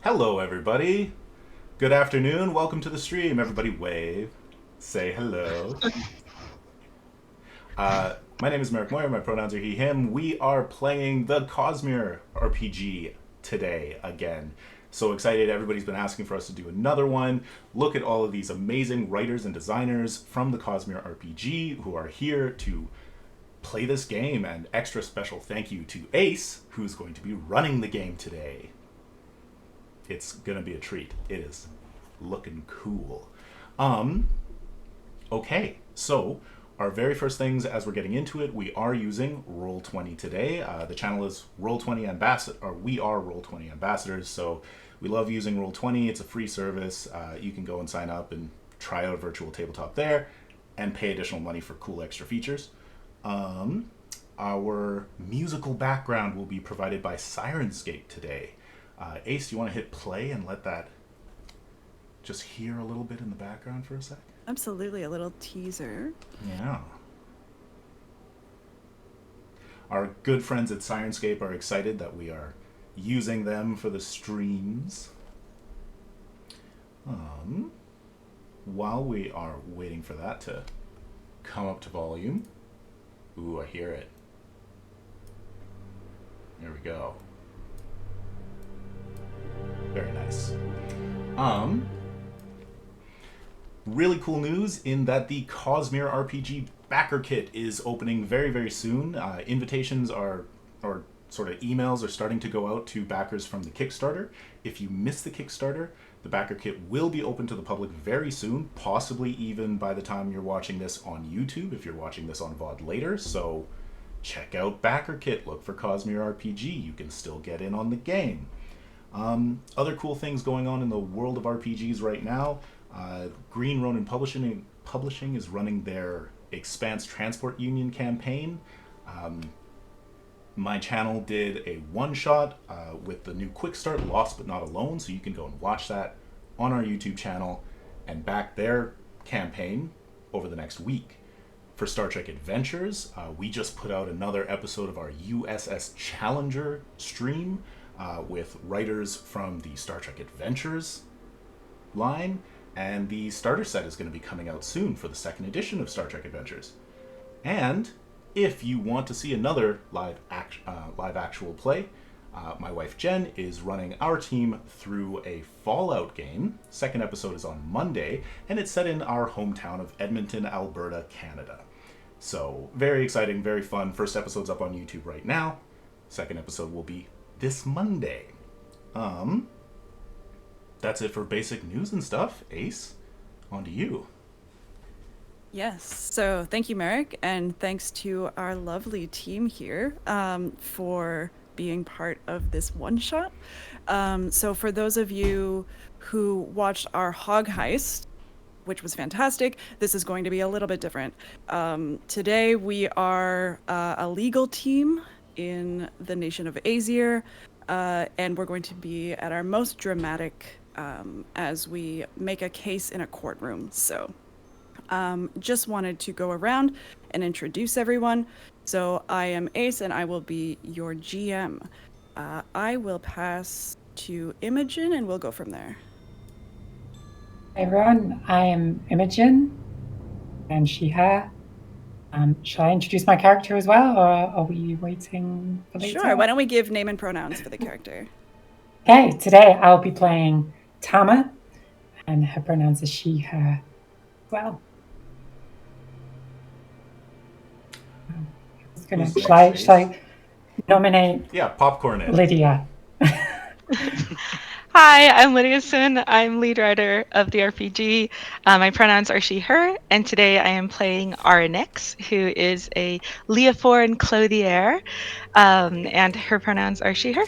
Hello, everybody. Good afternoon. Welcome to the stream. Everybody wave. Say hello. My name is Meric Moir. My pronouns are he, him. We are playing the Cosmere RPG today again. So excited. Everybody's been asking for us to do another one. Look at all of these amazing writers and designers from the Cosmere RPG who are here to play this game. And extra special thank you to Ace, who's going to be running the game today. It's gonna be a treat. It is looking cool. Okay, so our very first things as we're getting into it, we are using Roll20 today. The channel is Roll20 Ambassador, or we are Roll20 Ambassadors, so we love using Roll20. It's a free service. You can go and sign up and try out a virtual tabletop there and pay additional money for cool extra features. Our musical background will be provided by Syrinscape today. Ace, you want to hit play and let that just hear a little bit in the background for a sec? Absolutely, a little teaser. Yeah. Our good friends at Syrinscape are excited that we are using them for the streams. While we are waiting for that to come up to volume. Ooh, I hear it. There we go. Very nice. Really cool news in that the Cosmere RPG Backerkit is opening very, very soon. Invitations are, or sort of emails are starting to go out to backers from the Kickstarter. If you missed the Kickstarter, the Backerkit will be open to the public very soon, possibly even by the time you're watching this on YouTube, if you're watching this on VOD later. So check out Backerkit, look for Cosmere RPG. You can still get in on the game. Other cool things going on in the world of RPGs right now. Green Ronin Publishing is running their Expanse Transport Union campaign. My channel did a one-shot with the new Quick Start, Lost But Not Alone, so you can go and watch that on our YouTube channel and back their campaign over the next week. For Star Trek Adventures, we just put out another episode of our USS Challenger stream with writers from the Star Trek Adventures line, and the starter set is going to be coming out soon for the second edition of Star Trek Adventures. And if you want to see another live actual play, my wife Jen is running our team through a Fallout game. Second episode is on Monday, and it's set in our hometown of Edmonton, Alberta, Canada. So very exciting, very fun. First episode's up on YouTube right now. Second episode will be this Monday. That's it for basic news and stuff. Ace, on to you. Yes, so thank you, Meric, and thanks to our lovely team here for being part of this one-shot. So for those of you who watched our Hog Heist, which was fantastic, this is going to be a little bit different. Today we are a legal team in the nation of Vizier, and we're going to be at our most dramatic as we make a case in a courtroom. So just wanted to go around and introduce everyone. So I am Ace and I will be your GM. I will pass to Imogen and we'll go from there. Hi everyone, I am Imogen and she, her. Shall I introduce my character as well, or are we waiting for later? Sure, why don't we give name and pronouns for the character? Okay, today I'll be playing Tama, and her pronouns are she, her as well. Shall I nominate? Yeah, popcorn it. Lydia. Hi, I'm Lydia Suen. I'm lead writer of the RPG. My pronouns are she, her, and today I am playing Arnix, who is a Leoforan clothier, and her pronouns are she, her.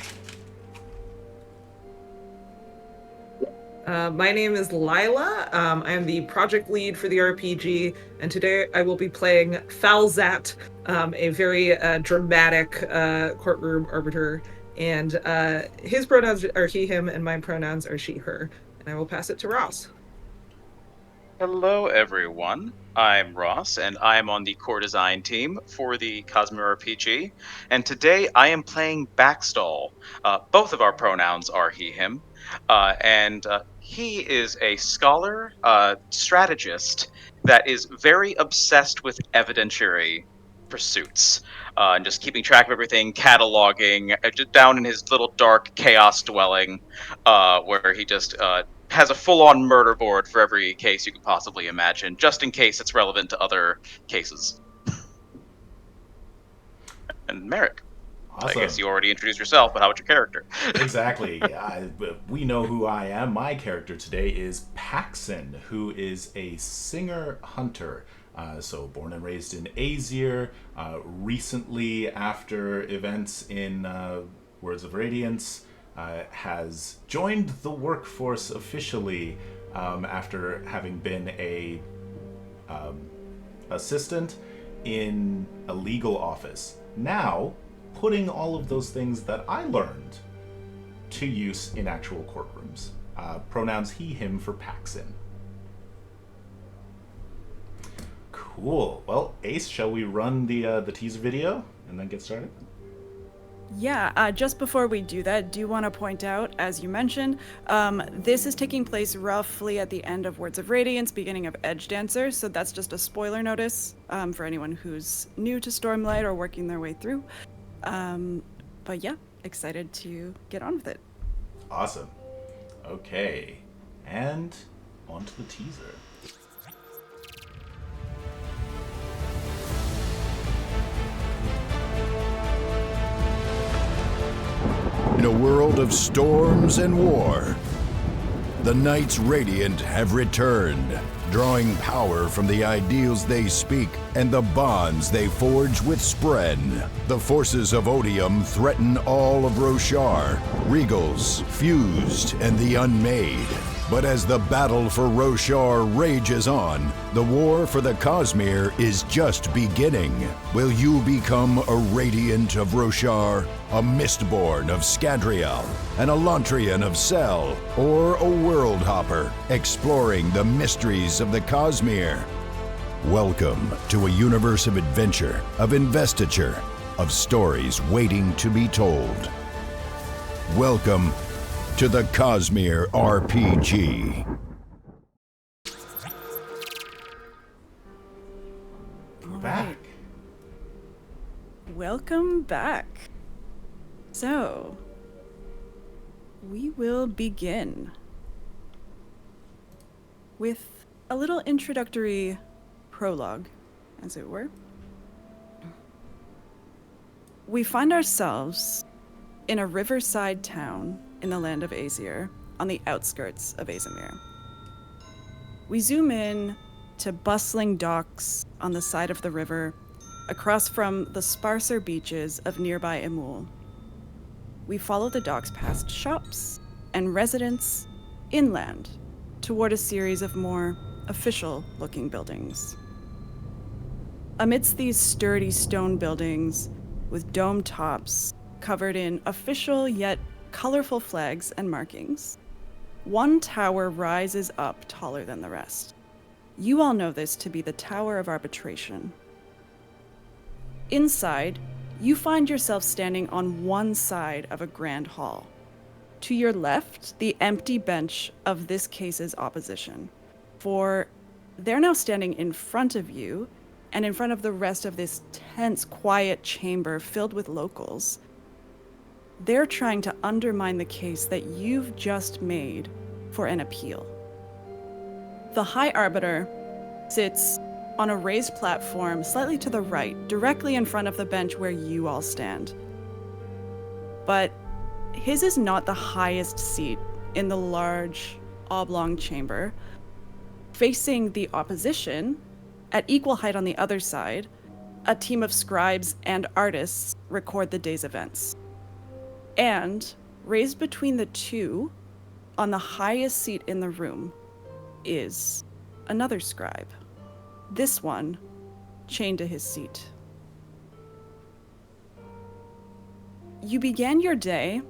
My name is Lyla. I am the project lead for the RPG, and today I will be playing Falzat, a very dramatic courtroom arbiter. And his pronouns are he, him, and my pronouns are she, her. And I will pass it to Ross. Hello, everyone. I'm Ross, and I'm on the core design team for the Cosmere RPG. And today I am playing Backstall. Both of our pronouns are he, him. And he is a scholar, strategist that is very obsessed with evidentiary pursuits and just keeping track of everything, cataloging, just down in his little dark chaos dwelling where he just has a full-on murder board for every case you could possibly imagine, just in case it's relevant to other cases. And Meric, Awesome. I guess you already introduced yourself, but how about your character? Exactly. We know who I am. My character today is Paxson, who is a singer-hunter. So born and raised in Azier, recently after events in Words of Radiance, has joined the workforce officially after having been a assistant in a legal office. Now, putting all of those things that I learned to use in actual courtrooms. Pronouns he, him for Paxson. Cool. Well, Ace, shall we run the teaser video and then get started? Yeah, just before we do that, do want to point out, as you mentioned, this is taking place roughly at the end of Words of Radiance, beginning of Edge Dancer, so that's just a spoiler notice for anyone who's new to Stormlight or working their way through. But yeah, excited to get on with it. Awesome. Okay, and on to the teaser. In a world of storms and war, the Knights Radiant have returned, drawing power from the ideals they speak and the bonds they forge with Spren. The forces of Odium threaten all of Roshar, Regals, Fused, and the Unmade. But as the battle for Roshar rages on, the war for the Cosmere is just beginning. Will you become a Radiant of Roshar, a Mistborn of Scadrial, an Elantrian of Sel, or a World Hopper exploring the mysteries of the Cosmere? Welcome to a universe of adventure, of investiture, of stories waiting to be told. Welcome to the Cosmere RPG. We're back. Welcome back. So, we will begin with a little introductory prologue, as it were. We find ourselves in a riverside town in the land of Azier, on the outskirts of Azamir. We zoom in to bustling docks on the side of the river, across from the sparser beaches of nearby Emul. We follow the docks past shops and residents inland toward a series of more official-looking buildings. Amidst these sturdy stone buildings with dome tops covered in official yet colorful flags and markings, one tower rises up taller than the rest. You all know this to be the Tower of Arbitration. Inside, you find yourself standing on one side of a grand hall. To your left, the empty bench of this case's opposition. For they're now standing in front of you and in front of the rest of this tense, quiet chamber filled with locals. They're trying to undermine the case that you've just made for an appeal. The High Arbiter sits on a raised platform slightly to the right, directly in front of the bench where you all stand. But his is not the highest seat in the large, oblong chamber. Facing the opposition, at equal height on the other side, a team of scribes and artists record the day's events. And raised between the two, on the highest seat in the room, is another scribe. This one chained to his seat. You began your day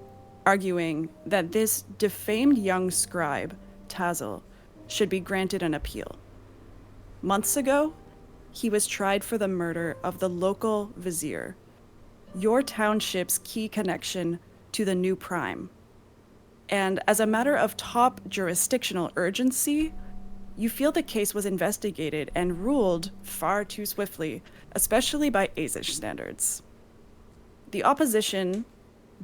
arguing that this defamed young scribe, Tazel, should be granted an appeal. Months ago, he was tried for the murder of the local Vizier, your township's key connection to the new prime. And as a matter of top jurisdictional urgency, you feel the case was investigated and ruled far too swiftly, especially by Azish standards. The opposition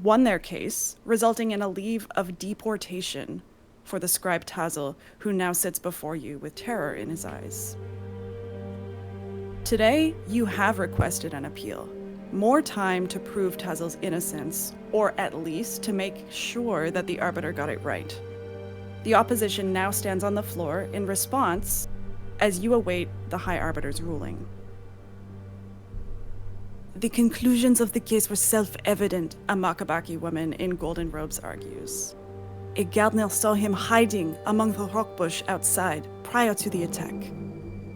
won their case, resulting in a leave of deportation for the scribe Tazel, who now sits before you with terror in his eyes. Today, you have requested an appeal. More time to prove Tazel's innocence, or at least to make sure that the Arbiter got it right. The opposition now stands on the floor in response as you await the High Arbiter's ruling. The conclusions of the case were self-evident, a Makabaki woman in golden robes argues. A gardener saw him hiding among the rock bush outside prior to the attack.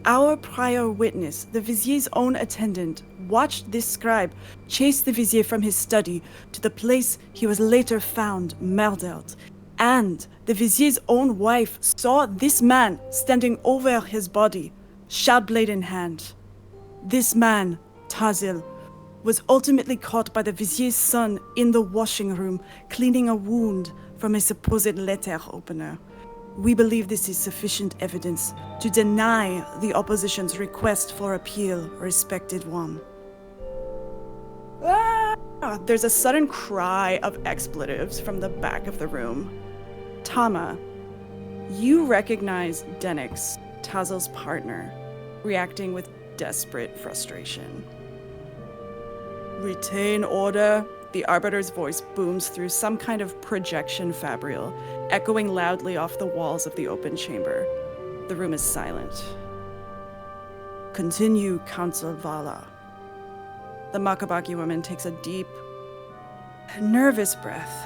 Our prior witness, the Vizier's own attendant, watched this scribe chase the Vizier from his study to the place he was later found murdered. And the Vizier's own wife saw this man standing over his body, shout blade in hand. This man, Tazel, was ultimately caught by the Vizier's son in the washing room, cleaning a wound from a supposed letter opener. We believe this is sufficient evidence to deny the opposition's request for appeal, respected one. Ah! There's a sudden cry of expletives from the back of the room. Tama, you recognize Denix, Tazel's partner, reacting with desperate frustration. Retain order. The Arbiter's voice booms through some kind of projection fabrial, echoing loudly off the walls of the open chamber. The room is silent. Continue, Council Vala. The Makabaki woman takes a deep, nervous breath.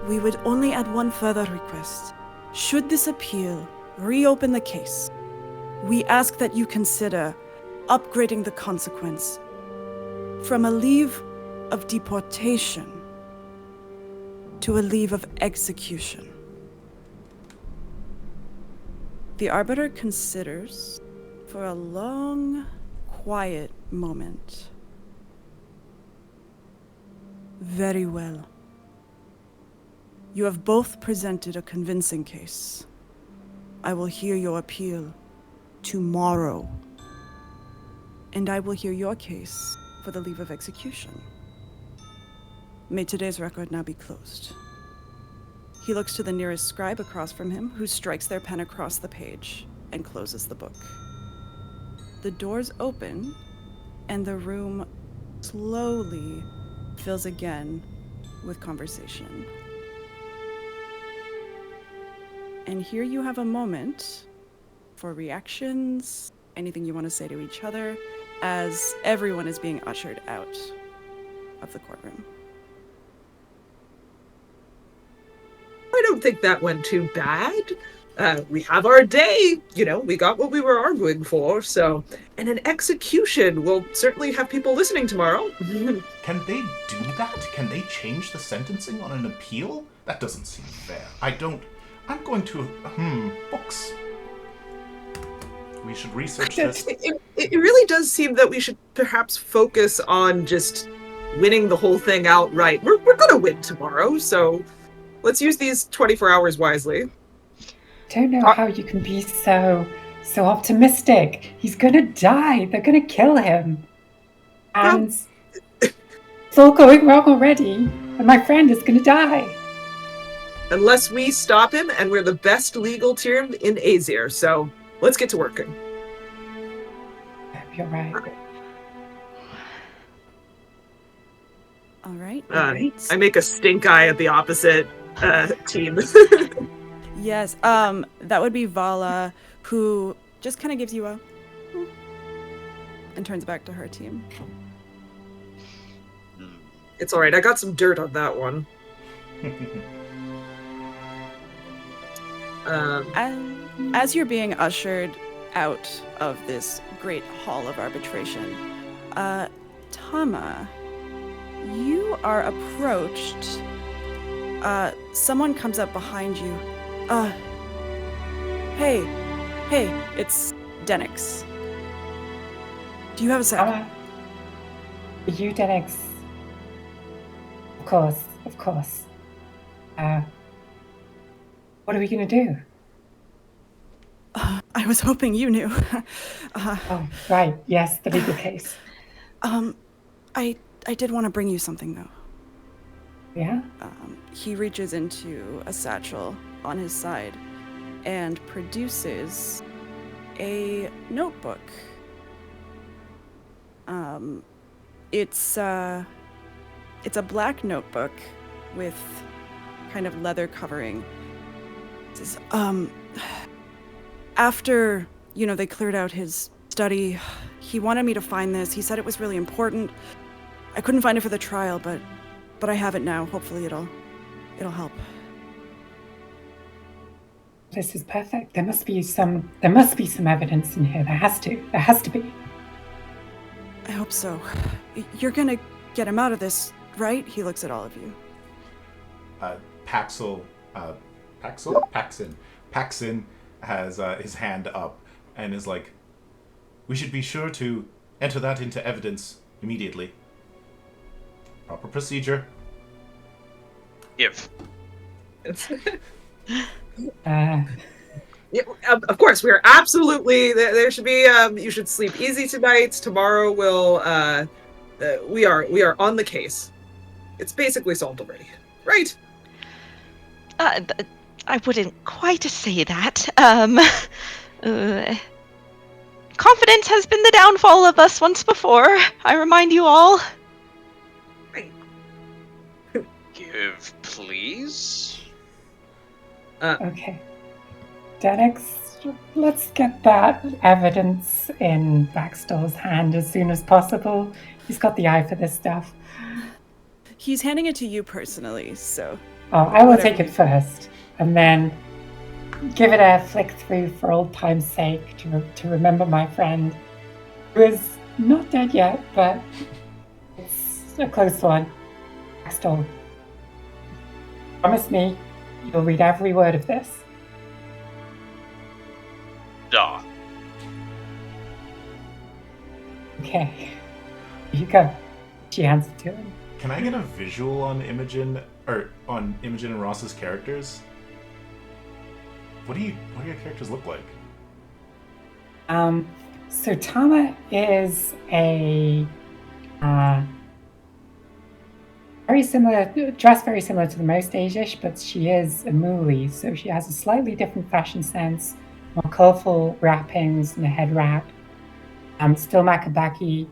We would only add one further request. Should this appeal reopen the case, we ask that you consider upgrading the consequence from a leave of deportation to a leave of execution. The Arbiter considers for a long, quiet moment. Very well. You have both presented a convincing case. I will hear your appeal tomorrow. And I will hear your case for the leave of execution. May today's record now be closed. He looks to the nearest scribe across from him, who strikes their pen across the page and closes the book. The doors open, and the room slowly fills again with conversation. And here you have a moment for reactions, anything you want to say to each other, as everyone is being ushered out of the courtroom. I don't think that went too bad. We have our day, we got what we were arguing for, so... And an execution will certainly have people listening tomorrow. Can they do that? Can they change the sentencing on an appeal? That doesn't seem fair. I'm going to... books. We should research this. It really does seem that we should perhaps focus on just winning the whole thing outright. We're going to win tomorrow, so let's use these 24 hours wisely. Don't know how you can be so optimistic. He's gonna die. They're gonna kill him. And it's all going wrong already. And my friend is gonna die. Unless we stop him, and we're the best legal team in Vizier, so let's get to working. You're right. All right. I make a stink eye at the opposite team. Yes, that would be Vala, who just kind of gives you a... and turns back to her team. It's alright, I got some dirt on that one. As you're being ushered out of this great hall of arbitration, Tama, you are approached. Someone comes up behind you. Hey, it's Denix. Do you have a sec? You, Denix. Of course, of course. What are we gonna do? I was hoping you knew. Oh, right. Yes, the legal case. I did want to bring you something, though. Yeah? He reaches into a satchel on his side and produces a notebook. It's a black notebook with kind of leather covering. It says, after, they cleared out his study, he wanted me to find this. He said it was really important. I couldn't find it for the trial, but I have it now. Hopefully it'll help. This is perfect. There must be some evidence in here. There has to be. I hope so. You're gonna get him out of this, right? He looks at all of you. Paxson has his hand up and is like, we should be sure to enter that into evidence immediately. Proper procedure. If. Yeah, of course, we are absolutely. There should be. You should sleep easy tonight. Tomorrow will. We are on the case. It's basically solved already, right? I wouldn't quite say that. Confidence has been the downfall of us once before. I remind you all. Give, please. Okay. Denix, let's get that evidence in Baxter's hand as soon as possible. He's got the eye for this stuff. He's handing it to you personally, so... Oh, I will take it first, and then give it a flick through for old time's sake to remember my friend, who is not dead yet, but it's a close one. Baxter, promise me you'll read every word of this. Duh. Okay. Here you go. She hands it to him. Can I get a visual on Imogen and Ross's characters? What do your characters look like? So Tama is a dressed very similar to the most Asish, but she is a Muli, so she has a slightly different fashion sense, more colourful wrappings and a head wrap. Still Makabaki.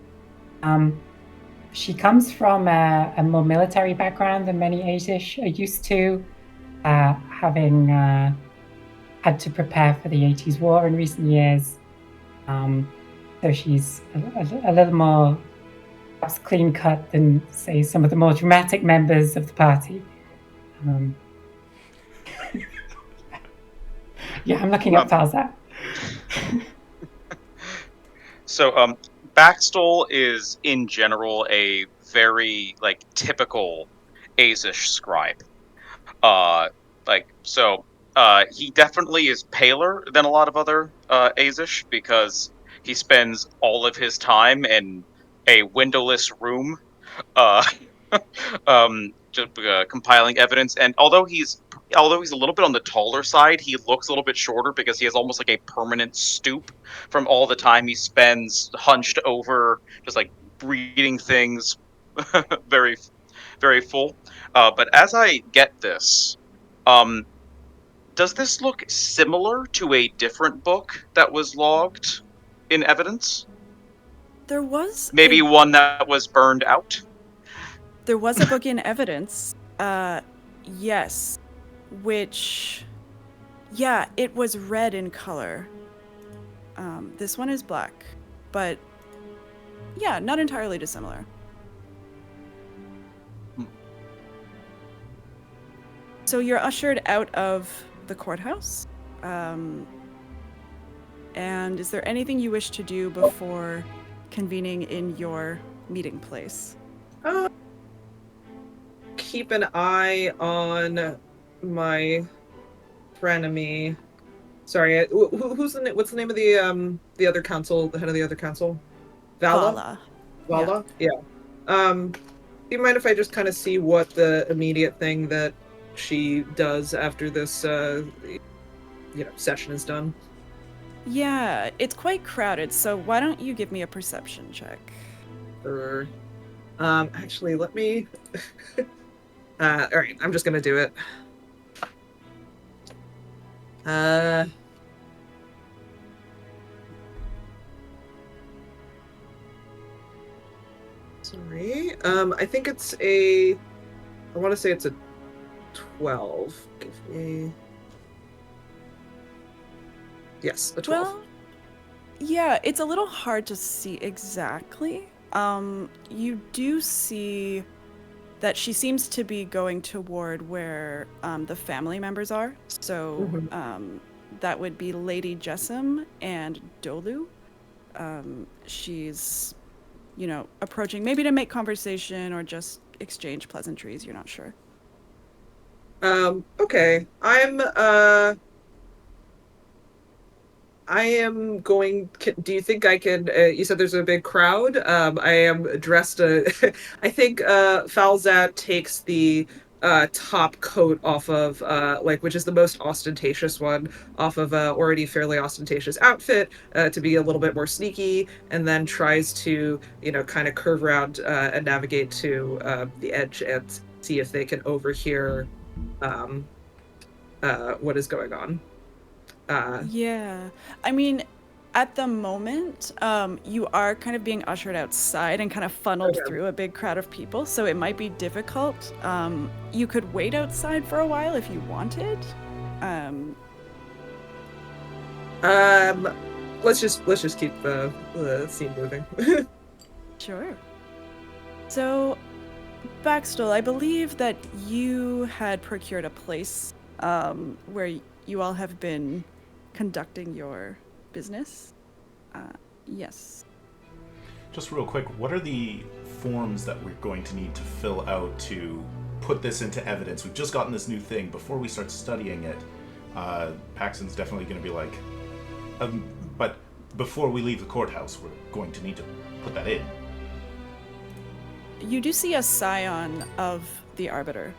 She comes from a more military background than many Asish are used to, having had to prepare for the 80s war in recent years. So she's a little more perhaps clean cut than, say, some of the more dramatic members of the party. Yeah, I'm looking up Falzat. So, Baxtol is, in general, a very, typical Azish scribe. He definitely is paler than a lot of other Azish because he spends all of his time in a windowless room, compiling evidence. And although he's a little bit on the taller side, he looks a little bit shorter because he has almost like a permanent stoop from all the time he spends hunched over, just reading things, very, very full. But as I get this, does this look similar to a different book that was logged in evidence? There was maybe one that was burned out. There was a book in evidence. Yes, which, yeah, it was red in color. This one is black, but yeah, not entirely dissimilar. So you're ushered out of the courthouse. And is there anything you wish to do before convening in your meeting place? Keep an eye on my frenemy Sorry, what's the name of the other council, the head of the other council? Vala? Vala? Yeah. Do you mind if I just kind of see what the immediate thing that she does after this, session is done? Yeah, it's quite crowded, so why don't you give me a perception check? Sure. Actually, let me... all right, I'm just gonna do it. Sorry. I think it's I want to say it's a 12. Give me... Yes, a 12. Well, yeah, it's a little hard to see exactly. You do see that she seems to be going toward where the family members are. So that would be Lady Jessam and Dolu. She's, approaching maybe to make conversation or just exchange pleasantries. You're not sure. Okay. I am going... Do you think I can... you said there's a big crowd. I am dressed... I think Falzat takes the top coat off of, which is the most ostentatious one, off of already fairly ostentatious outfit, to be a little bit more sneaky, and then tries to, kind of curve around and navigate to the edge and see if they can overhear what is going on. Yeah, I mean, at the moment, you are kind of being ushered outside and kind of funneled through a big crowd of people, so it might be difficult. You could wait outside for a while if you wanted. Let's just keep the scene moving. Sure. So, Baxtol, I believe that you had procured a place where you all have been conducting your business. Yes. Just real quick, what are the forms that we're going to need to fill out to put this into evidence? We've just gotten this new thing. Before we start studying it, Paxton's definitely going to be like, but before we leave the courthouse, we're going to need to put that in. You do see a scion of the Arbiter,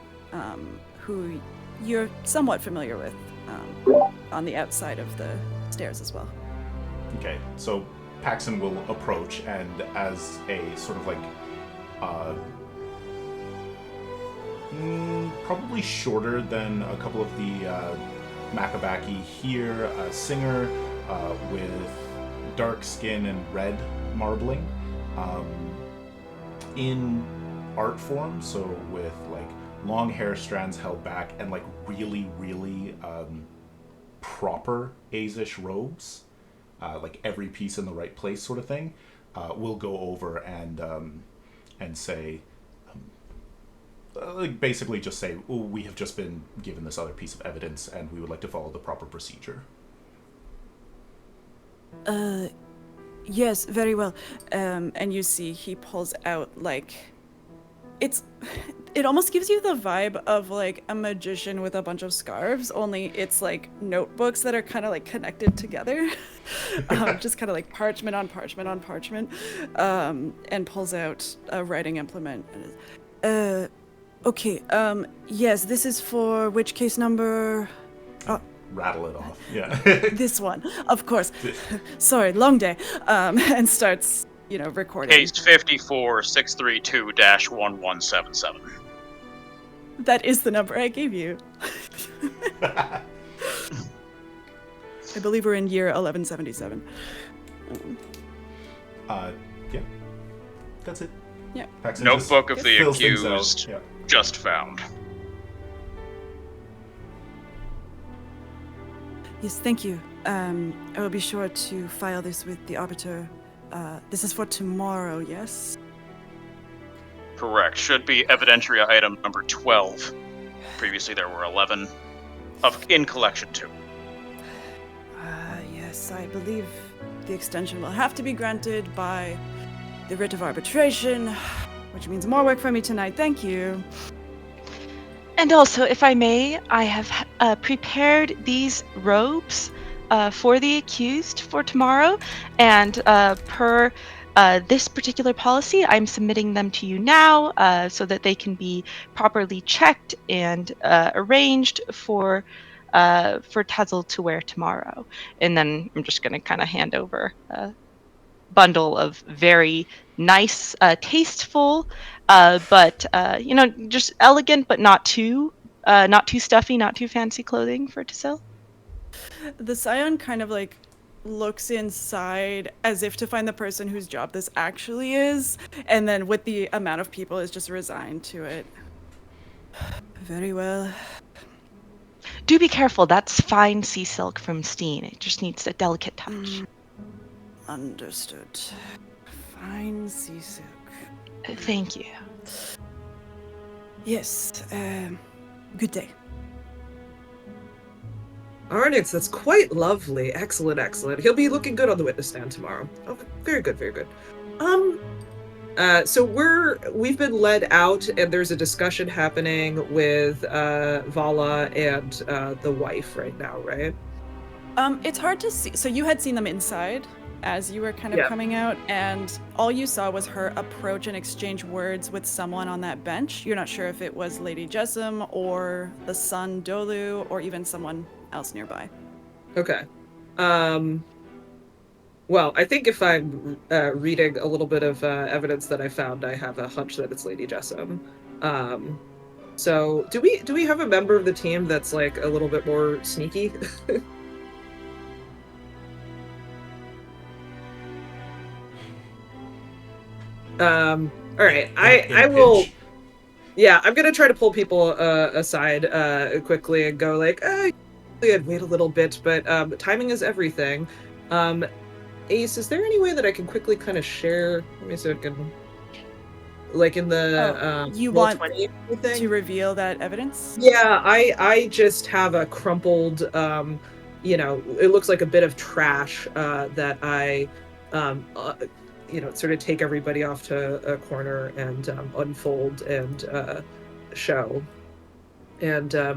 who you're somewhat familiar with, on the outside of the stairs as well. Okay, so Paxton will approach, and as a sort of probably shorter than a couple of the Makabaki here, a singer with dark skin and red marbling, in art form, so with long hair strands held back and really proper Azish robes, every piece in the right place sort of thing, we'll go over and say, basically just say, we have just been given this other piece of evidence and we would like to follow the proper procedure. Yes, very well. And you see he pulls out it almost gives you the vibe of a magician with a bunch of scarves, only it's notebooks that are kind of connected together. Just kind of parchment on parchment on parchment, and pulls out a writing implement. Okay, yes, this is for which case number? Rattle it off, yeah. This one, of course. Sorry, long day. And starts, recording. Case 54632-1177. That is the number I gave you. I believe we're in year 1177. Yeah. That's it. Yeah. Paxton Notebook of the fills things out. accused Yeah. just found. Yes, thank you. I will be sure to file this with the Arbiter. This is for tomorrow, yes? Correct. Should be evidentiary item number 12. Previously there were 11 in collection 2. Yes, I believe the extension will have to be granted by the writ of arbitration, which means more work for me tonight. Thank you. And also, if I may, I have prepared these robes for the accused for tomorrow, and per this particular policy, I'm submitting them to you now so that they can be properly checked and arranged for Tezel to wear tomorrow. And then I'm just going to kind of hand over a bundle of very nice, tasteful, but just elegant, but not too stuffy, not too fancy clothing for Tezel. The Scion kind of like looks inside as if to find the person whose job this actually is, and then with the amount of people is just resigned to it. Very well. Do be careful, that's fine sea silk from Steen. It just needs a delicate touch. Understood. Fine sea silk. Thank you. Yes, good day. Arnix, that's quite lovely. Excellent, excellent. He'll be looking good on the witness stand tomorrow. Oh, very good, very good. So we've been led out, and there's a discussion happening with Vala and the wife right now, right? It's hard to see. So you had seen them inside as you were kind of coming out, and all you saw was her approach and exchange words with someone on that bench. You're not sure if it was Lady Jessam or the son Dolu or even someone else nearby. Okay. Well, I think if I'm reading a little bit of evidence that I found, I have a hunch that it's Lady Jessam. So do we have a member of the team that's like a little bit more sneaky? All right. I will. Yeah, I'm gonna try to pull people aside quickly and go like, I'd wait a little bit, but timing is everything. Ace, is there any way that I can quickly kind of share? Let me see if I can, like in the you want thing? to reveal that evidence? Yeah, I just have a crumpled, it looks like a bit of trash that I, sort of take everybody off to a corner and unfold and show. And I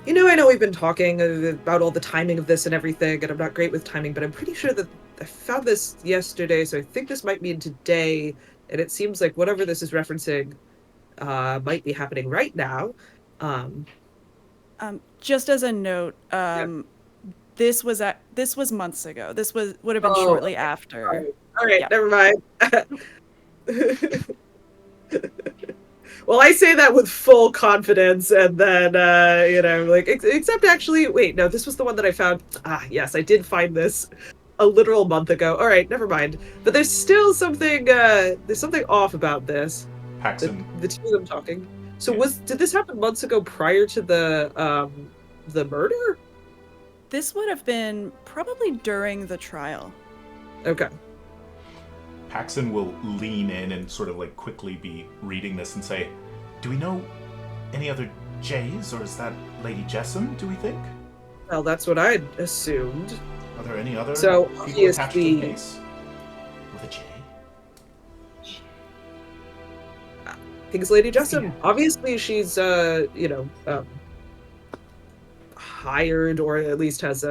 know we've been talking about all the timing of this and everything, and I'm not great with timing, but I'm pretty sure that I found this yesterday, so I think this might mean today, and it seems like whatever this is referencing might be happening right now. Just as a note, this was months ago. This would have been shortly after. All right, never mind. Well, I say that with full confidence, and then, except actually, wait, no, this was the one that I found. Ah, yes, I did find this a literal month ago. All right, never mind. But there's still something, there's something off about this. Paxton. The two of them talking. So did this happen months ago prior to the murder? This would have been probably during the trial. Okay. Paxton will lean in and sort of like quickly be reading this and say, do we know any other Jays, or is that Lady Jessam, do we think? Well, that's what I'd assumed. Are there any other people attached to the case? With a J? I think it's Lady Jessam. Obviously, she's, hired, or at least has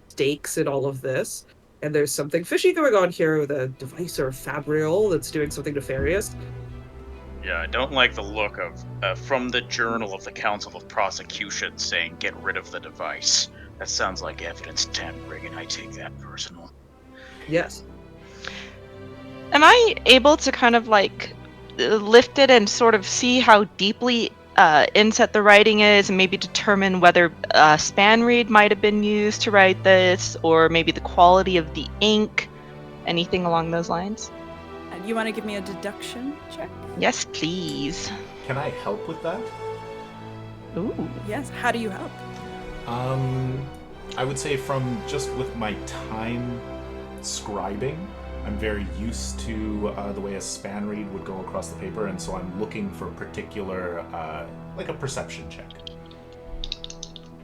stakes in all of this. And there's something fishy going on here with a device or a fabrial that's doing something nefarious. Yeah, I don't like the look of, from the Journal of the Council of Prosecution saying get rid of the device. That sounds like evidence tampering, and I take that personal. Yes. Am I able to kind of like lift it and sort of see how deeply inset the writing is, and maybe determine whether span read might have been used to write this, or maybe the quality of the ink, anything along those lines? And you want to give me a deduction check? Yes, please. Can I help with that? Ooh. Yes. How do you help? I would say from just with my time scribing, I'm very used to the way a span read would go across the paper, and so I'm looking for particular, like a perception check.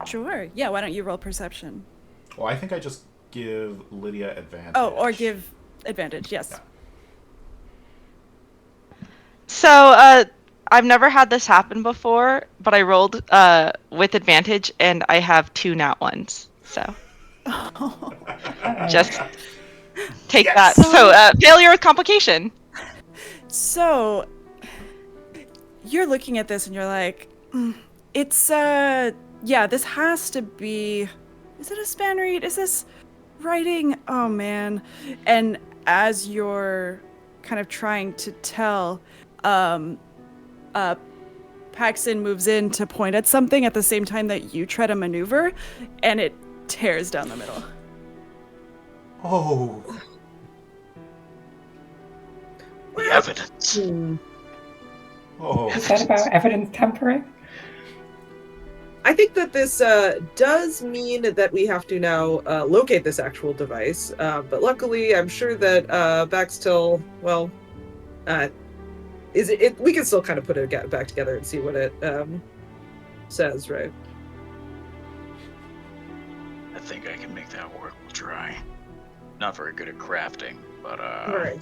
Sure. Yeah, why don't you roll perception? Well, I think I just give Lydia advantage. Oh, or give advantage, yes. Yeah. So, I've never had this happen before, but I rolled with advantage, and I have 2 nat ones, so... Just take Yes! that. So, failure with complication. So, you're looking at this and you're like, it's, yeah, this has to be, is it a span read? Is this writing? Oh, man. And as you're kind of trying to tell, Paxton moves in to point at something at the same time that you try to maneuver, and it tears down the middle. Oh. The evidence. Oh. Is that about evidence tampering? I think that this does mean that we have to now locate this actual device, but luckily I'm sure that Baxtil, well, we can still kind of put it back together and see what it says, right? I think I can make that work. We'll try. Not very good at crafting, but Right.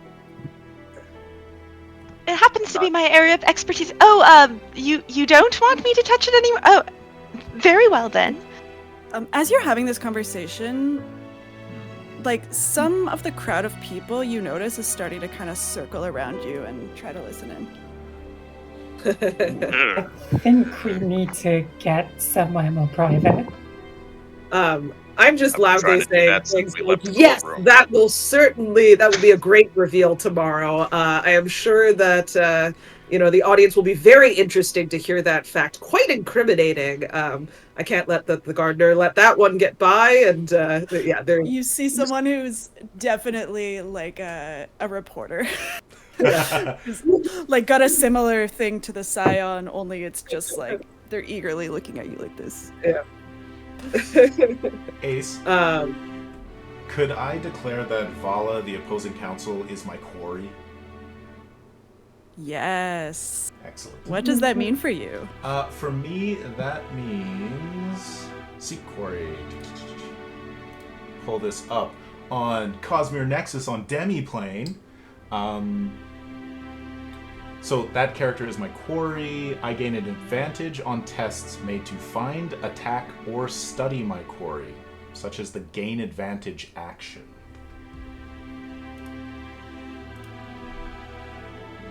It happens to be my area of expertise. Oh, you don't want me to touch it anymore? Oh, very well then. As you're having this conversation, like, some of the crowd of people you notice is starting to kind of circle around you and try to listen in. I think we need to get somewhere more private. I'm just loudly trying to do saying that since things we like, left the yes, courtroom. that will be a great reveal tomorrow. I am sure that, the audience will be very interesting to hear that fact. Quite incriminating. I can't let the gardener let that one get by. And yeah, there. You see someone who's definitely like a reporter. Who's, like, got a similar thing to the Scion, only it's just like they're eagerly looking at you like this. Yeah. Ace, could I declare that Vala, the opposing counsel, is my quarry? Yes. Excellent. What does that mean for you? For me, that means seek quarry. Pull this up on Cosmere Nexus on Demiplane. So that character is my quarry. I gain an advantage on tests made to find, attack, or study my quarry, such as the gain advantage action.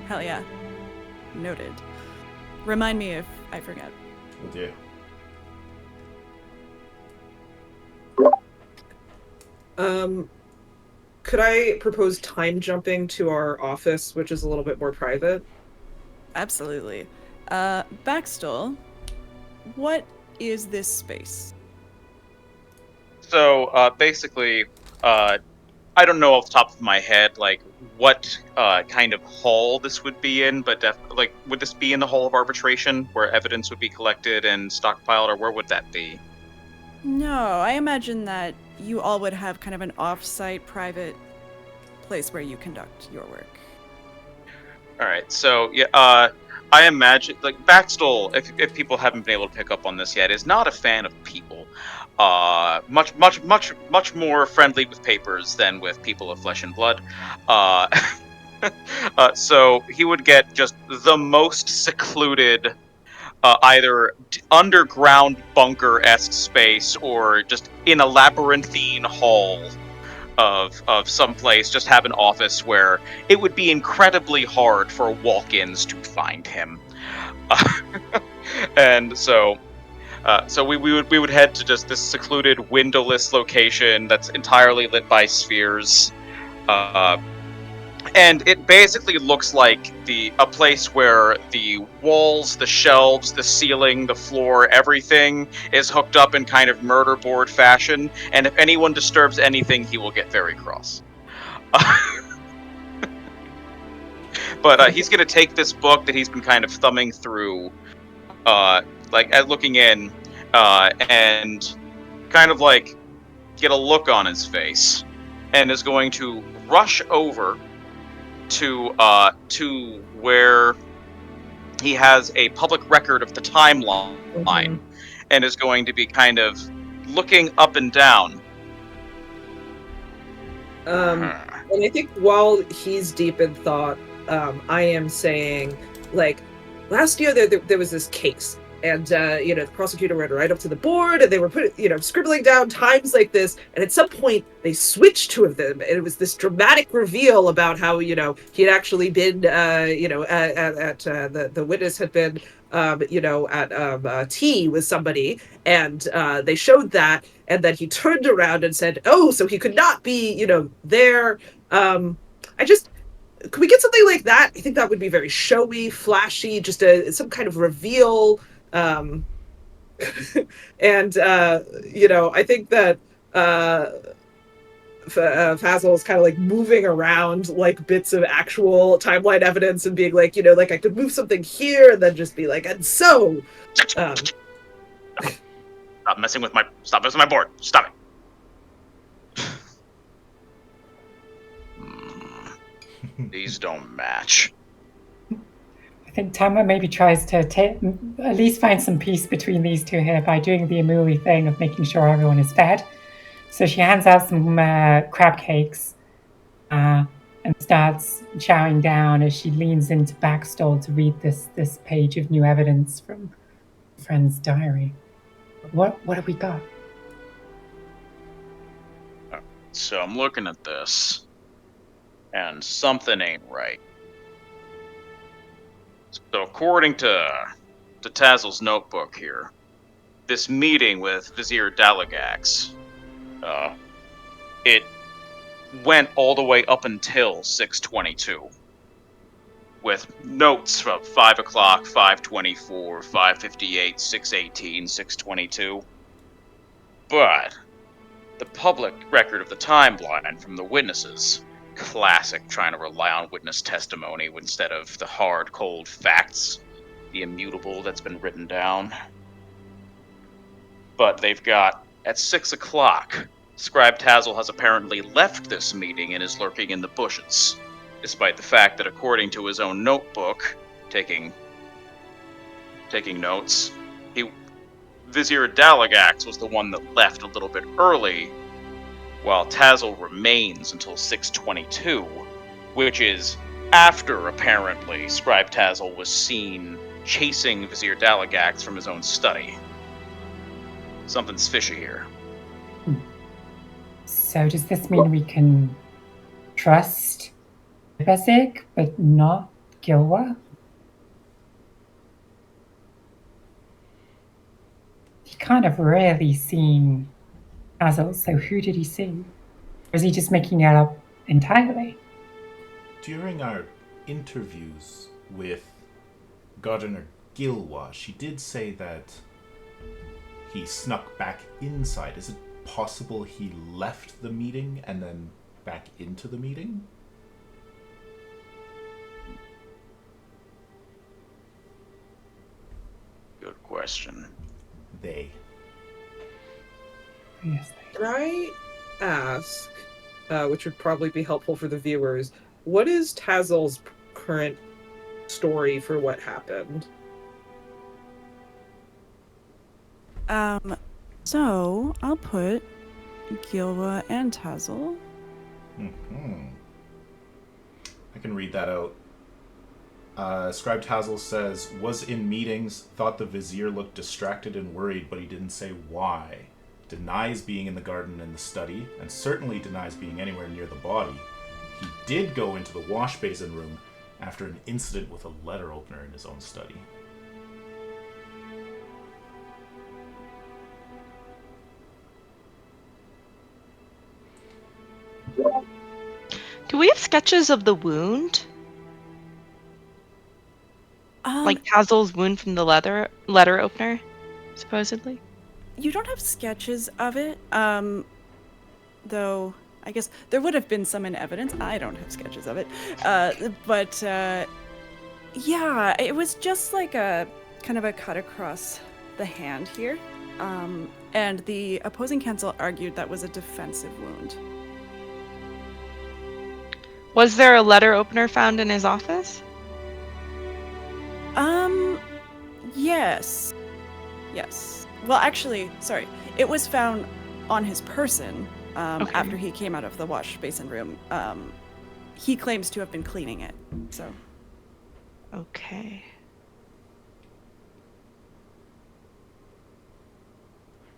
Hell yeah. Noted. Remind me if I forget. Will do. Could I propose time jumping to our office, which is a little bit more private? Absolutely. Baxtol, what is this space? So basically, I don't know off the top of my head like what kind of hall this would be in, but would this be in the hall of arbitration where evidence would be collected and stockpiled, or where would that be? No, I imagine that you all would have kind of an off-site private place where you conduct your work. All right, so yeah, I imagine like Baxtol, if people haven't been able to pick up on this yet, is not a fan of people. Much more friendly with papers than with people of flesh and blood. So he would get just the most secluded, either underground bunker-esque space or just in a labyrinthine hall of some place, just have an office where it would be incredibly hard for walk-ins to find him. And so we would head to just this secluded, windowless location that's entirely lit by spheres, and it basically looks like a place where the walls, the shelves, the ceiling, the floor, everything is hooked up in kind of murder board fashion. And if anyone disturbs anything, he will get very cross. But he's going to take this book that he's been kind of thumbing through, looking in, and kind of like get a look on his face, and is going to rush over to where he has a public record of the timeline, and is going to be kind of looking up and down. And I think while he's deep in thought, I am saying, like, last year there was this case, the prosecutor went right up to the board, and they were scribbling down times like this. And at some point, they switched two of them, and it was this dramatic reveal about how he had actually been the witness had been at tea with somebody, and they showed that, and then he turned around and said, "Oh, so he could not be there." Could we get something like that? I think that would be very showy, flashy, just some kind of reveal. And I think that Fazl is kind of like moving around like bits of actual timeline evidence and being like, like I could move something here and then just be like, and so. Stop messing with my board. Stop it. These don't match. I think Tama maybe tries to at least find some peace between these two here by doing the Amuli thing of making sure everyone is fed. So she hands out some crab cakes and starts chowing down as she leans into Backstall to read this page of new evidence from a friend's diary. What have we got? So I'm looking at this, and something ain't right. So according to Tazl's notebook here, this meeting with Vizier Dalagax, it went all the way up until 6:22, with notes from 5 o'clock, 5:24, 5:58, 6:18, 6:22. But the public record of the timeline from the witnesses, classic trying to rely on witness testimony instead of the hard, cold facts, the immutable that's been written down. But they've got, at 6 o'clock, Scribe Tazl has apparently left this meeting and is lurking in the bushes, despite the fact that according to his own notebook, taking notes, Vizier Dalagax was the one that left a little bit early, while Tazl remains until 6:22, which is after, apparently, Scribe Tazl was seen chasing Vizier Dalagax from his own study. Something's fishy here. So does this mean we can trust Bezik, but not Gilwa? He can't have really seen Tazl, so who did he see? Or is he just making it up entirely? During our interviews with Gardener Gilwa, she did say that he snuck back inside. Is it possible he left the meeting and then back into the meeting? Good question. They. Yes, Can I ask, which would probably be helpful for the viewers, what is Tazl's current story for what happened? So I'll put Gilwa and Tazl. I can read that out. Scribe Tazl says, was in meetings, thought the Vizier looked distracted and worried, but he didn't say why. Denies being in the garden and the study, and certainly denies being anywhere near the body. He did go into the wash basin room after an incident with a letter opener in his own study. Do we have sketches of the wound? Like Tazl's wound from the letter opener, supposedly? You don't have sketches of it, though I guess there would have been some in evidence. I don't have sketches of it. But yeah, it was just like a kind of a cut across the hand here. And the opposing counsel argued that was a defensive wound. Was there a letter opener found in his office? Yes. Yes. Well, actually, sorry. It was found on his person after he came out of the wash basin room. He claims to have been cleaning it, so. Okay.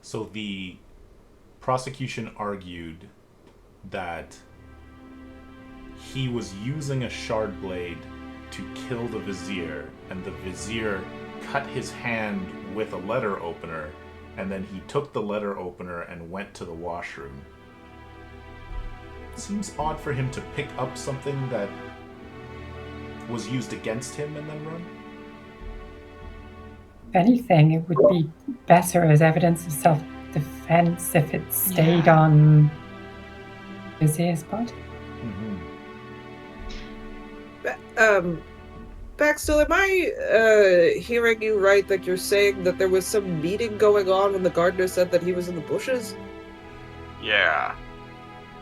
So the prosecution argued that he was using a shard blade to kill the Vizier, and the Vizier cut his hand with a letter opener, and then he took the letter opener and went to the washroom. It seems odd for him to pick up something that was used against him and then run. If anything, it would be better as evidence of self-defense if it stayed on Vizier's body. Baxter, am I hearing you right that you're saying that there was some meeting going on when the gardener said that he was in the bushes? Yeah.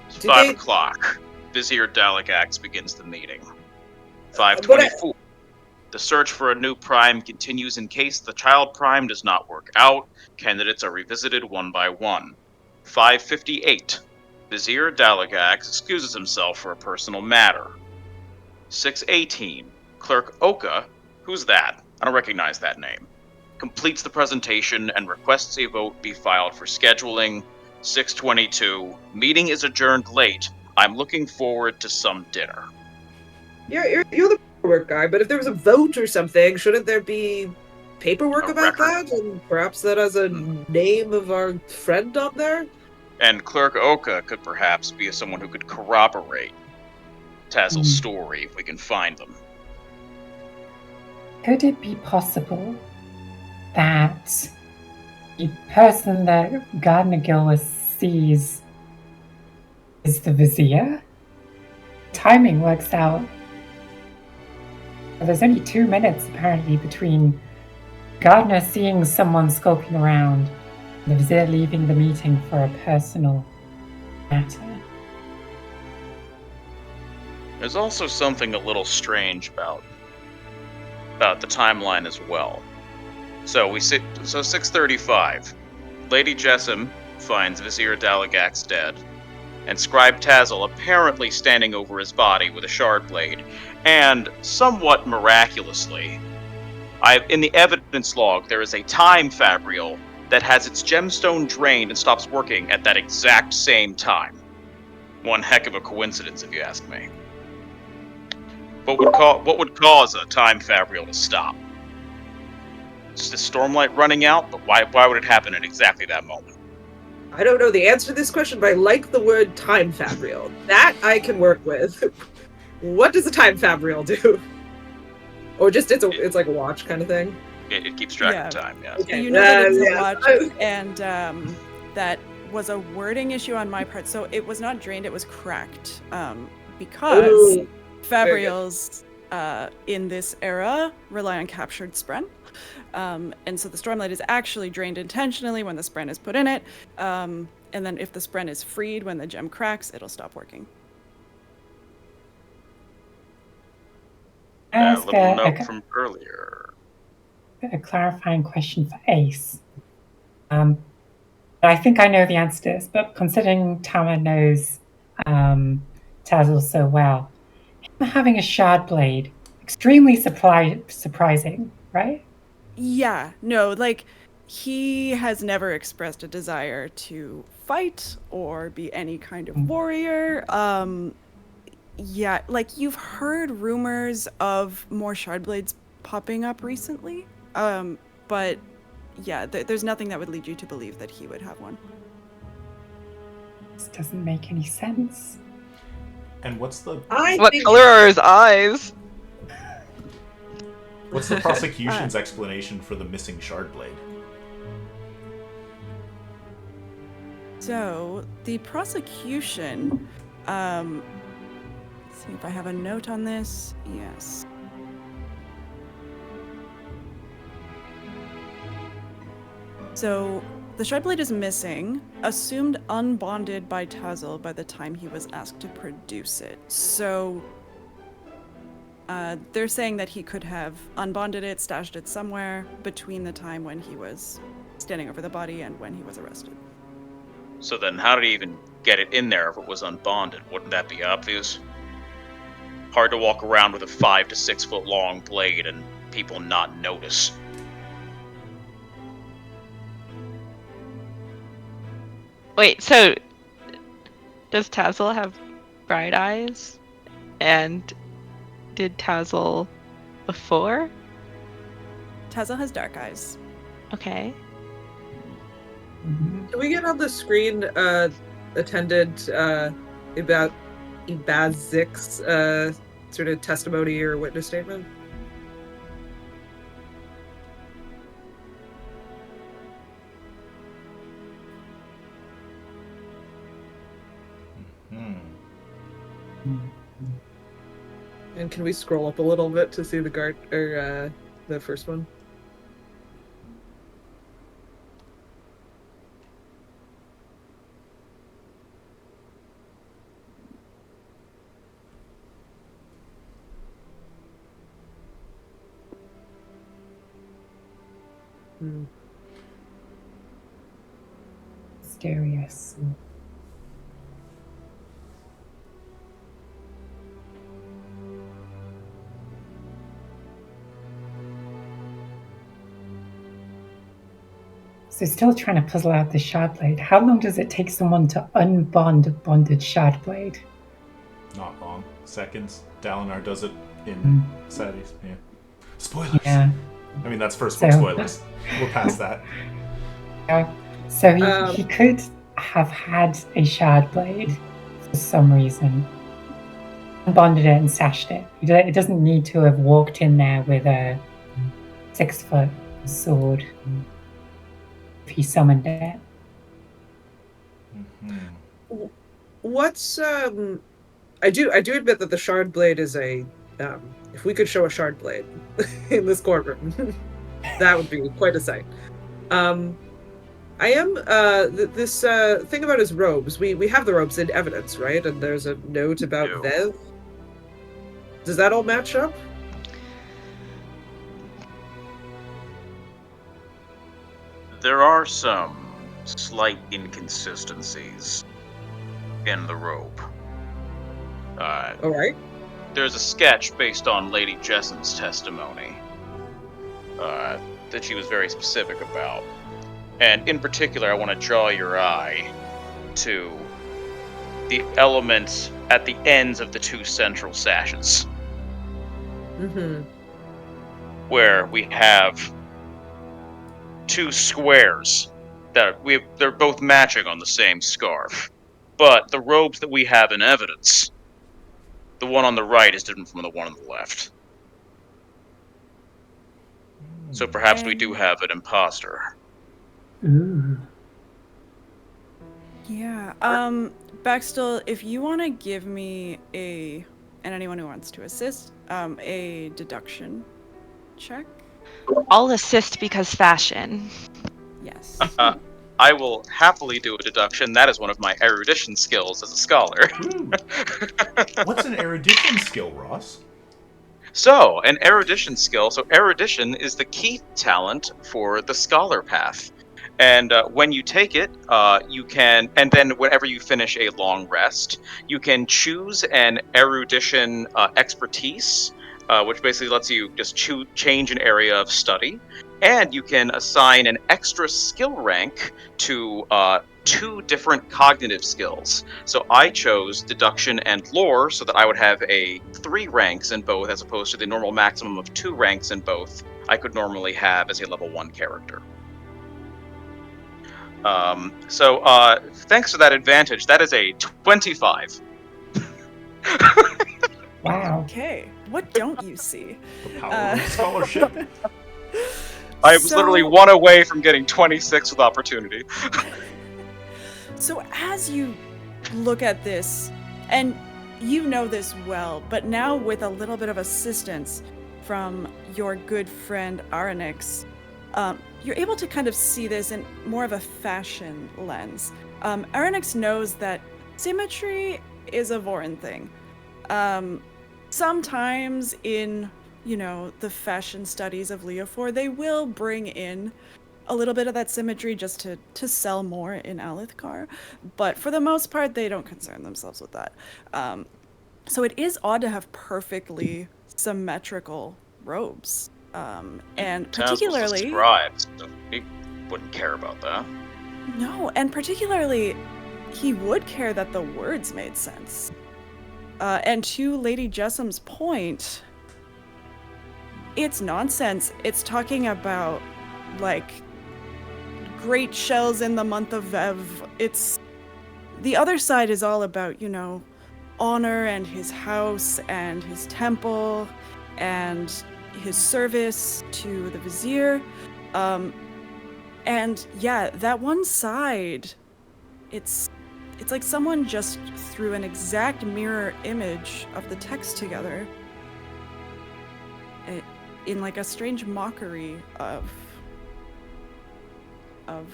It's Did 5 they- o'clock. Vizier Dalagax begins the meeting. 5:24. The search for a new prime continues in case the child prime does not work out. Candidates are revisited one by one. 5:58. Vizier Dalagax excuses himself for a personal matter. 6:18. Clerk Oka, who's that? I don't recognize that name, completes the presentation and requests a vote be filed for scheduling. 6:22. Meeting is adjourned late. I'm looking forward to some dinner. You're the paperwork guy, but if there was a vote or something, shouldn't there be paperwork A about record. that? And perhaps that has a name of our friend on there? And Clerk Oka could perhaps be someone who could corroborate Tazel's story if we can find them. Could it be possible that the person that Gardner Gillis sees is the Vizier? Timing works out. There's only 2 minutes apparently between Gardner seeing someone skulking around and the Vizier leaving the meeting for a personal matter. There's also something a little strange about the timeline as well. So 6:35. Lady Jessam finds Vizier Dalagax dead, and Scribe Tazel apparently standing over his body with a shard blade, and somewhat miraculously, in the evidence log there is a time fabrial that has its gemstone drained and stops working at that exact same time. One heck of a coincidence, if you ask me. What would cause a time fabrial to stop? It's the stormlight running out, but why would it happen at exactly that moment? I don't know the answer to this question, but I like the word time fabrial. That I can work with. What does a time fabrial do? Or just it's like a watch kind of thing? It keeps track of time, yeah. Okay. You know that it's Yeah. a watch, and that was a wording issue on my part. So it was not drained; it was cracked, because Ooh, fabrials in this era rely on captured spren. And so the stormlight is actually drained intentionally when the spren is put in it. And then if the spren is freed when the gem cracks, it'll stop working. A little note from earlier. A clarifying question for Ace. I think I know the answer to this, but considering Tama knows Tazel so well, him having a shard blade, extremely surprising, right? Yeah, no, like, he has never expressed a desire to fight or be any kind of warrior. Yeah, like, you've heard rumors of more shard blades popping up recently, but yeah, there's nothing that would lead you to believe that he would have one. This doesn't make any sense. And what's the What color are his eyes? prosecution's explanation for the missing shard blade? So the prosecution, let's see if I have a note on this. Yes. So the shard blade is missing, assumed unbonded by Tazel by the time he was asked to produce it. So they're saying that he could have unbonded it, stashed it somewhere between the time when he was standing over the body and when he was arrested. So then how did he even get it in there if it was unbonded? Wouldn't that be obvious? Hard to walk around with a 5 to 6 foot long blade and people not notice. Wait, so does Tazzle have bright eyes? And did Tazzle before? Tazzle has dark eyes. Okay. Mhm. Can we get on the screen attendant about Ibazik's sort of testimony or witness statement? And can we scroll up a little bit to see the guard or the first one? Mysterious. So still trying to puzzle out the shard blade. How long does it take someone to unbond a bonded shard blade? Not long. Seconds. Dalinar does it in Sadie's. Yeah. Spoilers. Yeah. I mean, that's first book So- spoilers. We're past that. So he could have had a shard blade for some reason, bonded it and stashed it. It doesn't need to have walked in there with a 6-foot sword if he summoned it. Mm-hmm. What's I do admit that the shard blade is a if we could show a shard blade in this courtroom, that would be quite a sight. I am this thing about his robes. We have the robes in evidence, right? And there's a note about No. Vev. Does that all match up? There are some slight inconsistencies in the robe. All right. There's a sketch based on Lady Jesson's testimony that she was very specific about. And in particular, I want to draw your eye to the elements at the ends of the two central sashes, Mm-hmm. where we have two squares they're both matching on the same scarf. But the robes that we have in evidence, the one on the right is different from the one on the left. So perhaps we do have an imposter. Ooh. Yeah. Baxtel, if you want to give me and anyone who wants to assist, a deduction check. I'll assist because fashion. Yes. I will happily do a deduction. That is one of my erudition skills as a scholar. Ooh. What's an erudition skill, Ross? So, an erudition skill. So, erudition is the key talent for the scholar path. And when you take it, you can, and then whenever you finish a long rest, you can choose an erudition expertise, which basically lets you just change an area of study. And you can assign an extra skill rank to 2 different cognitive skills. So I chose deduction and lore so that I would have 3 ranks in both as opposed to the normal maximum of 2 ranks in both I could normally have as a level 1 character. So thanks to that advantage, that is a 25. Wow. Okay. What don't you see? The power of scholarship. I was literally 1 away from getting 26 with opportunity. So as you look at this, and you know this well, but now with a little bit of assistance from your good friend Aranix, you're able to kind of see this in more of a fashion lens. Aranix knows that symmetry is a Vorin thing. Sometimes in, the fashion studies of Leofor, they will bring in a little bit of that symmetry just to sell more in Alethkar, but for the most part, they don't concern themselves with that. So it is odd to have perfectly symmetrical robes, and particularly Scribe, so he wouldn't care about that. No, and particularly, he would care that the words made sense. And to Lady Jessum's point, it's nonsense. It's talking about, like, great shells in the month of Vev. It's... The other side is all about, you know, honor and his house and his temple and his service to the Vizier. And yeah, that one side, it's like someone just threw an exact mirror image of the text together in like a strange mockery of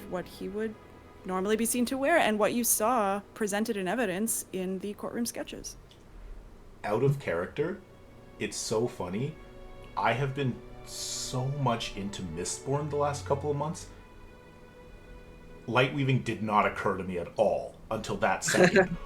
what he would normally be seen to wear and what you saw presented in evidence in the courtroom sketches. Out of character, it's so funny. I have been so much into Mistborn the last couple of months. Lightweaving did not occur to me at all until that second.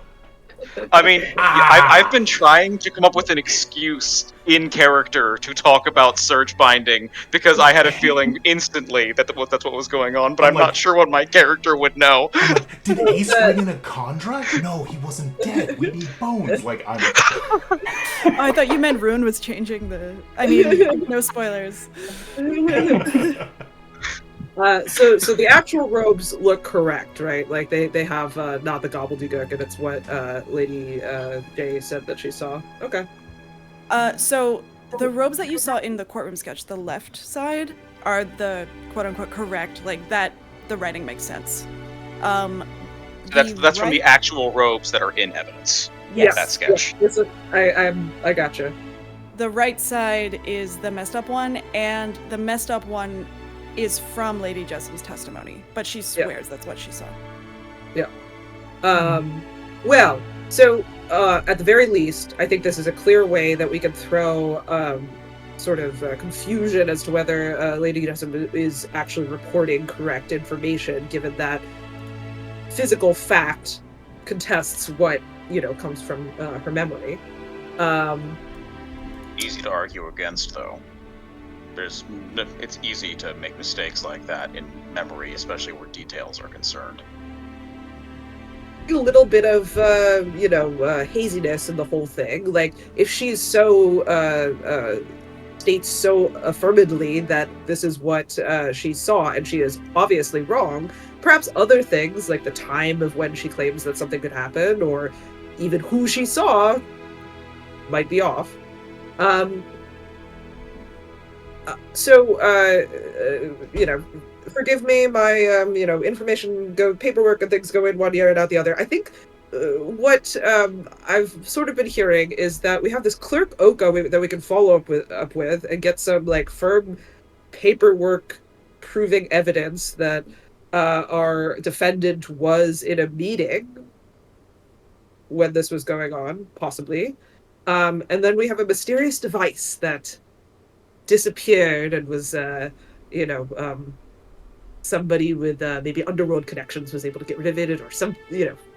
I mean, I've been trying to come up with an excuse in character to talk about surge binding because I had a feeling instantly that that's what was going on, but I'm not sure what my character would know. I'm like, did Ace bring in a Khandra? No, he wasn't dead. We need bones. Like, I'm... Oh, I thought you meant Rune was changing the... I mean, no spoilers. So the actual robes look correct, right? Like they have not the gobbledygook, and it's what Lady J said that she saw. Okay. So the robes that you saw in the courtroom sketch, the left side, are the quote-unquote correct. Like that, the writing makes sense. That's from the actual robes that are in evidence. Yes. That sketch. Yes. I gotcha. The right side is the messed up one, and the messed up one is from Lady Jessum's testimony, but she swears that's what she saw. Yeah. Well, so at the very least, I think this is a clear way that we can throw sort of confusion as to whether Lady Jessum is actually reporting correct information, given that physical fact contests what, you know, comes from her memory. Easy to argue against, though. It's easy to make mistakes like that in memory, especially where details are concerned. A little bit of haziness in the whole thing. Like, if she's so states so affirmatively that this is what she saw, and she is obviously wrong, perhaps other things like the time of when she claims that something could happen, or even who she saw, might be off. Forgive me, my, information paperwork and things go in one ear and out the other. I think what I've sort of been hearing is that we have this clerk Oko that we can follow up with and get some, like, firm paperwork proving evidence that our defendant was in a meeting when this was going on, possibly. And then we have a mysterious device that disappeared and was, somebody with maybe underworld connections was able to get rid of it, or some,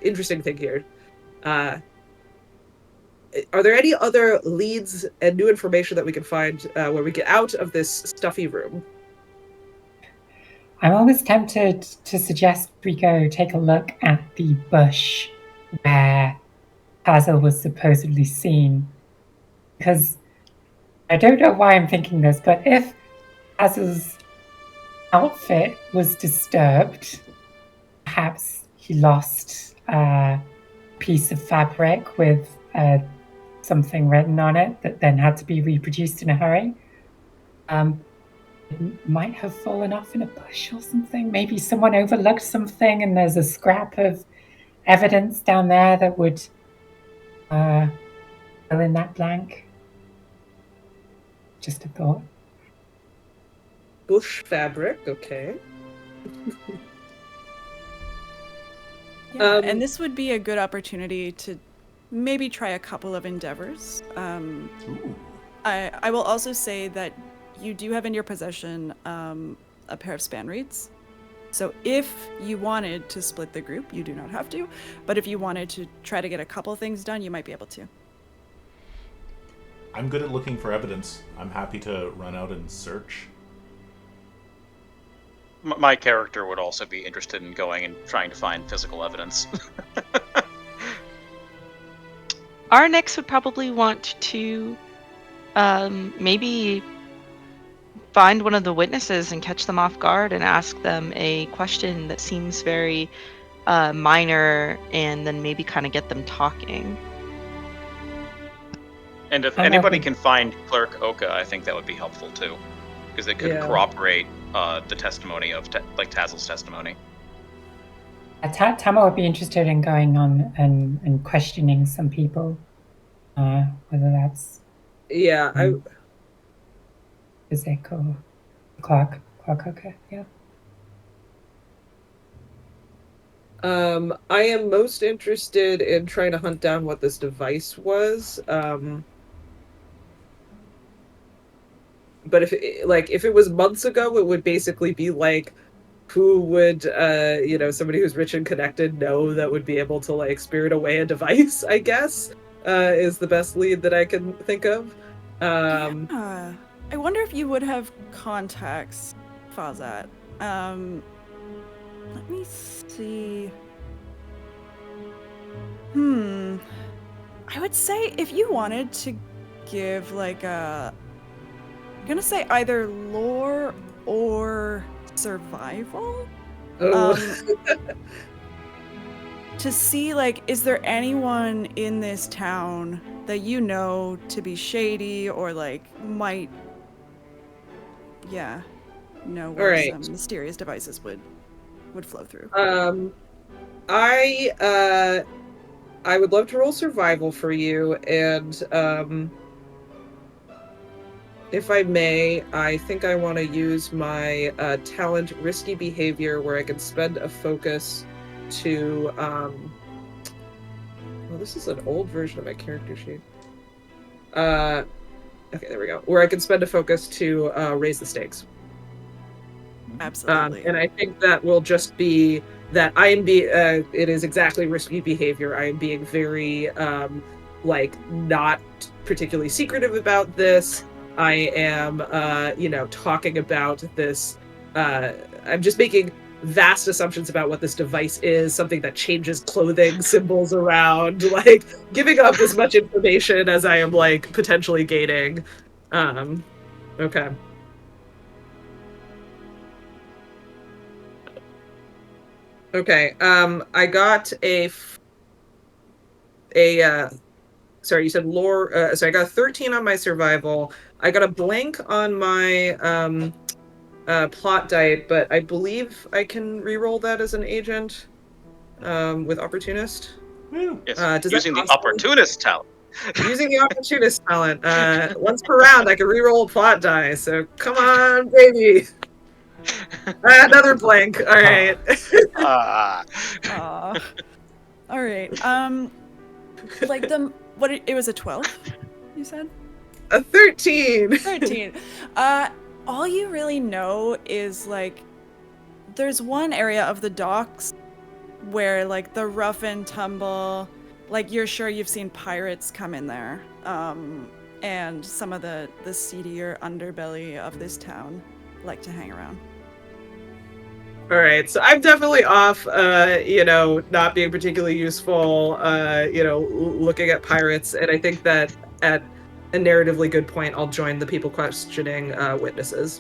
interesting thing here. Are there any other leads and new information that we can find where we get out of this stuffy room? I'm almost tempted to suggest we go take a look at the bush where Hazel was supposedly seen. Because I don't know why I'm thinking this, but if Hazel's outfit was disturbed, perhaps he lost a piece of fabric with something written on it that then had to be reproduced in a hurry. It might have fallen off in a bush or something. Maybe someone overlooked something and there's a scrap of evidence down there that would fill in that blank. Just a thought. Bush fabric, okay. Yeah, and this would be a good opportunity to maybe try a couple of endeavors. I will also say that you do have in your possession a pair of span reeds. So if you wanted to split the group, you do not have to. But if you wanted to try to get a couple things done, you might be able to. I'm good at looking for evidence. I'm happy to run out and search. my character would also be interested in going and trying to find physical evidence. Arnix would probably want to maybe find one of the witnesses and catch them off guard and ask them a question that seems very minor, and then maybe kind of get them talking. And if I'm anybody open. can find Clerk Oka, I think that would be helpful too, because it could Yeah. corroborate the testimony of Tazel's testimony. Tama would be interested in going on and questioning some people, whether that's Yeah, Vizier or Clark. Okay, yeah. I am most interested in trying to hunt down what this device was. But if it was months ago, it would basically be like, who would somebody who's rich and connected know that would be able to like spirit away a device, I guess, is the best lead that I can think of. Yeah. I wonder if you would have contacts, Fazat. Let me see. I would say if you wanted to give like a, I'm gonna say either lore or survival. To see like, is there anyone in this town that you know to be shady or like might, know where Alright. some mysterious devices would flow through. I would love to roll survival for you, and if I may, I think I want to use my talent risky behavior, where I can spend a focus to well, this is an old version of my character sheet. Okay, there we go. Where I can spend a focus to raise the stakes. Absolutely. And I think that will just be that I am it is exactly risky behavior. I am being very not particularly secretive about this. I am talking about this. I'm just making vast assumptions about what this device is, something that changes clothing symbols around, like giving up as much information as I am like potentially gaining. Okay. Okay, I got sorry, you said lore, so I got a 13 on my survival. I got a blank on my plot die, but I believe I can re-roll that as an agent with opportunist. Yes, Does using that the opportunist talent. Using the opportunist talent. Once per round, I can re-roll a plot die, so come on, baby. Another blank. All right. All right. Like it was a 12, you said? A 13. 13. All you really know is like there's one area of the docks where like the rough and tumble, like you're sure you've seen pirates come in there. And some of the seedier underbelly of this town like to hang around. All right, so I'm definitely off, not being particularly useful, looking at pirates, and I think that at a narratively good point, I'll join the people questioning witnesses.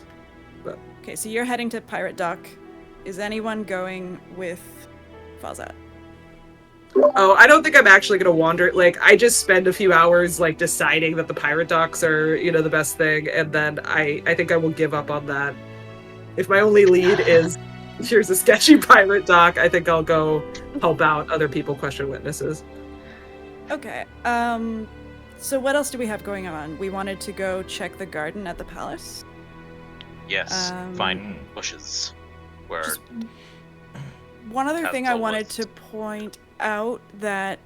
But... Okay, so you're heading to Pirate Dock. Is anyone going with Fazat? Oh, I don't think I'm actually going to wander. Like, I just spend a few hours, like, deciding that the pirate docks are, the best thing, and then I think I will give up on that. If my only lead is... here's a sketchy pirate dock, I think I'll go help out other people question witnesses. Okay. So what else do we have going on? We wanted to go check the garden at the palace. Yes, find bushes where... One other thing I wanted was. to point out that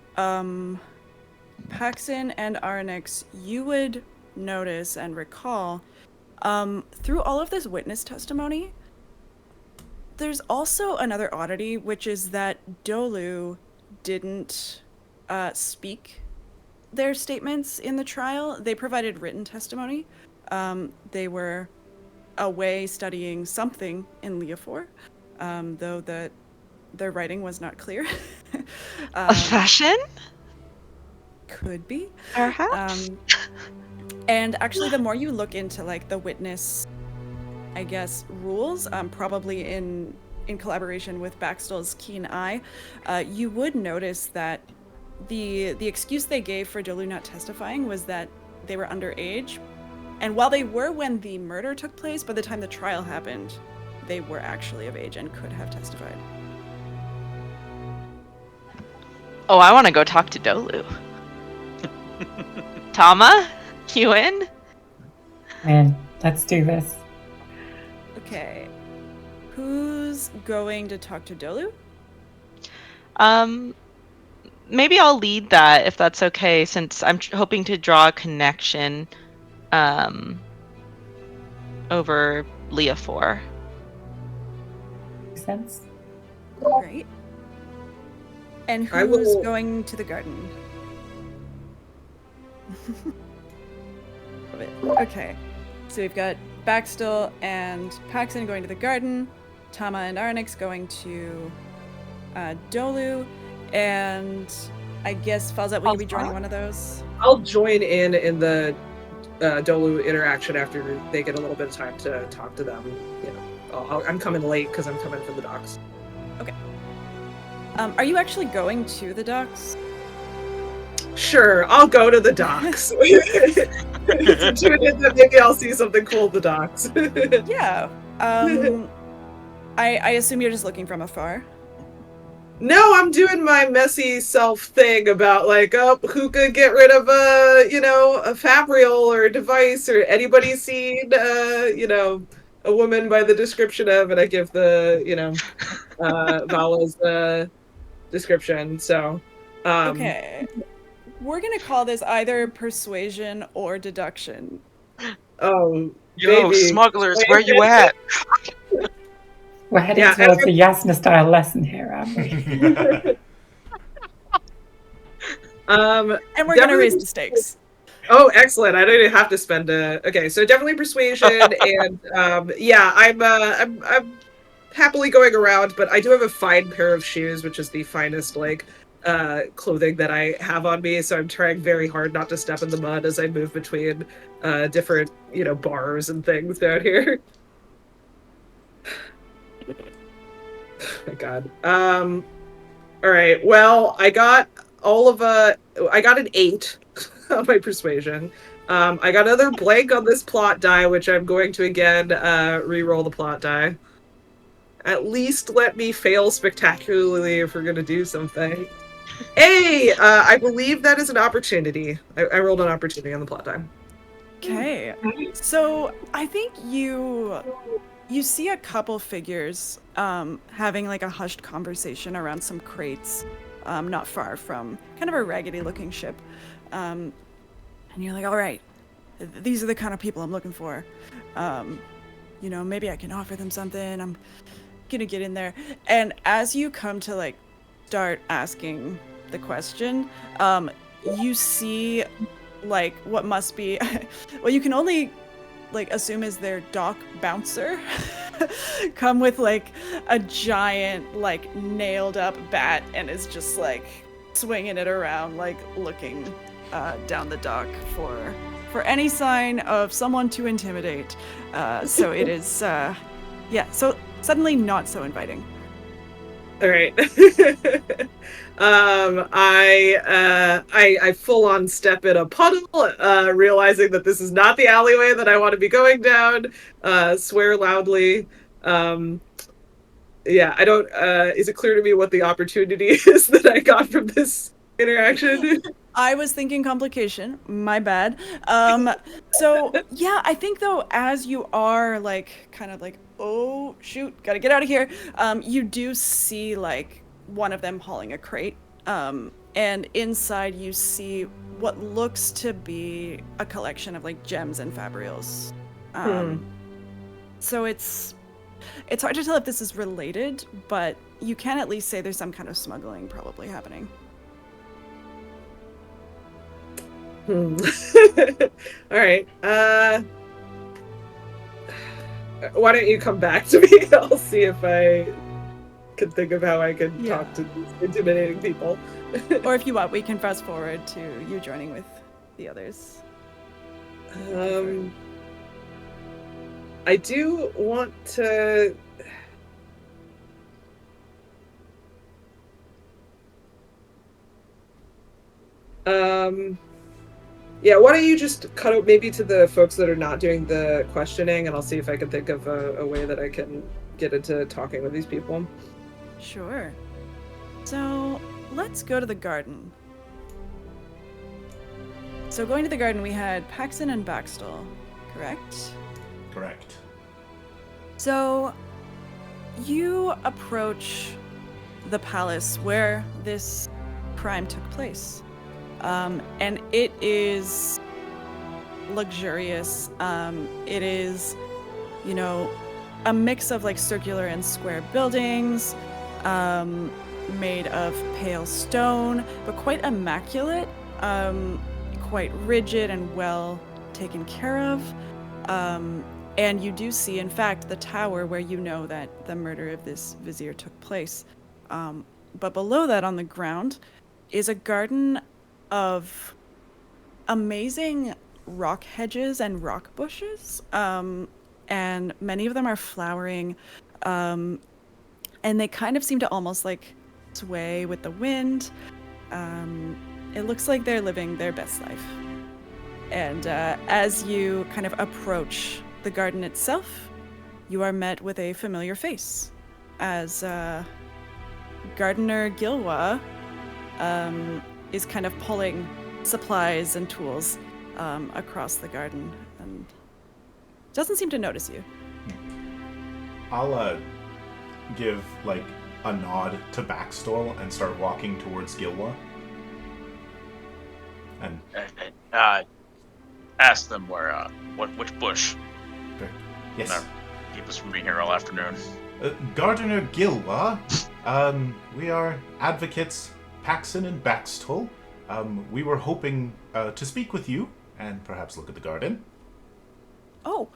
Paxton and Arnix, you would notice and recall, through all of this witness testimony, there's also another oddity, which is that Dolu didn't speak their statements in the trial. They provided written testimony. They were away studying something in Leofor, though their writing was not clear. A fashion? Could be. Perhaps? And actually, the more you look into like the witness, I guess, rules, probably in collaboration with Baxtell's keen eye, you would notice that the excuse they gave for Dolu not testifying was that they were underage. And while they were when the murder took place, by the time the trial happened, they were actually of age and could have testified. Oh, I want to go talk to Dolu. Tama? You in? Man, let's do this. Okay. Who's going to talk to Dolu? Maybe I'll lead that if that's okay, since I'm hoping to draw a connection over Leofor. Makes sense. Great. And I who's will- going to the garden? Love it. Okay. So we've got Baxtell and Paxton going to the garden, Tama and Arnix going to Dolu, and I guess Falzat, will you be joining one of those? I'll join in the Dolu interaction after they get a little bit of time to talk to them. You know, I'm coming late because I'm coming from the docks. Okay. Are you actually going to the docks? Sure, I'll go to the docks. Maybe I'll see something cool at the docks. Yeah. I assume you're just looking from afar. No, I'm doing my messy self thing about like, oh, who could get rid of a fabrial or a device, or anybody seen a woman by the description of, and I give the Vala's description. So Okay. We're gonna call this either persuasion or deduction. Oh, Yo, baby. smugglers, where you at? We're heading Yeah, towards the Yasna style lesson here, aren't we? And we're gonna raise the stakes. Oh, excellent! I don't even have to spend okay, so definitely persuasion, and I'm happily going around, but I do have a fine pair of shoes, which is the finest clothing that I have on me. So I'm trying very hard not to step in the mud as I move between different bars and things down here. Oh my God. All right. Well, I got an 8 on my persuasion. I got another blank on this plot die, which I'm going to again re-roll the plot die. At least let me fail spectacularly if we're gonna do something. Hey, I believe that is an opportunity. I rolled an opportunity on the plot die. Okay. So I think you see a couple figures having like a hushed conversation around some crates not far from kind of a raggedy looking ship. And you're like, all right, these are the kind of people I'm looking for. Maybe I can offer them something. I'm gonna get in there. And as you come to like start asking the question, you see like what must be well, you can only like assume is their dock bouncer come with like a giant like nailed up bat and is just like swinging it around, like looking down the dock for any sign of someone to intimidate. So it is so suddenly not so inviting. All right. I full on step in a puddle, realizing that this is not the alleyway that I want to be going down. Swear loudly. Yeah, I don't. Is it clear to me what the opportunity is that I got from this interaction? I was thinking complication. My bad. So yeah, I think though, as you are like kind of like, oh shoot, gotta get out of here. You do see like one of them hauling a crate. And inside you see what looks to be a collection of like gems and fabrials. So it's hard to tell if this is related, but you can at least say there's some kind of smuggling probably happening. All right. why don't you come back to me? I'll see if I can think of how I can talk to these intimidating people. Or if you want, we can fast forward to you joining with the others. I do want to... yeah, why don't you just cut out maybe to the folks that are not doing the questioning, and I'll see if I can think of a way that I can get into talking with these people. Sure. So, let's go to the garden. So going to the garden, we had Paxton and Baxtall, correct? Correct. So, you approach the palace where this crime took place. And it is luxurious. It is, you know, a mix of like circular and square buildings, made of pale stone, but quite immaculate, quite rigid and well taken care of. And you do see, in fact, the tower where you know that the murder of this vizier took place. But below that on the ground is a garden of amazing rock hedges and rock bushes, and many of them are flowering, and they kind of seem to almost like sway with the wind. It looks like they're living their best life. And as you kind of approach the garden itself, you are met with a familiar face, as Gardener Gilwa is kind of pulling supplies and tools across the garden, and doesn't seem to notice you. I'll give like a nod to Baxtall and start walking towards Gilwa. And ask them where which bush. okay. Yes. Keep us from being here all afternoon. Gardener Gilwa, we are advocates Paxton and Baxtall. We were hoping to speak with you and perhaps look at the garden. Oh,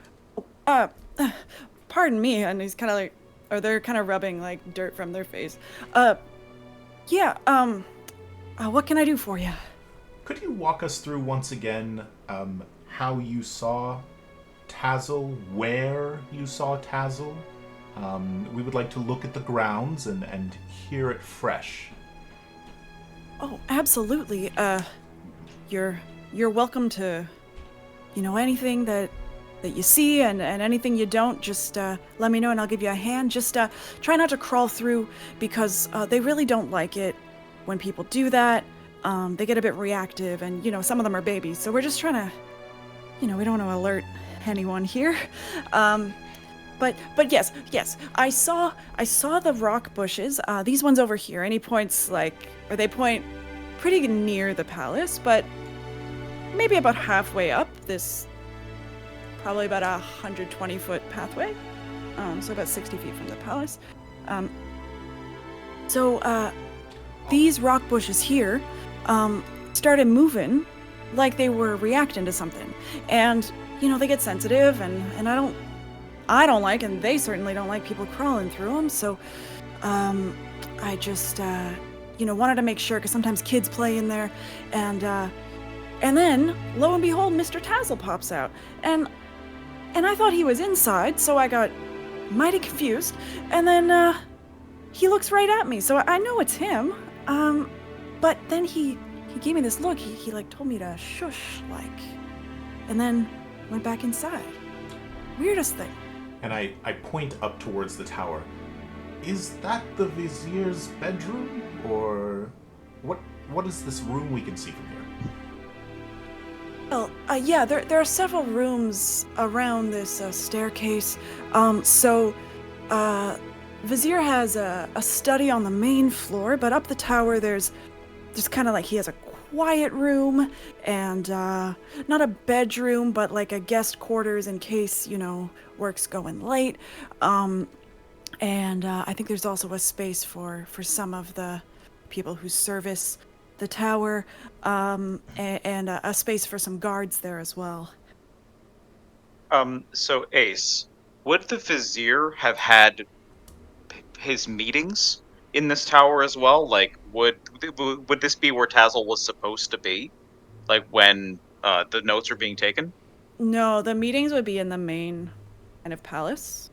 pardon me. And he's kind of like, or they're kind of rubbing like dirt from their face. Yeah, what can I do for you? Could you walk us through once again how you saw Tazzle, where you saw Tazzle? We would like to look at the grounds and hear it fresh. Oh, absolutely. You're welcome to, you know, anything that you see and anything you don't, just let me know and I'll give you a hand. Just try not to crawl through, because they really don't like it when people do that. They get a bit reactive, and, you know, some of them are babies, so we're just trying to, you know, we don't want to alert anyone here. But yes, I saw the rock bushes, these ones over here, and he points they point pretty near the palace, but maybe about halfway up this, probably about 120-foot pathway, so about 60 feet from the palace. These rock bushes here started moving like they were reacting to something, and, you know, they get sensitive, and I don't like, and they certainly don't like, people crawling through them. So, I just, you know, wanted to make sure, because sometimes kids play in there, and then, lo and behold, Mr. Tazzle pops out, and I thought he was inside, so I got mighty confused, and then, he looks right at me, so I know it's him, but then he gave me this look, he like told me to shush, like, and then went back inside. Weirdest thing. And I point up towards the tower. Is that the Vizier's bedroom? Or what is this room we can see from here? Well, yeah, there are several rooms around this staircase. Vizier has a study on the main floor, but up the tower there's kind of like, he has a quiet room, and not a bedroom, but like a guest quarters in case, you know, work's going late. And I think there's also a space for some of the people who service the tower, and a space for some guards there as well. So Ace, would the Vizier have had his meetings in this tower as well? Like, would this be where Tazzle was supposed to be? Like when the notes are being taken? No, the meetings would be in the main kind of palace.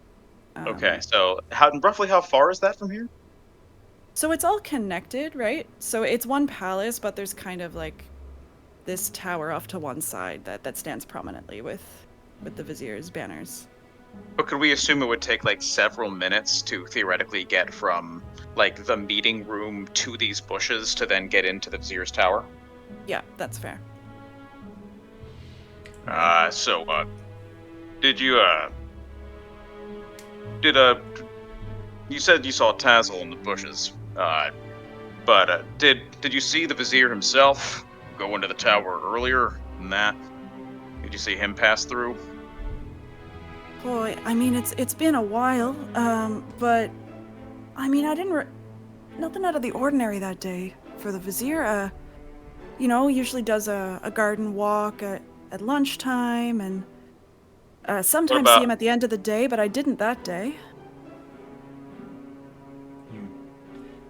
Okay, so roughly how far is that from here? So it's all connected, right? So it's one palace, but there's kind of like this tower off to one side that stands prominently with the Vizier's banners. But could we assume it would take like several minutes to theoretically get from like the meeting room to these bushes to then get into the Vizier's tower? Yeah, that's fair. Did you you said you saw Tazzle in the bushes, but did you see the Vizier himself go into the tower earlier than that? Did you see him pass through? Boy, I mean, it's been a while, but I mean, I didn't nothing out of the ordinary that day for the Vizier. Usually does a garden walk at lunchtime, and sometimes see him at the end of the day, but I didn't that day.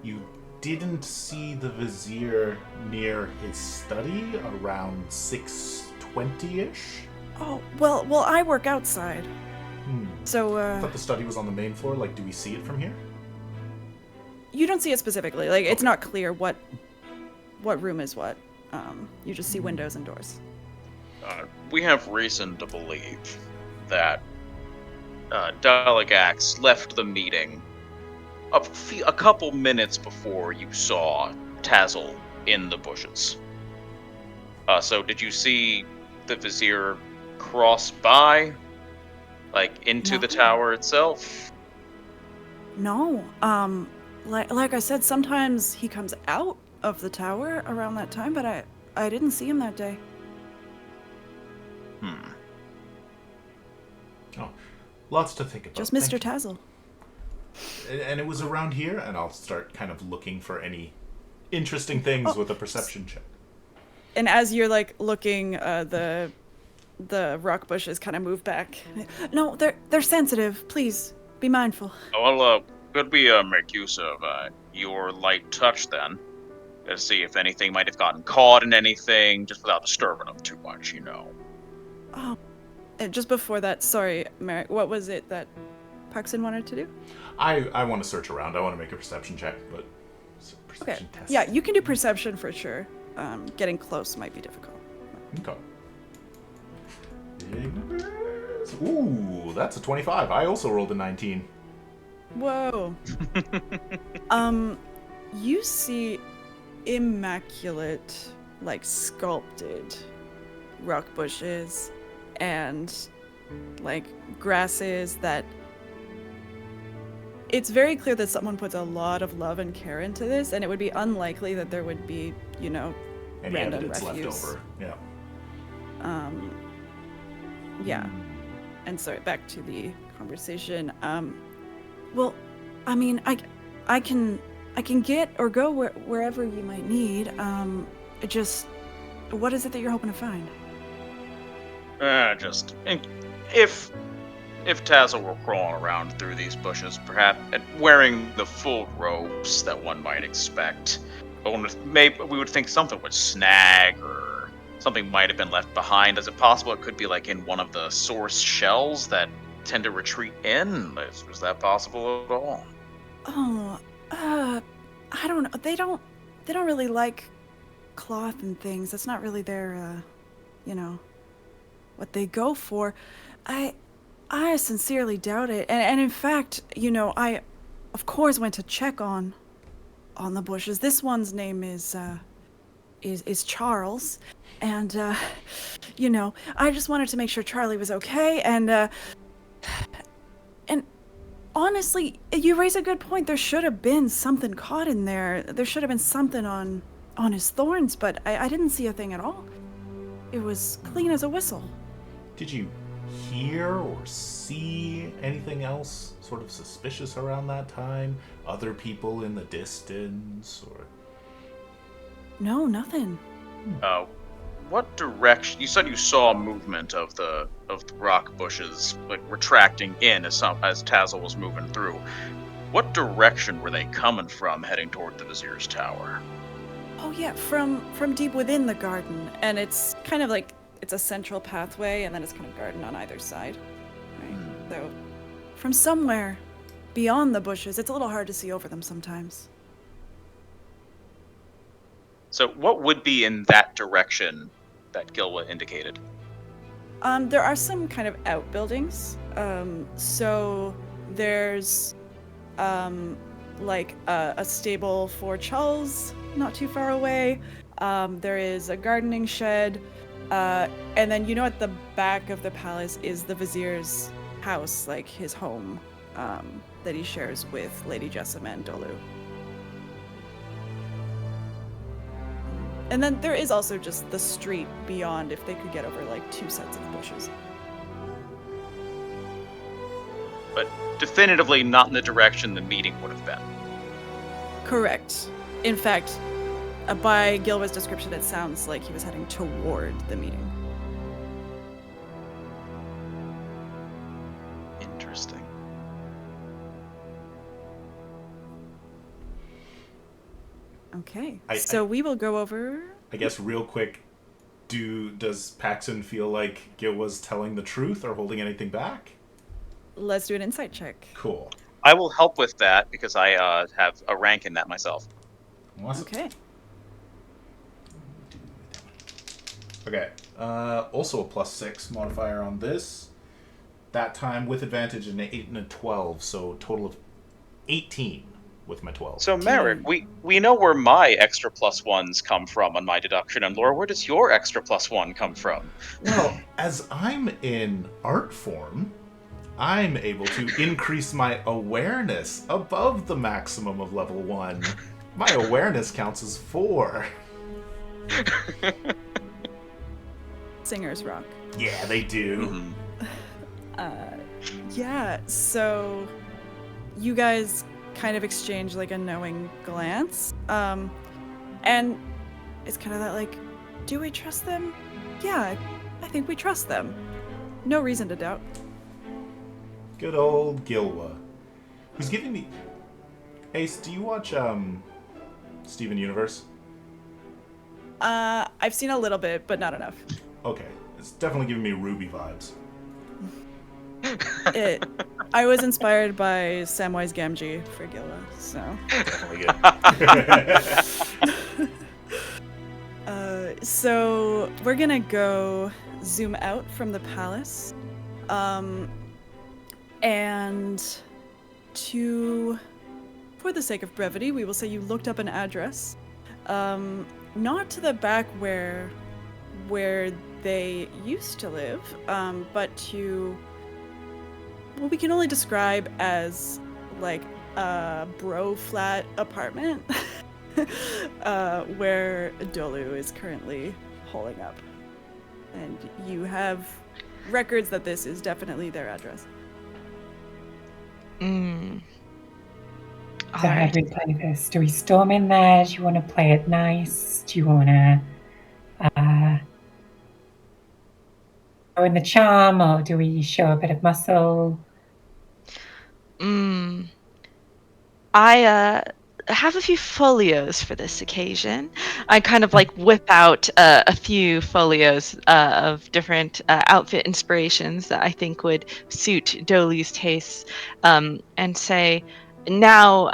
You didn't see the Vizier near his study around 6:20-ish? Oh, well, I work outside. So, I thought the study was on the main floor. Like, do we see it from here? You don't see it specifically. Like, it's not clear what room is what. You just see windows and doors. We have reason to believe that Dalagax left the meeting a couple minutes before you saw Tazzle in the bushes. So did you see the Vizier cross by, like into the tower itself? No. Like I said, sometimes he comes out of the tower around that time, but I didn't see him that day. Oh, lots to think about. Just Mr. Tazzle. And it was around here, and I'll start kind of looking for any interesting things with a perception check. And as you're like looking, the rock bushes kind of move back. No, they're sensitive. Please be mindful. Well, could we make use of your light touch then? To see if anything might have gotten caught in anything, just without disturbing them too much, Oh, and just before that, sorry, Meric, what was it that Paxton wanted to do? I want to search around. I want to make a perception check, but perception test. Yeah, you can do perception for sure. Getting close might be difficult. Okay. Ooh, that's a 25. I also rolled a 19. Whoa. You see immaculate, like sculpted rock bushes and like grasses that it's very clear that someone puts a lot of love and care into this, and it would be unlikely that there would be, any random evidence refuse left over. Yeah. Yeah. And so back to the conversation. Well, I mean, I can get or go wherever you might need. What is it that you're hoping to find? If Tazzle were crawling around through these bushes, perhaps wearing the full robes that one might expect, maybe we would think something would snag or something might have been left behind. Is it possible it could be like in one of the source shells that tend to retreat in? Is that possible at all? Oh, I don't know. They don't really like cloth and things. That's not really their, what they go for. I sincerely doubt it. And in fact, I, of course, went to check on the bushes. This one's name is Charles. And, I just wanted to make sure Charlie was okay. And honestly, you raise a good point. There should have been something caught in there. There should have been something on his thorns, but I didn't see a thing at all. It was clean as a whistle. Did you hear or see anything else sort of suspicious around that time? Other people in the distance, or? No, nothing. what direction? You said you saw movement of the rock bushes, like retracting in as Tazzle was moving through. What direction were they coming from, heading toward the Vizier's tower? Oh yeah, from deep within the garden, and it's kind of like it's a central pathway, and then it's kind of garden on either side. Right. So from somewhere beyond the bushes, it's a little hard to see over them sometimes. So what would be in that direction that Gilwa indicated? There are some kind of outbuildings. So there's like a stable for Charles not too far away. There is a gardening shed. And then at the back of the palace is the Vizier's house, like his home, that he shares with Lady Jessam and Dolu. And then there is also just the street beyond, if they could get over like 2 sets of bushes. But definitively not in the direction the meeting would have been. Correct. In fact, by Gilwa's description, it sounds like he was heading toward the meeting. Interesting. Okay, so we will go over... I guess real quick, does Paxton feel like Gilwa's telling the truth or holding anything back? Let's do an insight check. Cool. I will help with that because I have a rank in that myself. Awesome. Okay. Okay. Also a +6 modifier on this. That time with advantage an 8 and a 12, so total of 18 with my 12. So Meric, we know where my extra +1s come from on my deduction, and Laura, where does your extra +1 come from? Well, as I'm in art form, I'm able to increase my awareness above the maximum of level 1. My awareness counts as 4. Singers rock. Yeah, they do. Mm-hmm. Yeah, so you guys kind of exchange like a knowing glance. And it's kind of that like, do we trust them? Yeah, I think we trust them. No reason to doubt. Good old Gilwa. Who's giving me... Ace, do you watch, Steven Universe? I've seen a little bit, but not enough. Okay. It's definitely giving me Ruby vibes. I was inspired by Samwise Gamgee for Gilwa, so... Definitely good. So we're gonna go zoom out from the palace. And for the sake of brevity, we will say you looked up an address. Not to the back where they used to live, but to what we can only describe as like a bro flat apartment where Dolu is currently holing up. And you have records that this is definitely their address. So how do we play this? Do we storm in there? Do you want to play it nice? Do you want to go in the charm, or do we show a bit of muscle? I have a few folios for this occasion. I kind of like whip out a few folios of different outfit inspirations that I think would suit Dolu's tastes, and say, now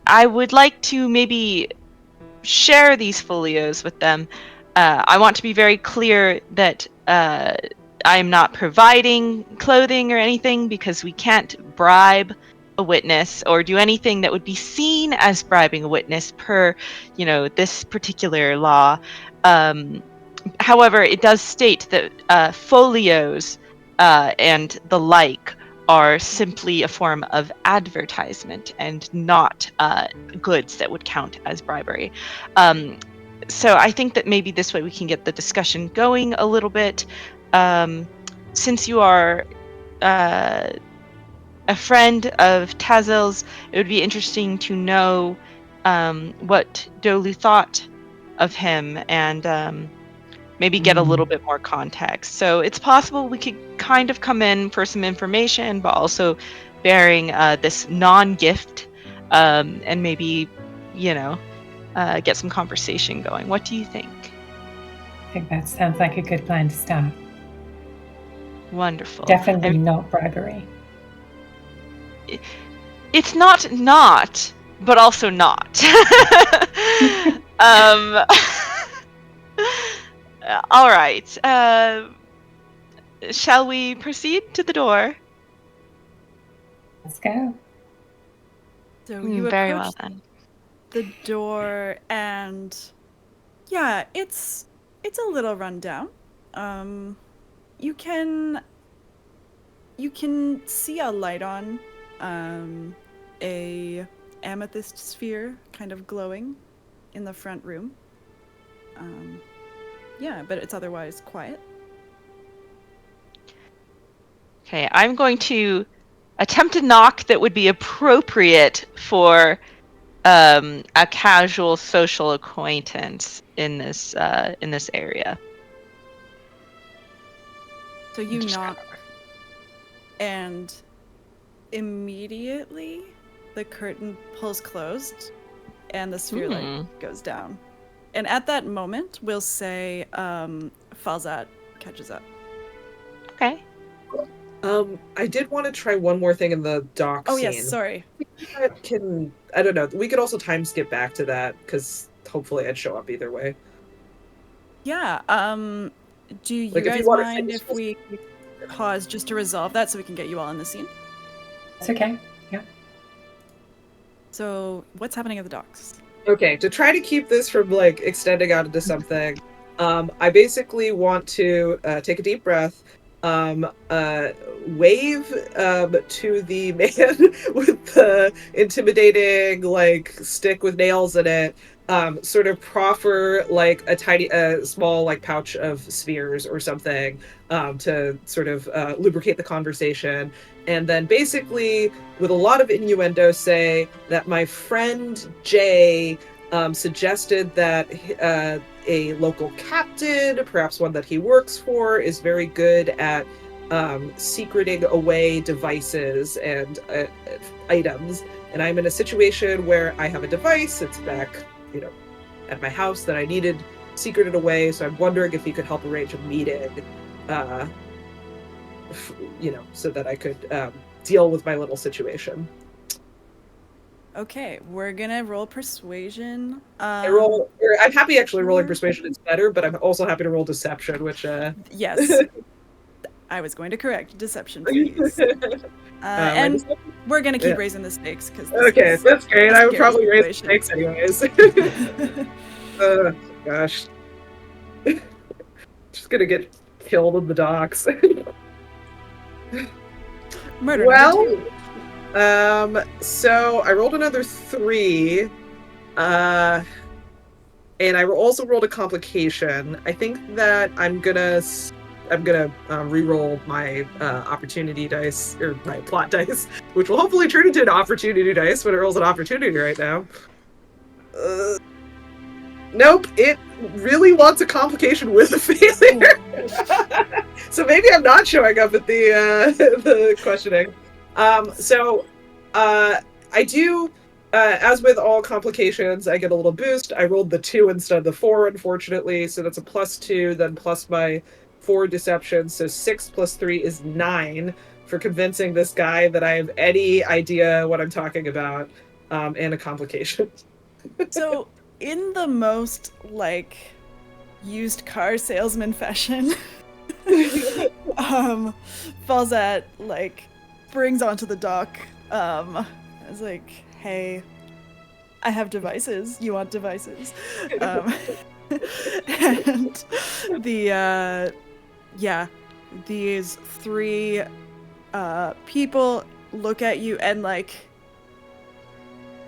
I would like to maybe share these folios with them. I want to be very clear that I am not providing clothing or anything, because we can't bribe a witness or do anything that would be seen as bribing a witness per, this particular law. However, it does state that folios and the like are simply a form of advertisement and not goods that would count as bribery. So I think that maybe this way we can get the discussion going a little bit. Since you are a friend of Tazel's, it would be interesting to know what Dolu thought of him and maybe get a little bit more context. So it's possible we could kind of come in for some information, but also bearing this non-gift and maybe, get some conversation going. What do you think? I think that sounds like a good plan to start. Wonderful. Definitely not bribery. It's not, but also not. All right. Shall we proceed to the door? Let's go. So you very approach well then. the door, and yeah, it's a little rundown. You can see a light on, a amethyst sphere kind of glowing in the front room. Yeah, but it's otherwise quiet. Okay, I'm going to attempt a knock that would be appropriate for a casual social acquaintance in this area. So you knock, and immediately the curtain pulls closed and the sphere light goes down. And at that moment, we'll say Falzat catches up. Okay. I did want to try one more thing in the dock scene. Yes, sorry. I don't know. We could also time skip back to that, because hopefully I'd show up either way. Yeah, do you Like, guys mind if we pause just to resolve that so we can get you all in the scene? It's okay. Yeah. So, what's happening at the docks? Okay, to try to keep this from, like, extending out into something, I basically want to take a deep breath, wave to the man with the intimidating, like, stick with nails in it, sort of proffer, like, a small, like, pouch of spheres or something, to sort of lubricate the conversation, and then basically, with a lot of innuendo, say that my friend Jay suggested that a local captain, perhaps one that he works for, is very good at secreting away devices and items. And I'm in a situation where I have a device, it's back, at my house that I needed secreted away, so I'm wondering if he could help arrange a meeting, so that I could deal with my little situation. Okay, we're gonna roll persuasion. I'm happy actually rolling persuasion is better, but I'm also happy to roll deception, which Yes. I was going to correct deception, please. And we're gonna keep raising the stakes because that's great. I would probably raise the stakes anyways. Oh gosh. Just gonna get killed in the docks. Murder. Well, so I rolled another 3, and I also rolled a complication. I think that I'm gonna re-roll my opportunity dice, or my plot dice, which will hopefully turn into an opportunity dice when it rolls an opportunity right now. Nope, it really wants a complication with a failure. So maybe I'm not showing up at the questioning. So I do, as with all complications, I get a little boost. I rolled the 2 instead of the 4, unfortunately, so that's a +2, then plus my 4 deception, so 6 + 3 is 9 for convincing this guy that I have any idea what I'm talking about, and a complication. So, in the most, like, used car salesman fashion, Falzat, like, springs onto the dock. I was like, hey, I have devices. You want devices? And these 3 people look at you and, like,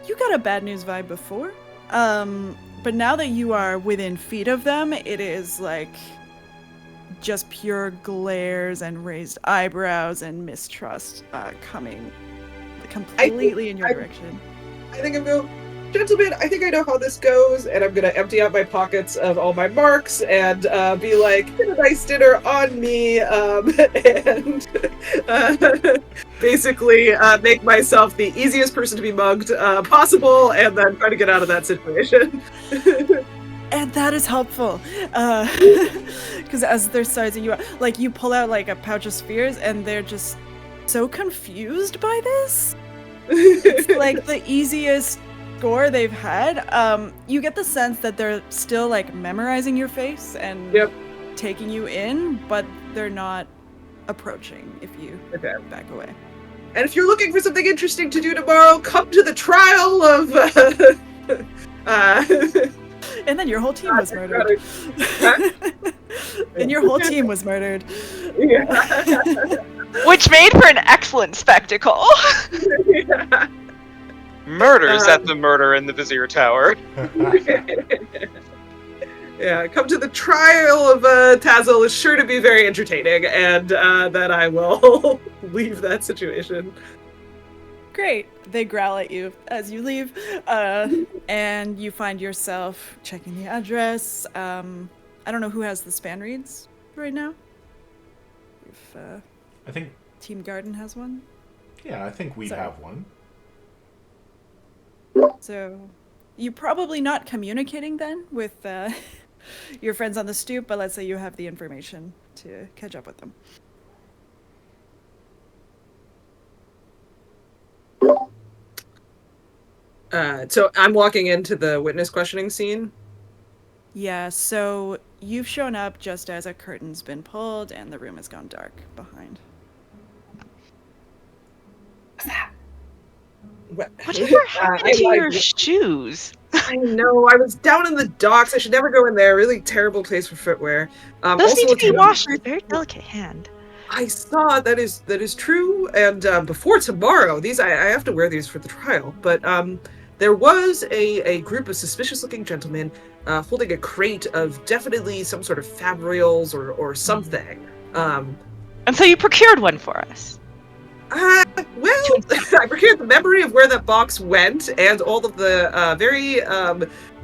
you got a bad news vibe before. But now that you are within feet of them, it is, like, just pure glares and raised eyebrows and mistrust coming completely in your direction. I think I'm going, gentlemen, I think I know how this goes, and I'm gonna empty out my pockets of all my marks and be like, get a nice dinner on me, and basically make myself the easiest person to be mugged possible, and then try to get out of that situation. And that is helpful, because as they're sizing you up, like you pull out like a pouch of spheres, and they're just so confused by this. It's like the easiest score they've had. You get the sense that they're still like memorizing your face and taking you in, but they're not approaching if you back away. And if you're looking for something interesting to do tomorrow, come to the trial of. And then your whole team was murdered. And your whole team was murdered. Which made for an excellent spectacle. Murders at the murder in the Vizier Tower. Yeah, come to the trial of Tazzle is sure to be very entertaining, and that I will leave that situation. Great. They growl at you as you leave, and you find yourself checking the address. I don't know who has the span reads right now. If I think Team Garden has one. Yeah, I think we have one. So, you're probably not communicating then with your friends on the stoop, but let's say you have the information to catch up with them. So I'm walking into the witness questioning scene. Yeah, so you've shown up just as a curtain's been pulled and the room has gone dark behind. Whatever happened to your shoes? I know, I was down in the docks. I should never go in there. Really terrible place for footwear. Those need to be washed with very delicate hand. I saw that is true. And before tomorrow, I have to wear these for the trial. But there was a group of suspicious-looking gentlemen holding a crate of definitely some sort of fabrials or something. And so you procured one for us. Well, I procured the memory of where that box went and all of the very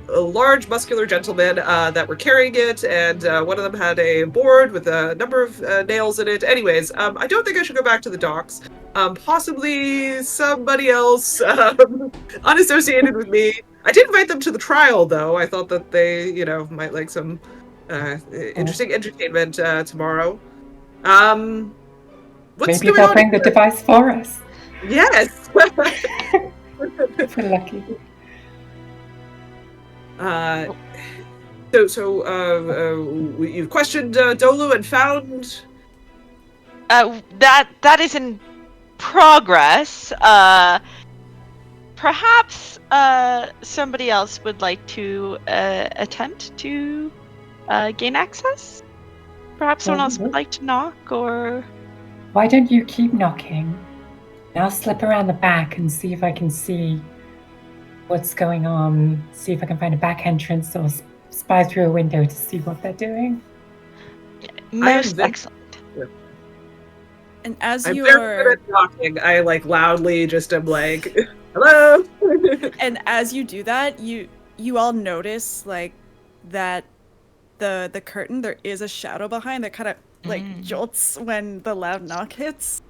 large, muscular gentlemen that were carrying it, and one of them had a board with a number of nails in it. Anyways, I don't think I should go back to the docks. Possibly somebody else unassociated with me. I did invite them to the trial, though. I thought that they, might like some interesting entertainment tomorrow. What's Maybe they'll bring the device for us. Yes! If we're lucky. You've questioned Dolu and found... That is in progress. Perhaps somebody else would like to attempt to gain access? Perhaps someone else would like to knock, or... Why don't you keep knocking? And I'll slip around the back and see if I can see what's going on. See if I can find a back entrance or spy through a window to see what they're doing. Most excellent. And as I'm you very good at knocking. I loudly just am like, hello. And as you do that, you all notice that the curtain, there is a shadow behind that kind of jolts when the loud knock hits.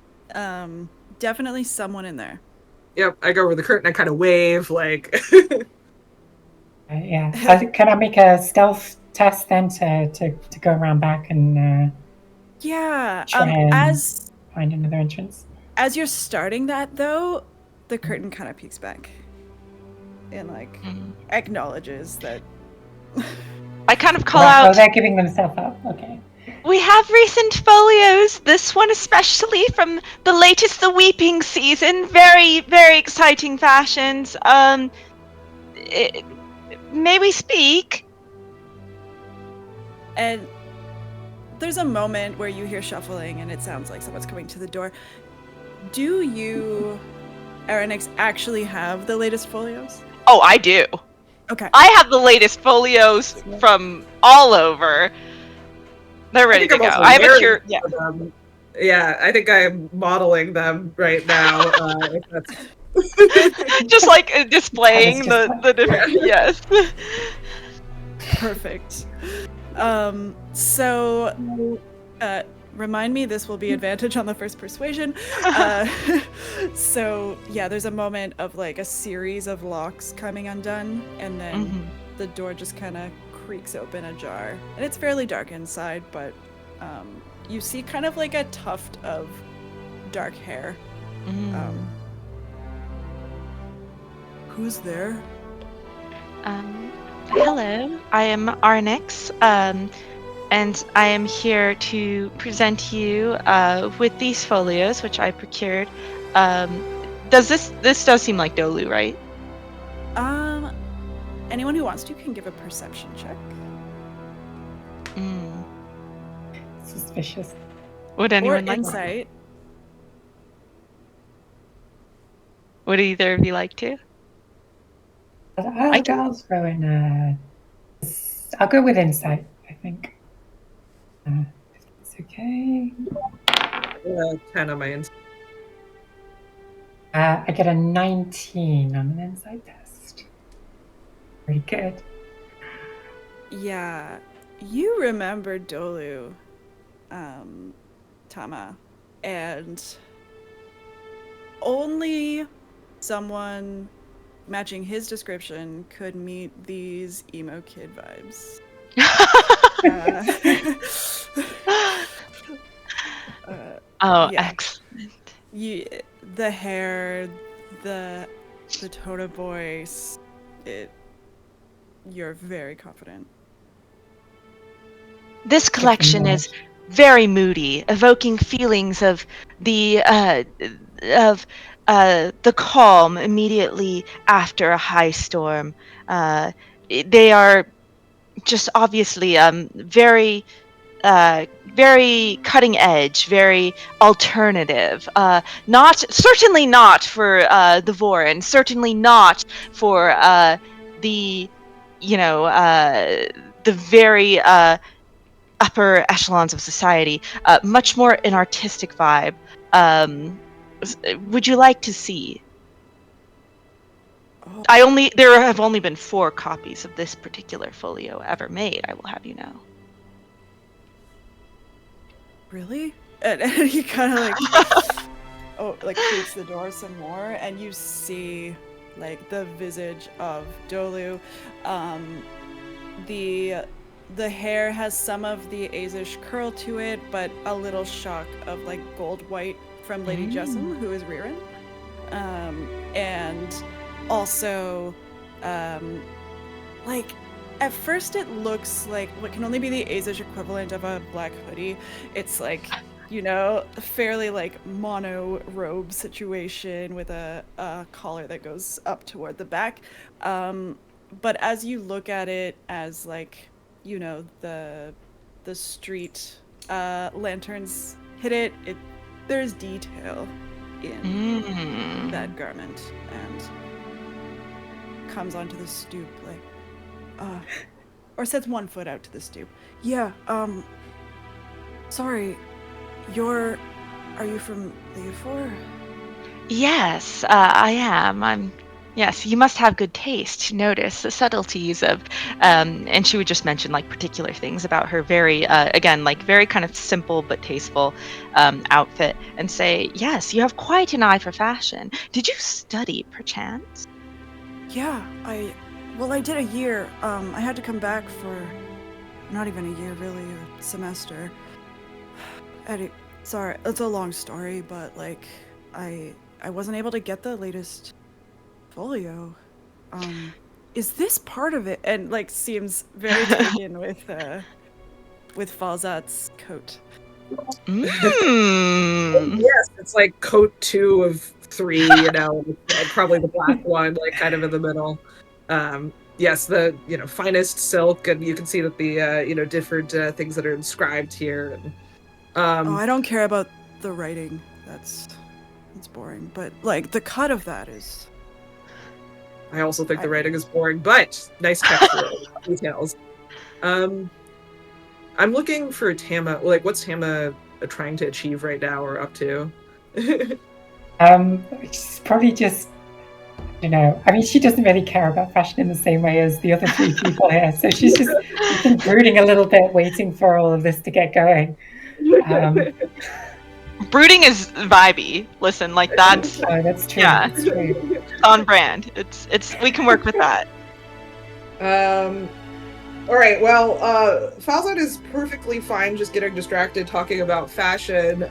Definitely someone in there. Yep, I go over the curtain. I kind of wave Yeah. Can I make a stealth test then to go around back and yeah. try and As find another entrance? As you're starting that, though, the curtain kind of peeks back and acknowledges that. I kind of call out. Oh, they're giving themselves up. Okay. We have recent folios, this one especially from the latest The Weeping season. Very, very exciting fashions. May we speak? And there's a moment where you hear shuffling and it sounds like someone's coming to the door. Do you, Aranix, actually have the latest folios? Oh, I do. Okay. I have the latest folios from all over. They're ready to go. I have a cure. Yeah. Yeah, I think I'm modeling them right now. Just like displaying just the different. Yes. Perfect. Remind me, this will be advantage on the first persuasion. So yeah, there's a moment of like a series of locks coming undone, and then the door just kind of creaks open ajar, and it's fairly dark inside, but you see kind of like a tuft of dark hair. Who's there? Hello, I am Arnix, and I am here to present you with these folios, which I procured. Does this does seem like Dolu, right? Anyone who wants to can give a perception check. Suspicious. Would Or anyone like? insight. Would either of you like to? I'll throw in. I'll go with insight, I think. If it's okay. 10 on my insight. I get a 19 on an insight test. Pretty good. Yeah, you remember Dolu, Tama, and only someone matching his description could meet these emo kid vibes. Yeah. Excellent. The hair, the tone of voice, you're very confident. This collection is very moody, evoking feelings of the calm immediately after a high storm. They are just obviously very cutting edge, very alternative. Certainly not for the Vorin, certainly not for the very upper echelons of society. Much more an artistic vibe. Would you like to see? Oh. There have only been 4 copies of this particular folio ever made, I will have you know. Really? And he kind of like creaks the door some more, and you see like the visage of Dolu. The hair has some of the Azish curl to it, but a little shock of like gold white from Lady Jessam, who is Ririn. And also, like, at first it looks like what can only be the Azish equivalent of a black hoodie. It's like, a fairly like mono robe situation with a collar that goes up toward the back. But as you look at it as like, the street lanterns hit it, there's detail in that garment, and comes onto the stoop or sets one foot out to the stoop. Yeah, sorry, are you from Leofor? Yes, I am. Yes, you must have good taste to notice the subtleties of, and she would just mention like particular things about her very, again, like very kind of simple but tasteful outfit, and say, yes, you have quite an eye for fashion. Did you study, perchance? Yeah, I did a year. I had to come back for not even a year, really, a semester. Sorry, it's a long story, but like, I wasn't able to get the latest folio. Is this part of it? And like seems very taken with Falzat's coat. Yes, it's like coat 2 of 3, probably the black one, like kind of in the middle. Yes, the finest silk, and you can see that the different things that are inscribed here. And, I don't care about the writing. That's boring. But like the cut of that is. I also think the writing is boring, but nice textual details. I'm looking for Tama. Like, what's Tama trying to achieve right now or up to? She's probably just you know, I mean, she doesn't really care about fashion in the same way as the other three people here. So she's just, I think, brooding a little bit, waiting for all of this to get going. Brooding is vibey. Listen, like that's that's true. yeah. That's true. On brand. It's we can work with that. All right. Well, Falzad is perfectly fine just getting distracted talking about fashion.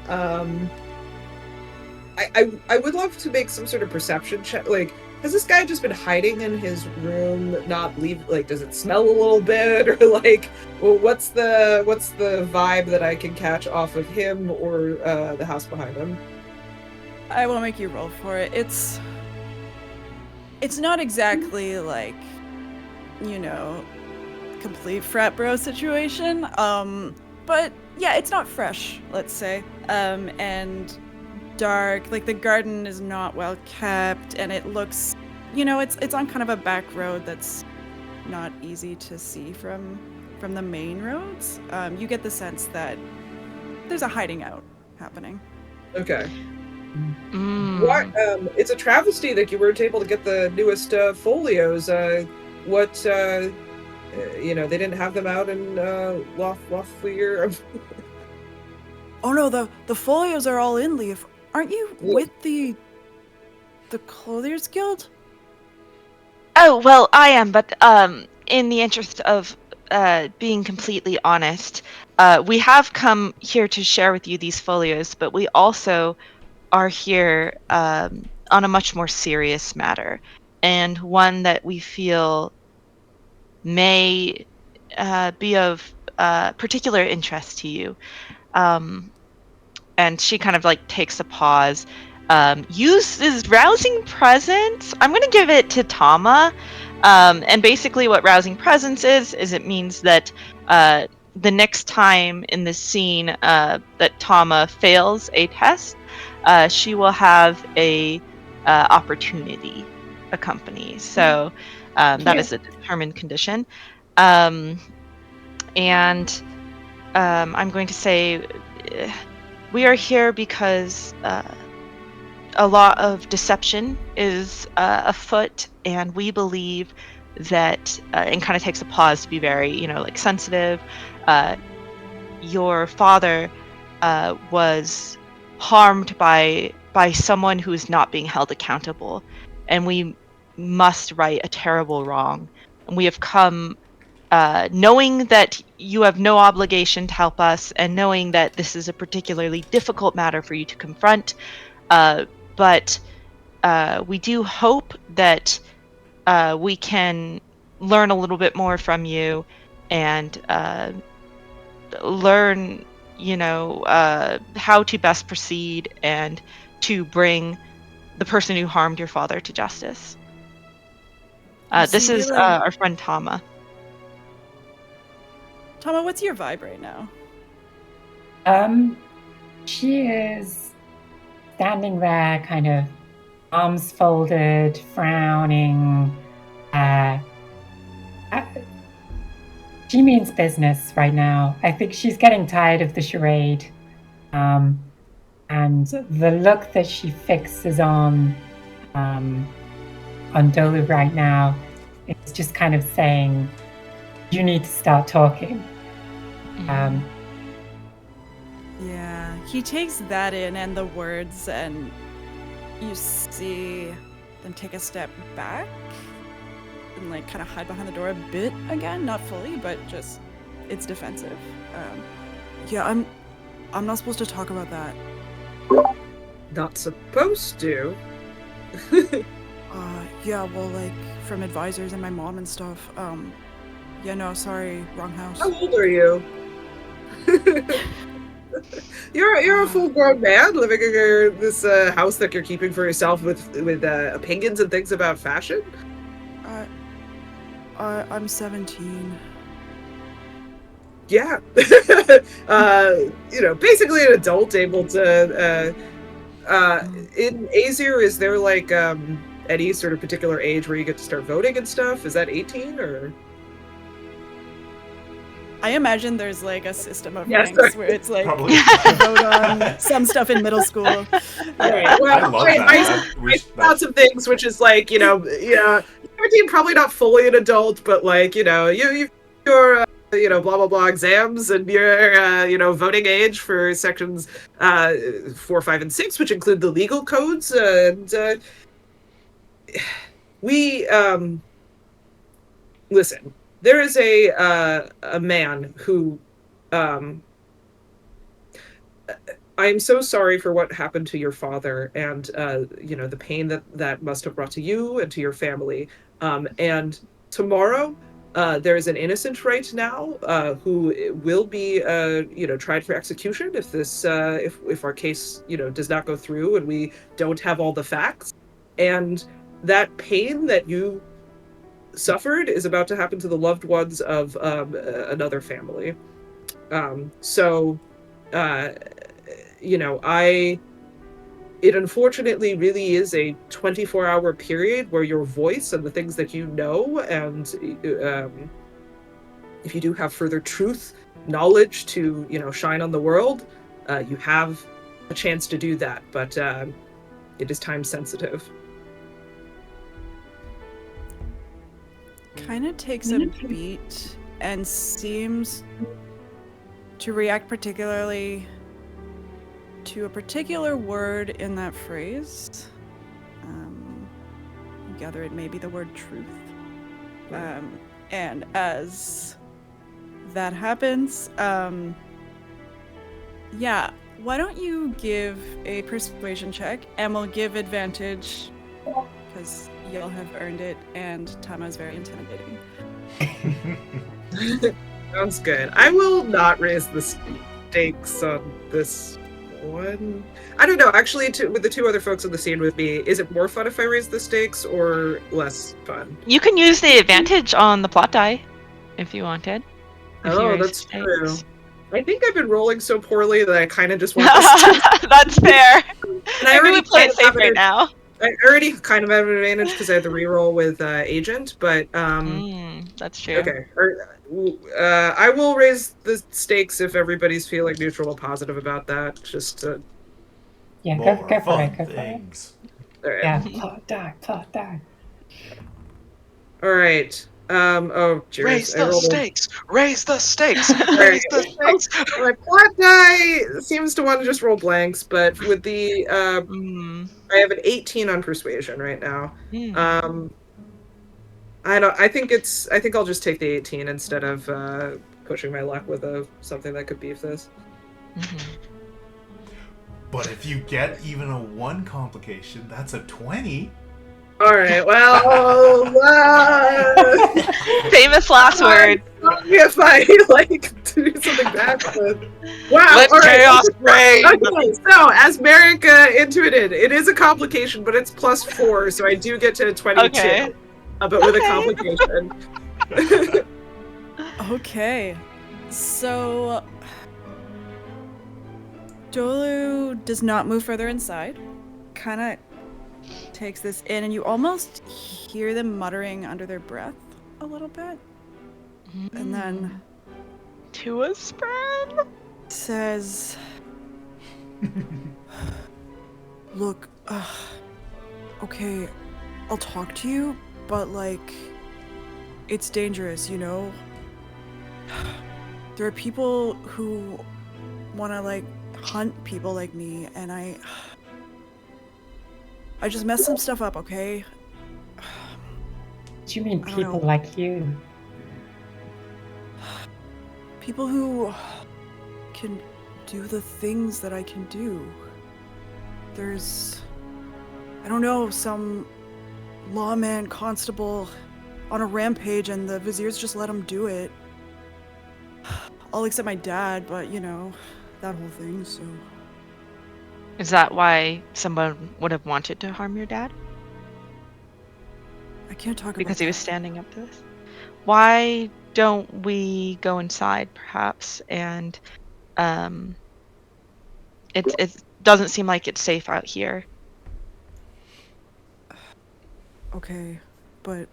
I would love to make some sort of perception check. Like, has this guy just been hiding in his room, not leave? Like, does it smell a little bit, or like, well, what's the vibe that I can catch off of him or the house behind him? I will make you roll for it. It's not exactly like, you know, complete frat bro situation. But yeah, it's not fresh, let's say. And dark, like the garden is not well kept, and it looks, you know, it's on kind of a back road that's not easy to see from the main roads. You get the sense that there's a hiding out happening. Okay. What? It's a travesty that you weren't able to get the newest folios. What? You know, they didn't have them out in Loflier. Oh no, the folios are all in, Leaf. Aren't you with the Clothiers Guild? Oh, well, I am, but in the interest of being completely honest, we have come here to share with you these folios, but we also are here on a much more serious matter, and one that we feel may be of particular interest to you. And she kind of like takes a pause. Uses rousing presence. I'm going to give it to Tama. And basically what rousing presence is it means that the next time in the scene that Tama fails a test, she will have a opportunity accompany. So that is a determined condition. And I'm going to say we are here because a lot of deception is afoot, and we believe that, and kind of takes a pause to be very, you know, like sensitive. Your father was harmed by someone who is not being held accountable, and we must right a terrible wrong. And we have come knowing that you have no obligation to help us, and knowing that this is a particularly difficult matter for you to confront. But we do hope that we can learn a little bit more from you and learn, you know, how to best proceed and to bring the person who harmed your father to justice. This is our friend Tama. Tama, what's your vibe right now? She is standing there, kind of arms folded, frowning. She means business right now. I think she's getting tired of the charade. And the look that she fixes on Dolu right now is just kind of saying, you need to start talking. Yeah, he takes that in and the words, and you see them take a step back and like kind of hide behind the door a bit again, not fully, but just it's defensive. Yeah, I'm not supposed to talk about that. Not supposed to. Yeah, well, like from advisors and my mom and stuff. Yeah, no, sorry, wrong house. How old are you? You're a full-grown man living in this house that you're keeping for yourself with opinions and things about fashion. I'm 17. Yeah, you know, basically an adult able to. In Azir, is there like any sort of particular age where you get to start voting and stuff? Is that 18 or? I imagine there's like a system of Yes, ranks sir. where it's like Probably. vote on some stuff in middle school. Right. Well, I love that. I found some things, which is like, yeah, 17, probably not fully an adult, but like, your, blah, blah, blah exams and your, voting age for sections 4, 5, and 6, which include the legal codes. And we, listen, there is a man who, I am so sorry for what happened to your father and, the pain that must have brought to you and to your family. And tomorrow, there is an innocent right now who will be, tried for execution if this, if our case, does not go through and we don't have all the facts. And that pain that you suffered is about to happen to the loved ones of another family. So, it unfortunately really is a 24-hour period where your voice and the things that you know, and if you do have further truth, knowledge to, shine on the world, you have a chance to do that, but it is time sensitive. Kind of takes a beat and seems to react particularly to a particular word in that phrase. I gather it may be the word truth. And as that happens, why don't you give a persuasion check, and we'll give advantage because y'all have earned it, and Tama is very intimidating. Sounds good. I will not raise the stakes on this one. I don't know. Actually, with the two other folks on the scene with me, is it more fun if I raise the stakes or less fun? You can use the advantage on the plot die if you wanted. Oh, that's true. I think I've been rolling so poorly that I kind of just want this. That's fair. And I already play it safe right now. I already kind of have an advantage because I have the reroll with Agent, but that's true. Okay. I will raise the stakes if everybody's feeling neutral or positive about that. Just to... Yeah, More go for fun it. Go for it. things. All right. Yeah, plot die. All right. Oh, jeez. Raise the stakes! Raise the stakes! Right. Raise the stakes! My plot die seems to want to just roll blanks, but with the I have an 18 on persuasion right now. I think I'll just take the 18 instead of pushing my luck with something that could beef this. But if you get even a 1 complication, that's a 20. All right. Well, famous last word. If I to do something bad, but wow! Let chaos reign. Okay, so as Meric intuited, it is a complication, but it's +4, so I do get to 22. Okay. But with a complication. Okay, so Dolu does not move further inside. Kind of takes this in, and you almost hear them muttering under their breath a little bit. And then to a spread says, look, okay, I'll talk to you, but it's dangerous, There are people who want to hunt people like me, and I just messed some stuff up, okay? Do you mean people like you? People who can do the things that I can do. There's, I don't know, some lawman constable on a rampage and the Viziers just let him do it. All except my dad, but that whole thing, so... Is that why someone would have wanted to harm your dad? I can't talk about because he was standing up to this. Why don't we go inside, perhaps? And it doesn't seem like it's safe out here. Okay, but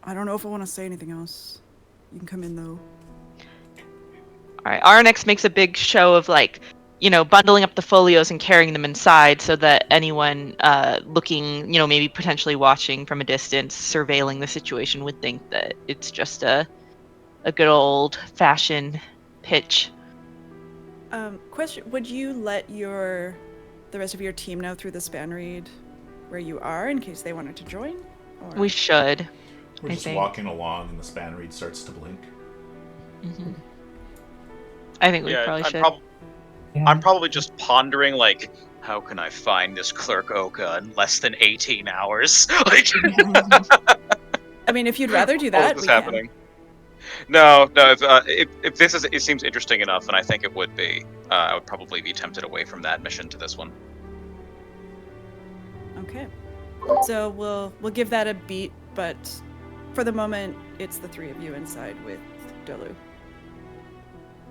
I don't know if I want to say anything else. You can come in though. All right. RNX makes a big show of like, bundling up the folios and carrying them inside so that anyone looking, maybe potentially watching from a distance, surveilling the situation would think that it's just a good old fashioned pitch. Question: would you let the rest of your team know through the span read where you are in case they wanted to join? Or... We should. We're just walking along and the span read starts to blink. Mm-hmm. I think we probably should. I'm probably just pondering, like, how can I find this Clerk Oka in less than 18 hours? Like, I mean, if you'd rather do that, we happening. No. If this it seems interesting enough, and I think it would be, I would probably be tempted away from that mission to this one. Okay, so we'll give that a beat, but for the moment, it's the three of you inside with Dolu.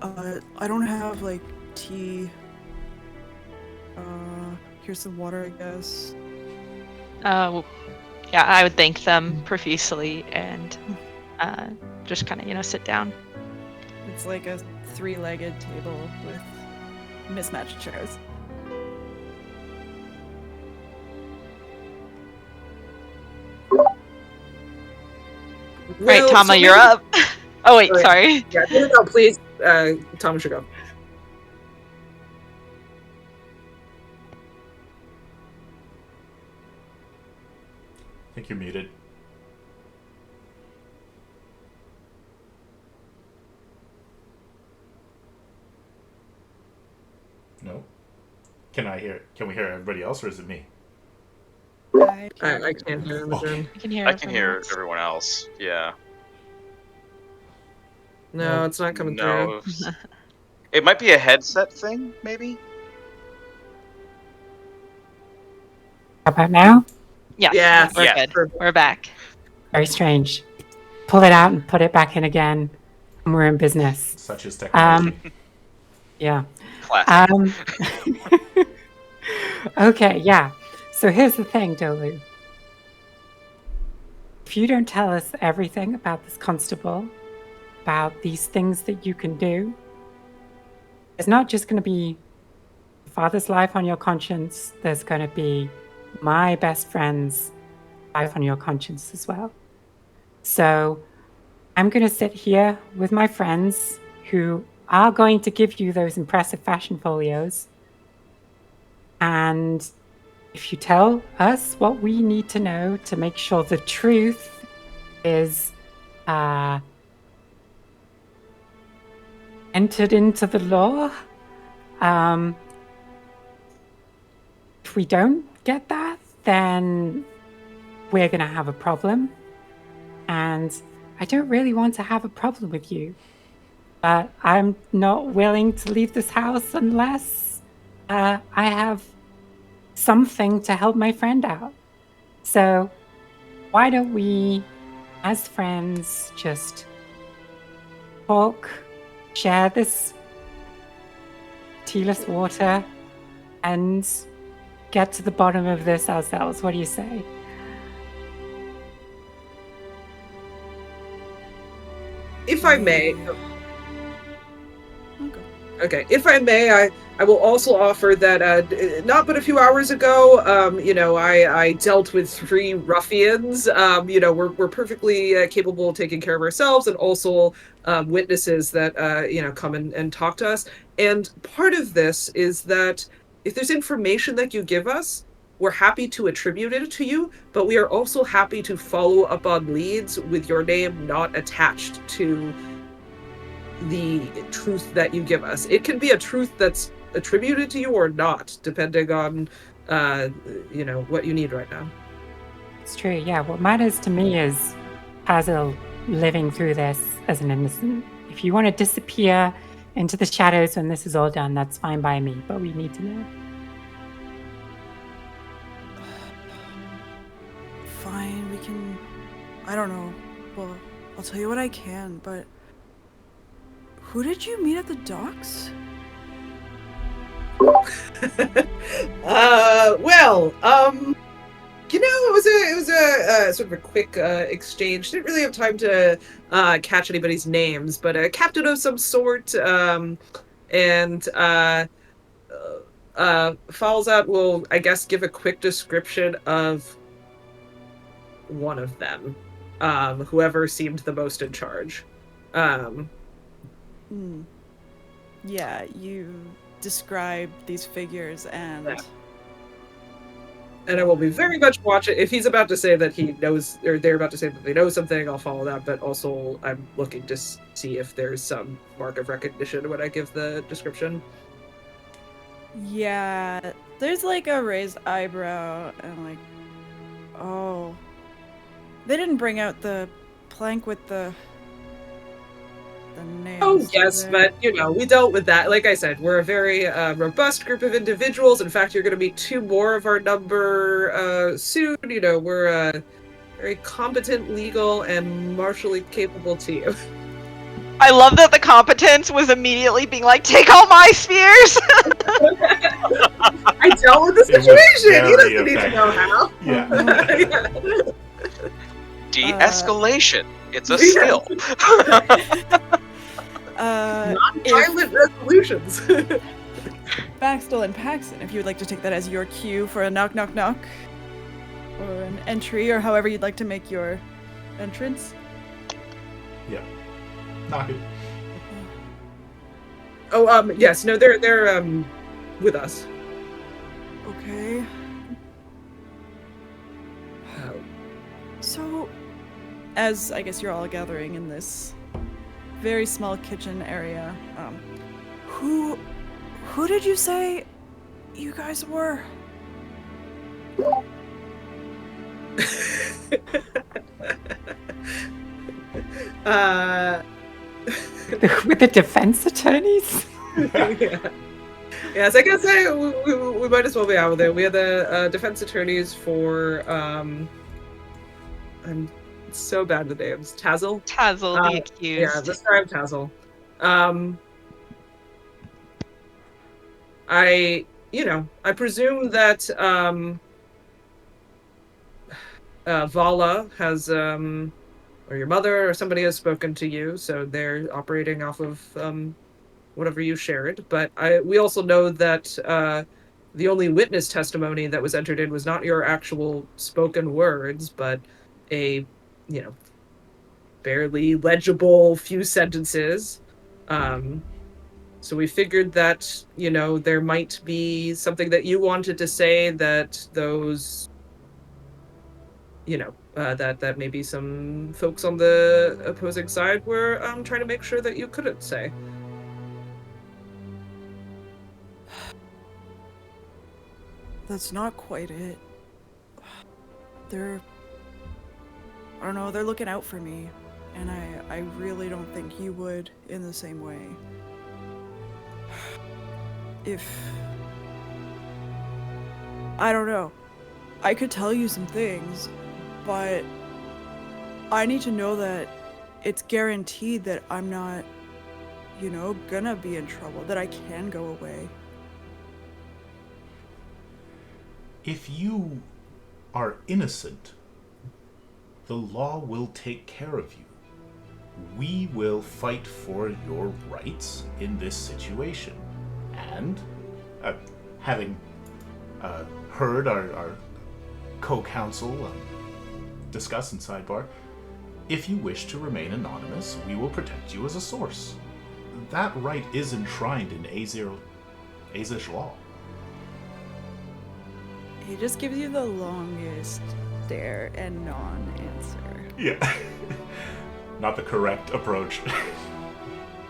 I don't have like tea. Here's some water, I guess. Yeah, I would thank them profusely and just kind of, sit down. It's like a three-legged table with mismatched chairs. Right, Tama, you're up. Oh, wait, sorry. Yeah, no, please. Tama should go. I think you're muted. No? Can we hear everybody else, or is it me? I can't hear Imogen. I can hear everyone else. Yeah. No, it's not coming through. It might be a headset thing, maybe? How about now? Yeah, we're good. We're back. Very strange. Pull it out and put it back in again, and we're in business. Such as technology. Yeah. Classic. Okay, yeah. So here's the thing, Dolu. If you don't tell us everything about this constable, about these things that you can do, it's not just going to be father's life on your conscience. There's going to be my best friend's life on your conscience as well. So I'm going to sit here with my friends who are going to give you those impressive fashion folios. And if you tell us what we need to know to make sure the truth is entered into the law, if we don't get that, then we're going to have a problem. And I don't really want to have a problem with you. But I'm not willing to leave this house unless I have something to help my friend out. So why don't we, as friends, just talk, share this tealess water, and get to the bottom of this ourselves? What do you say? If I may. Okay, if I may, I will also offer that not but a few hours ago, I dealt with 3 ruffians. We're perfectly capable of taking care of ourselves, and also witnesses that come and talk to us. And part of this is that if there's information that you give us, we're happy to attribute it to you, but we are also happy to follow up on leads with your name not attached to the truth that you give us. It can be a truth that's attributed to you or not, depending on what you need right now. It's true, yeah. What matters to me is Hazel living through this as an innocent. If you want to disappear into the shadows when this is all done, that's fine by me, but we need to know. Fine, we can... I don't know. Well, I'll tell you what I can, but... Who did you meet at the docks? it was a sort of a quick exchange. Didn't really have time to catch anybody's names, but a captain of some sort. And Falls will, I guess, give a quick description of one of them, whoever seemed the most in charge. Yeah, you describe these figures and... Yeah. And I will be very much watching. If he's about to say that he knows, or they're about to say that they know something, I'll follow that. But also, I'm looking to see if there's some mark of recognition when I give the description. Yeah, there's like a raised eyebrow and like, oh, they didn't bring out the plank with the nails. Oh yes, but you know, we dealt with that. Like I said, we're a very robust group of individuals. In fact, you're going to meet 2 more of our number soon. You know, we're a very competent, legal, and martially capable team. I love that the competence was immediately being like, take all my spears! I dealt with the situation! He doesn't need to know how. Yeah. De-escalation. It's a skill. Non-violent resolutions. Baxtel and Paxton, if you would like to take that as your cue for a knock, knock, knock, or an entry, or however you'd like to make your entrance. Yeah. Knock it. Oh, yes, no, they're with us. Okay. So, as I guess you're all gathering in this very small kitchen area, who did you say you guys were? With the defense attorneys? Yeah. Yes, I guess we might as well be out with it. We are the defense attorneys for I'm so bad with names. Tazzle? Tazzle, the accused. Yeah, this time Tazzle. I presume that Vala has or your mother or somebody has spoken to you, so they're operating off of whatever you shared. But we also know that the only witness testimony that was entered in was not your actual spoken words, but a, barely legible few sentences. So we figured that, there might be something that you wanted to say that those, that maybe some folks on the opposing side were trying to make sure that you couldn't say. That's not quite it. They're looking out for me, and I really don't think you would in the same way. I don't know. I could tell you some things, but I need to know that it's guaranteed that I'm not, gonna be in trouble, that I can go away. If you are innocent, the law will take care of you. We will fight for your rights in this situation. And, having heard our co-counsel discuss in sidebar, if you wish to remain anonymous, we will protect you as a source. That right is enshrined in Azish law. He just gives you the longest stare and non-answer. Yeah. Not the correct approach.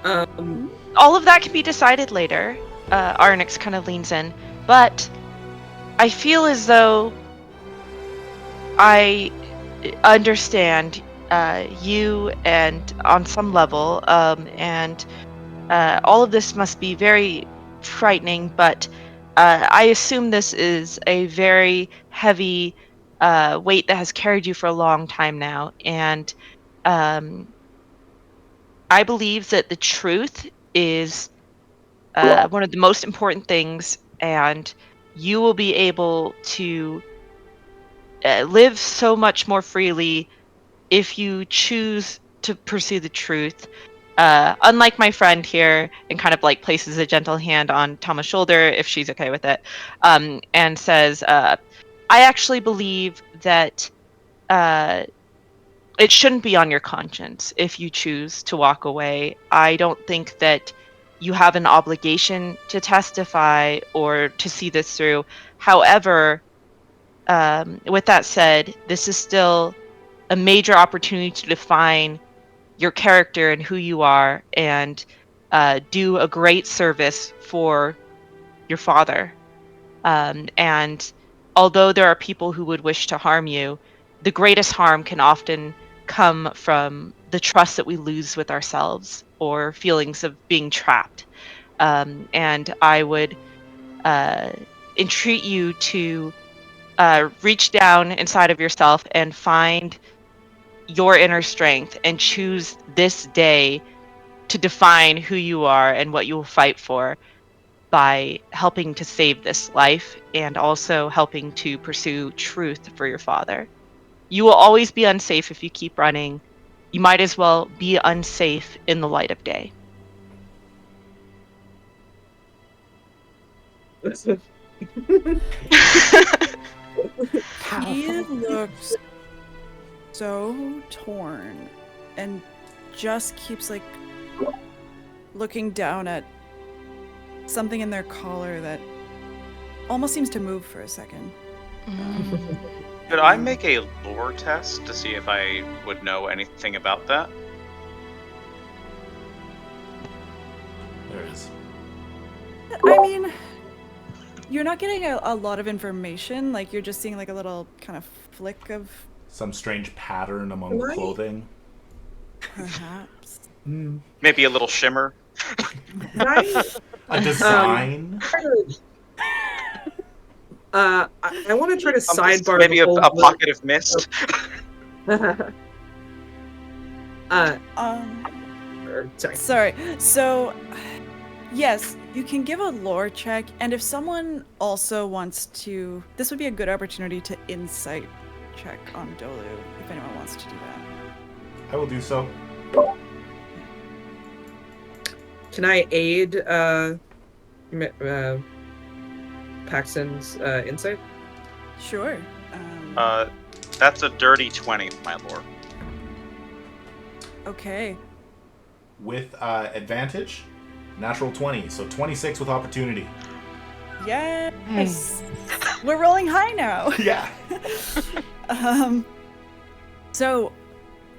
All of that can be decided later. Arnix kind of leans in. But I feel as though I understand you and on some level, and all of this must be very frightening, but I assume this is a very heavy weight that has carried you for a long time now, and I believe that the truth is one of the most important things, and you will be able to live so much more freely if you choose to pursue the truth. Unlike my friend here, and kind of like places a gentle hand on Tama's shoulder if she's okay with it, and says, I actually believe that it shouldn't be on your conscience if you choose to walk away. I don't think that you have an obligation to testify or to see this through. However, with that said, this is still a major opportunity to define your character and who you are, and do a great service for your father. And although there are people who would wish to harm you, the greatest harm can often come from the trust that we lose with ourselves or feelings of being trapped. And I would entreat you to reach down inside of yourself and find your inner strength and choose this day to define who you are and what you will fight for, by helping to save this life and also helping to pursue truth for your father. You will always be unsafe if you keep running. You might as well be unsafe in the light of day. He looks so torn and just keeps like looking down at something in their collar that almost seems to move for a second. Could I make a lore test to see if I would know anything about that? There it is. I mean, you're not getting a lot of information. Like, you're just seeing like a little kind of flick of Some strange pattern among the Right. clothing. perhaps. Maybe a little shimmer? A design. I want to try to sidebar. Maybe the a whole pocket of mist? Sorry. Sorry. So, yes, you can give a lore check, and if someone also wants to, this would be a good opportunity to insight check on Dolu, if anyone wants to do that. I will do so. Can I aid Paxton's insight? Sure. That's a dirty 20, my lord. Okay. With advantage, natural 20. So 26 with opportunity. Yes. We're rolling high now. Yeah. So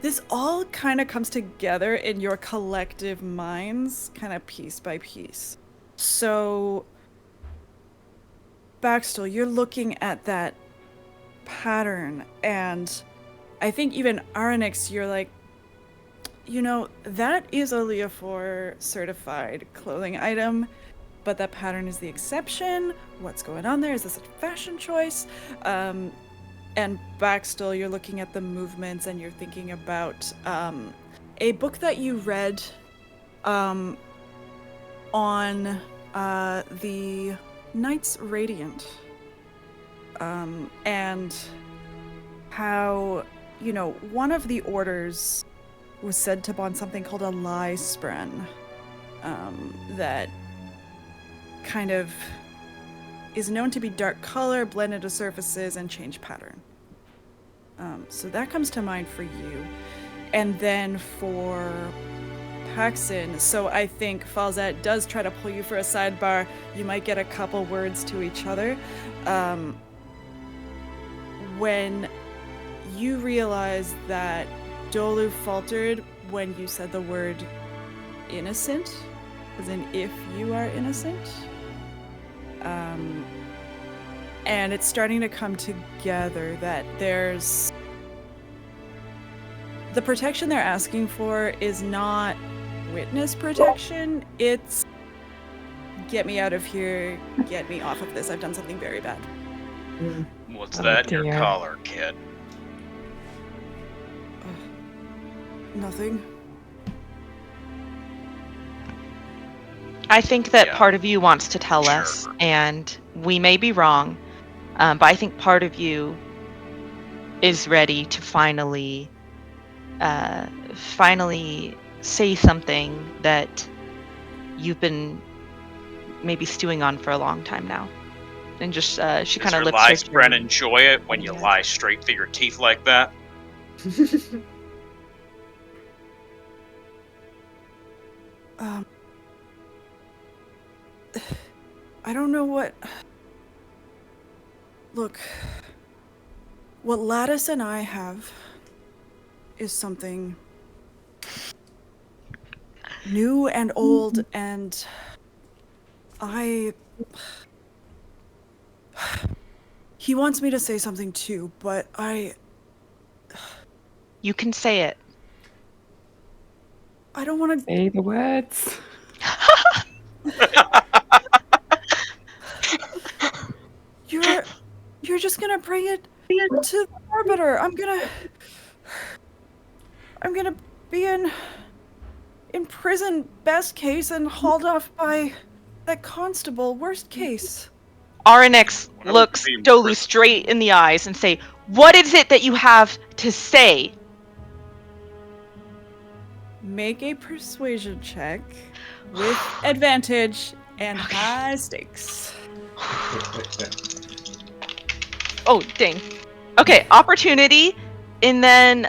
this all kind of comes together in your collective minds, kind of piece by piece. So, Baxter, you're looking at that pattern, and I think even Aronix, you're like, you know, that is a Leofor certified clothing item, but that pattern is the exception. What's going on there? Is this a fashion choice? And Baxter, you're looking at the movements and you're thinking about a book that you read on the Knights Radiant, and how, you know, one of the orders was said to bond something called a Lyser, that kind of is known to be dark color, blend into surfaces, and change pattern. So that comes to mind for you. And then for Paxton, so I think Falzette does try to pull you for a sidebar. You might get a couple words to each other. When you realize that Dolu faltered when you said the word innocent, as in if you are innocent. And it's starting to come together that there's... The protection they're asking for is not witness protection, it's get me out of here, get me off of this, I've done something very bad. What's that in your dear. collar, kid? Nothing. I think that Yeah. part of you wants to tell us, Sure. and we may be wrong, but I think part of you is ready to finally say something that you've been maybe stewing on for a long time now. And just she kind of lifts her Spren chin. enjoy it when you Yeah. lie straight through your teeth like that? I don't know what... Look, what Lattice and I have is something new and old, and he wants me to say something too, but You can say it. I don't want to... Say the words. You're just gonna bring it to the Arbiter. I'm gonna be in prison, best case, and hauled off by that constable, worst case. Arnex When I was looks being Dolu pris- straight in the eyes and say, "What is it that you have to say?" Make a persuasion check with advantage and high stakes. Oh, dang. Okay, opportunity. And then,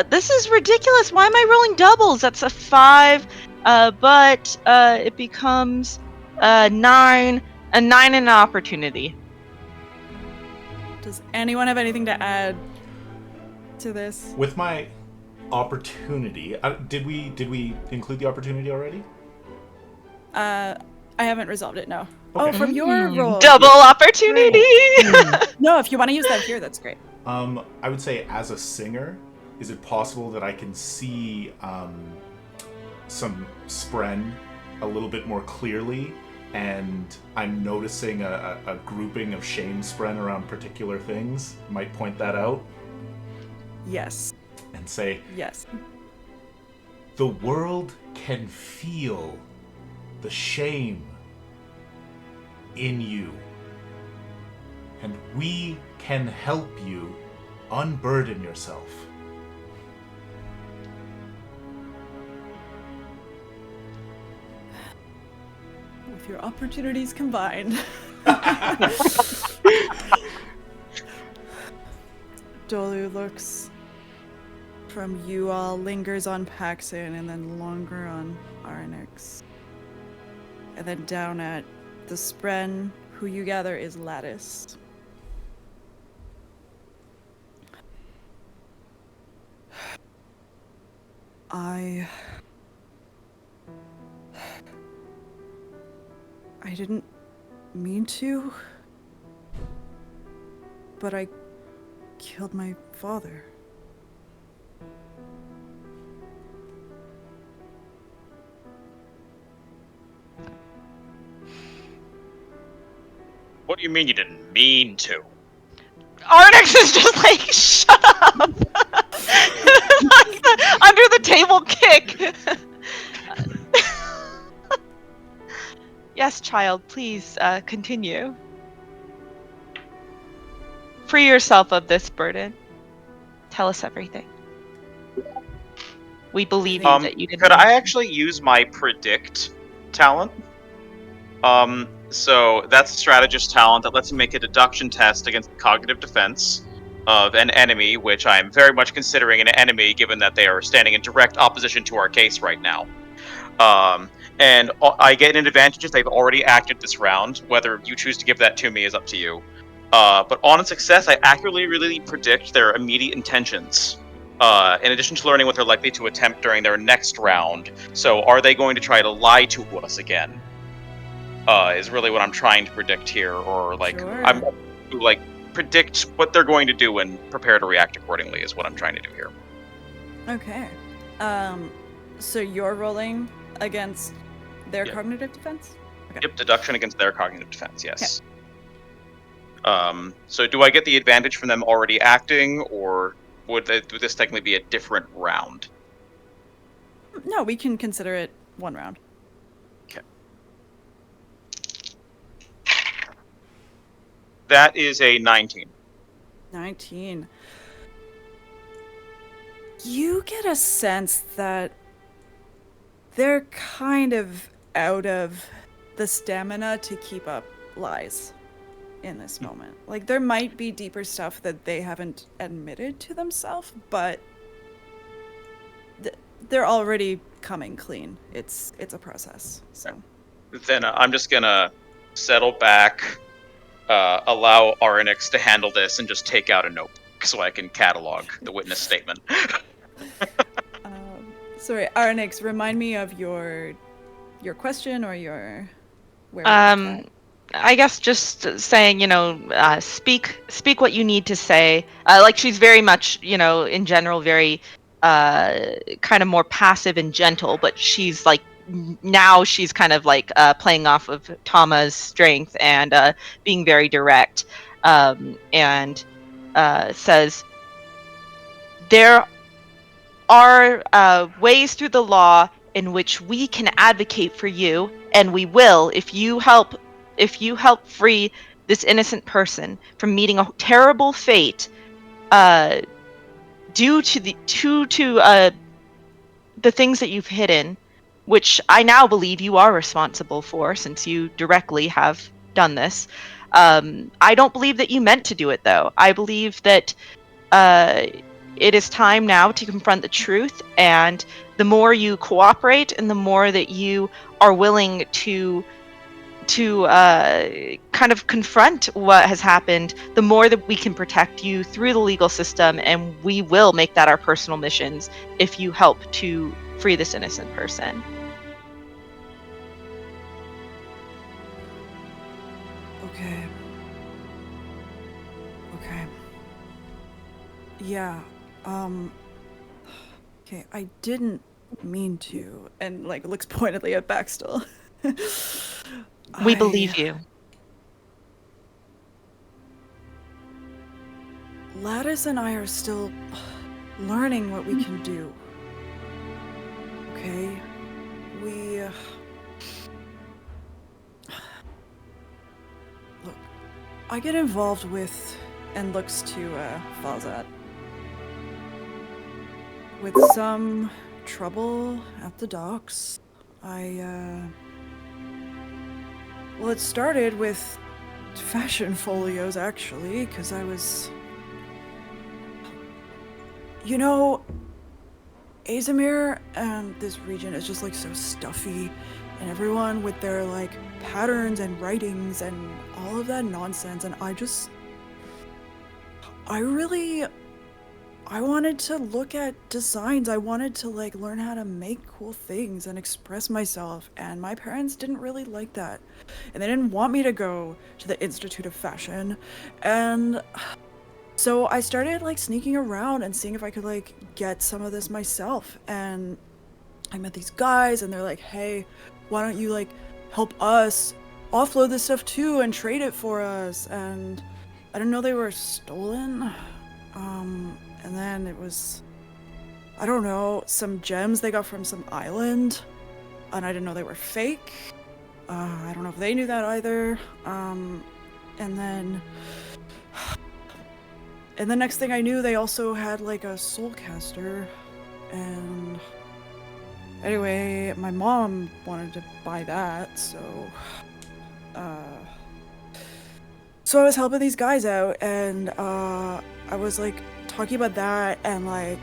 this is ridiculous. Why am I rolling doubles? That's a 5, but it becomes 9, a 9 and an opportunity. Does anyone have anything to add to this? With my opportunity, did we include the opportunity already? I haven't resolved it, no. Okay. Oh, from your roll. Double opportunity! No, if you want to use that here, that's great. I would say as a singer, is it possible that I can see some spren a little bit more clearly, and I'm noticing a grouping of shame spren around particular things? Might point that out Yes. and say, Yes. the world can feel the shame in you, and we can help you unburden yourself. With your opportunities combined. Dolu looks from you all, lingers on Paxson, and then longer on Arnex. And then down at the Spren, who you gather is Lattice. I didn't mean to, but I killed my father. What do you mean you didn't mean to? Arnex is just like, shut up! Like the under the table kick. Yes, child, please continue. Free yourself of this burden. Tell us everything. We believe you that you didn't. Could I actually use my predict talent? So that's a strategist talent that lets me make a deduction test against the cognitive defense of an enemy, which I'm very much considering an enemy, given that they are standing in direct opposition to our case right now. And I get an advantage if they've already acted this round. Whether you choose to give that to me is up to you. But on a success, I accurately really predict their immediate intentions. In addition to learning what they're likely to attempt during their next round. So are they going to try to lie to us again? Is really what I'm trying to predict here, or like Sure. I'm like predict what they're going to do and prepare to react accordingly is what I'm trying to do here. Okay. So you're rolling against their Yep. cognitive defense? Okay. Yep, deduction against their cognitive defense, yes. So do I get the advantage from them already acting, or would this technically be a different round? No, we can consider it one round. Okay. That is a 19. 19. You get a sense that they're kind of out of the stamina to keep up lies in this moment. Like, there might be deeper stuff that they haven't admitted to themselves, but they're already coming clean. It's a process. So Then I'm just gonna settle back, allow Arinix to handle this, and just take out a notebook so I can catalog the witness statement. sorry, Arnix, remind me of your question or your where we left that. I guess just saying, speak what you need to say. Like, she's very much, in general, very kind of more passive and gentle, but she's like, now she's kind of like playing off of Tama's strength and being very direct, and says, there are ways through the law in which we can advocate for you, and we will if you help free this innocent person from meeting a terrible fate due to the things that you've hidden, which I now believe you are responsible for, since you directly have done this. I don't believe that you meant to do it, though. I believe that it is time now to confront the truth, and the more you cooperate and the more that you are willing to kind of confront what has happened, the more that we can protect you through the legal system, and we will make that our personal missions if you help to free this innocent person. Okay. Yeah. Okay, I didn't mean to, and like looks pointedly at Baxtel. We believe you. Lattice and I are still learning what we can do. Okay? We... Look, I get involved with, and looks to Falzat, with some trouble at the docks. Well, it started with fashion folios, actually, because I was... Azamir and this region is just, like, so stuffy, and everyone with their, like, patterns and writings and all of that nonsense, and I wanted to look at designs. I wanted to, like, learn how to make cool things and express myself, and my parents didn't really like that. And they didn't want me to go to the Institute of Fashion, and so I started, like, sneaking around and seeing if I could, like, get some of this myself. And I met these guys, and they're like, hey, why don't you, like, help us offload this stuff too and trade it for us? And I didn't know they were stolen. And then it was, I don't know, some gems they got from some island, and I didn't know they were fake. I don't know if they knew that either. And then next thing I knew, they also had, like, a soulcaster. And anyway, my mom wanted to buy that, so I was helping these guys out, and I was, like, talking about that and, like,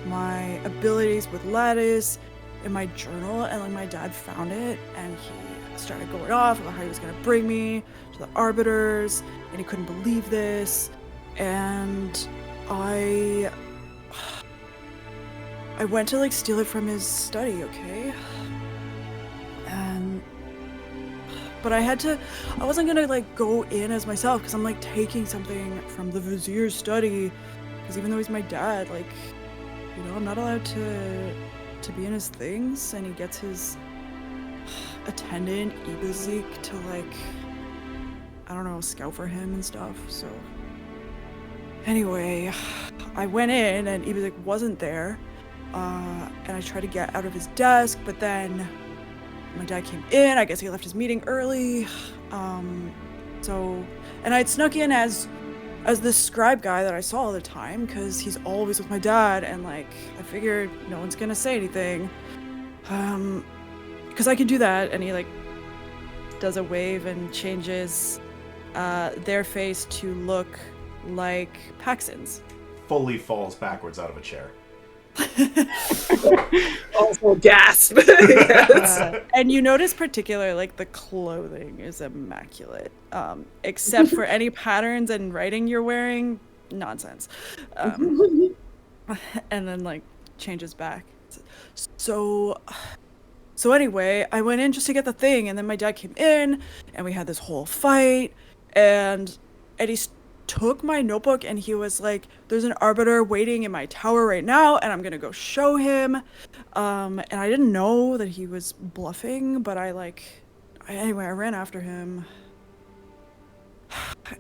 my abilities with Lattice in my journal, and, like, my dad found it, and he started going off about how he was gonna bring me to the Arbiters, and he couldn't believe this, and I went to, like, steal it from his study, okay? But I wasn't gonna, like, go in as myself, because I'm, like, taking something from the Vizier's study, because even though he's my dad, like, I'm not allowed to be in his things, and he gets his attendant, Ibazik, to, like, I don't know, scout for him and stuff, so... Anyway, I went in, and Ibazik wasn't there, and I tried to get out of his desk, but then my dad came in. I guess he left his meeting early, and I'd snuck in as as this scribe guy that I saw all the time, because he's always with my dad, and like I figured no one's gonna say anything, because I can do that. And he like does a wave and changes their face to look like Paxton's. Fully falls backwards out of a chair. Also gasp. And you notice particular, like the clothing is immaculate, except for any patterns and writing you're wearing. Nonsense. And then like changes back. So anyway, I went in just to get the thing, and then my dad came in, and we had this whole fight, and Eddie took my notebook, and he was like, there's an arbiter waiting in my tower right now, and I'm gonna go show him. And I didn't know that he was bluffing, but anyway, I ran after him.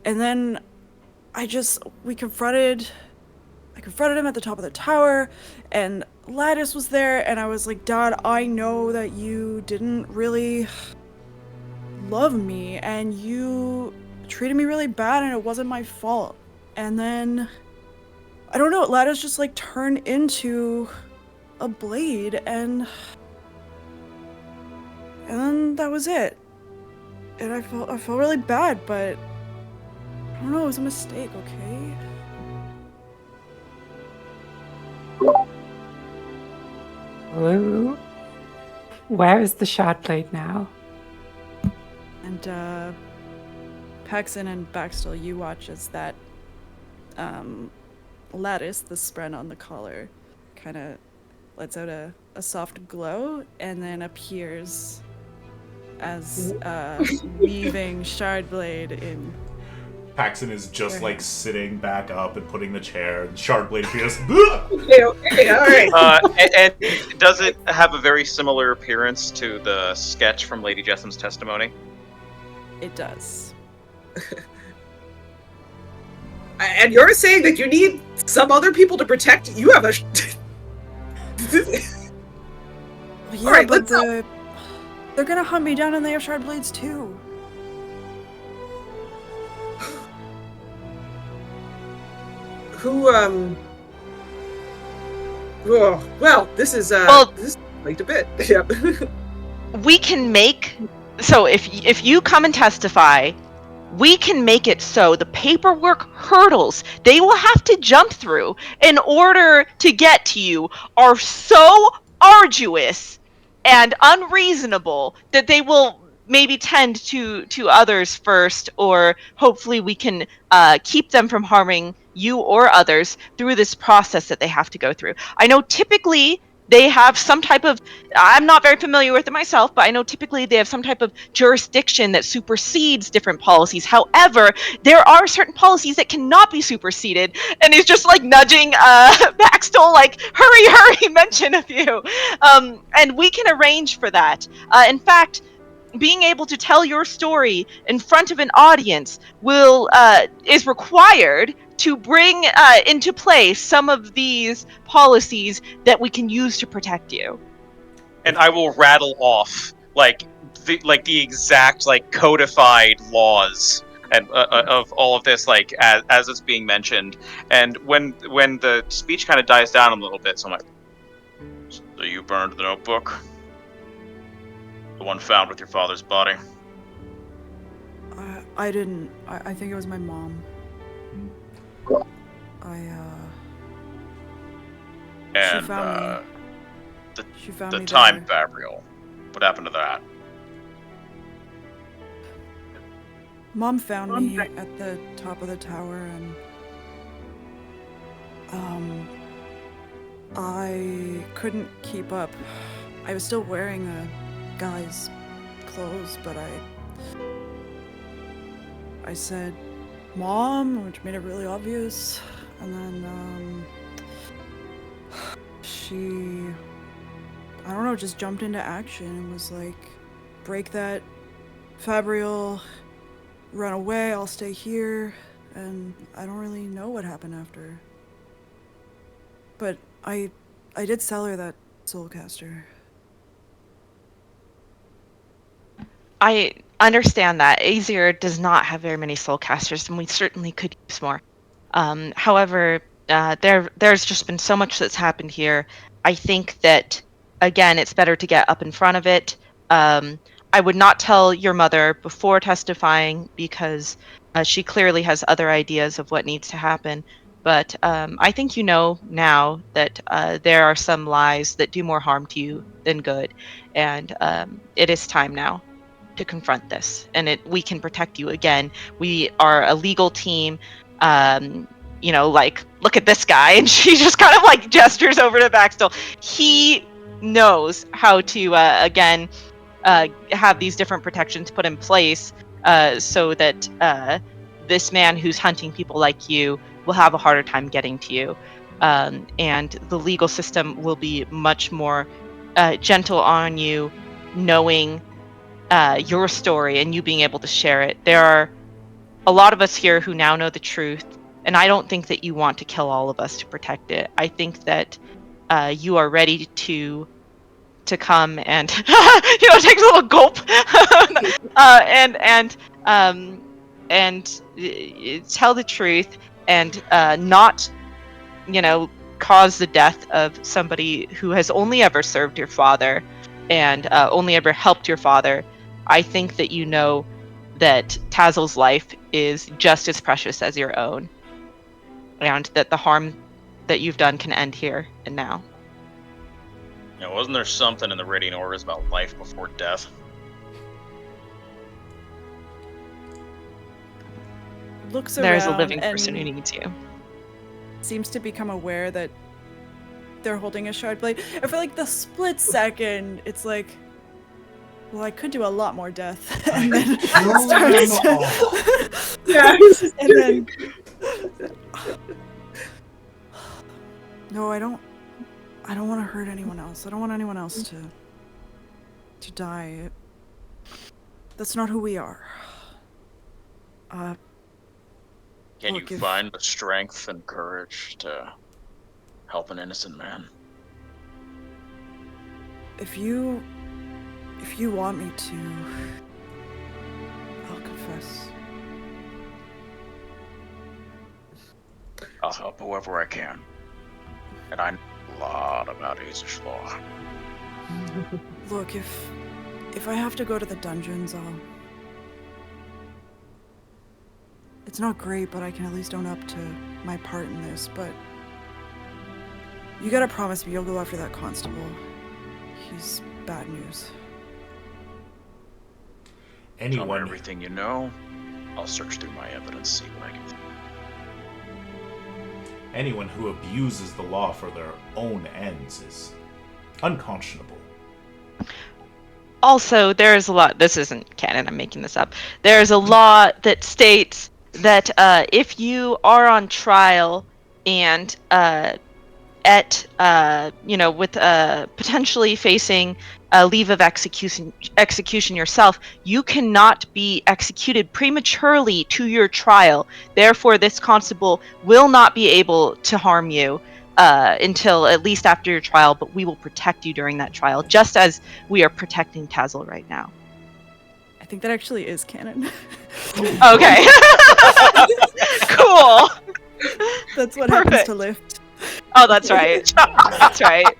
And then I confronted him at the top of the tower, and Lattice was there, and I was like, Dad, I know that you didn't really love me, and you treated me really bad, and it wasn't my fault. And then, I don't know, Lattice just like turned into a blade, and then that was it. And I felt really bad, but I don't know, it was a mistake, okay? Ooh. Where is the shard blade now? And Paxton and Baxtel, you watch as that lattice, the spread on the collar, kind of lets out a soft glow and then appears as a weaving shard blade in. Paxton is just like sitting back up and putting the chair, and Shardblade appears. Okay, all right. And does it have a very similar appearance to the sketch from Lady Jessum's testimony? It does. And you're saying that you need some other people to protect you? Have a. Yeah, right, but they're gonna hunt me down, and they have shard blades too. Who, oh, well, this is, this is like a bit. Yep. We can make, so if you come and testify, we can make it so the paperwork hurdles they will have to jump through in order to get to you are so arduous and unreasonable that they will maybe tend to others first, or hopefully we can keep them from harming you or others through this process that they have to go through. I know typically they have some type of, I'm not very familiar with it myself, but I know typically they have some type of jurisdiction that supersedes different policies. However, there are certain policies that cannot be superseded, and he's just like nudging Baxtel, like, hurry, mention a few. And we can arrange for that. In fact, being able to tell your story in front of an audience is required to bring into play some of these policies that we can use to protect you. And I will rattle off the exact codified laws and of all of this, as it's being mentioned. And when the speech kind of dies down a little bit, so I'm like, so you burned the notebook? The one found with your father's body? I didn't. I think it was my mom. And she found me. the time fabrial. What happened to that? Mom found me at the top of the tower, and I couldn't keep up. I was still wearing a guy's clothes, but I said, Mom, which made it really obvious, and then she, I don't know, just jumped into action and was like, break that fabrial, run away, I'll stay here, and I don't really know what happened after. But I did sell her that soulcaster. I understand that Vizier does not have very many soulcasters, and we certainly could use more. However, there's just been so much that's happened here. I think that, again, it's better to get up in front of it. I would not tell your mother before testifying because she clearly has other ideas of what needs to happen. But I think you know now that there are some lies that do more harm to you than good. And it is time now to confront this. And we can protect you again. We are a legal team. Like, look at this guy. And she just kind of like gestures over to Baxter. He knows how to, again, have these different protections put in place so that this man who's hunting people like you will have a harder time getting to you. And the legal system will be much more gentle on you, knowing your story and you being able to share it. There are a lot of us here who now know the truth, and I don't think that you want to kill all of us to protect it. I think that you are ready to come and takes a little gulp and tell the truth and not cause the death of somebody who has only ever served your father and only ever helped your father. I think that you know that Tazel's life is just as precious as your own, and that the harm that you've done can end here and now. Wasn't there something in the Radiant Orders about life before death? Looks around. There's a living person who needs you. Seems to become aware that they're holding a shard blade. And for like the split second, it's like, well, I could do a lot more death. And then starts Yeah. and then no, I don't want to hurt anyone else. I don't want anyone else to die. That's not who we are. Can look, you find the strength and courage to help an innocent man? If you want me to, I'll confess. I'll help whoever I can. And I know a lot about Azish law. Look, if I have to go to the dungeons, it's not great, but I can at least own up to my part in this, but you gotta promise me you'll go after that constable. He's bad news. Tell me everything you know. I'll search through my evidence, see what I can find. Anyone who abuses the law for their own ends is unconscionable. Also, there's a lot, this isn't canon, I'm making this up. There's a law that states that if you are on trial and with potentially facing a leave of execution yourself, you cannot be executed prematurely to your trial. Therefore, this constable will not be able to harm you until at least after your trial, but we will protect you during that trial, just as we are protecting Tazel right now. I think that actually is canon. Okay. Cool. That's what Perfect. happens to Lift. Oh, that's right. That's right.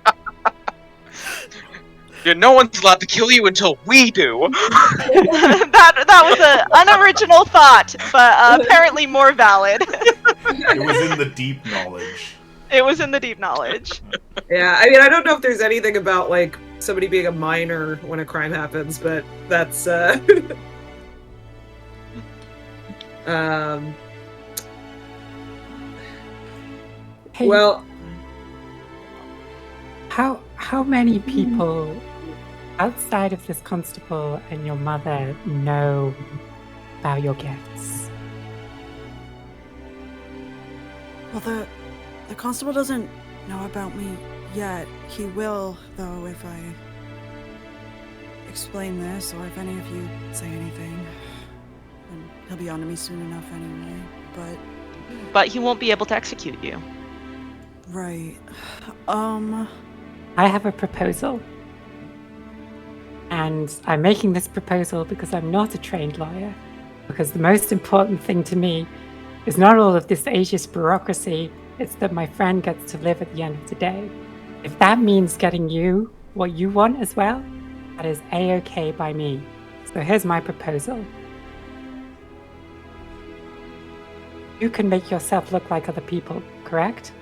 Yeah, no one's allowed to kill you until we do. that was an unoriginal thought, but apparently more valid. It was in the deep knowledge. It was in the deep knowledge. Yeah, I mean, I don't know if there's anything about, like, somebody being a minor when a crime happens, but that's, Hey, well, how many people outside of this constable and your mother know about your gifts? Well, the constable doesn't know about me yet. He will, though, if I explain this, or if any of you say anything. And he'll be onto me soon enough anyway, But he won't be able to execute you. Right. I have a proposal. And I'm making this proposal because I'm not a trained lawyer. Because the most important thing to me It's not all of this ageist bureaucracy, it's that my friend gets to live at the end of the day. If that means getting you what you want as well, that is A-okay by me. So here's my proposal. You can make yourself look like other people, correct?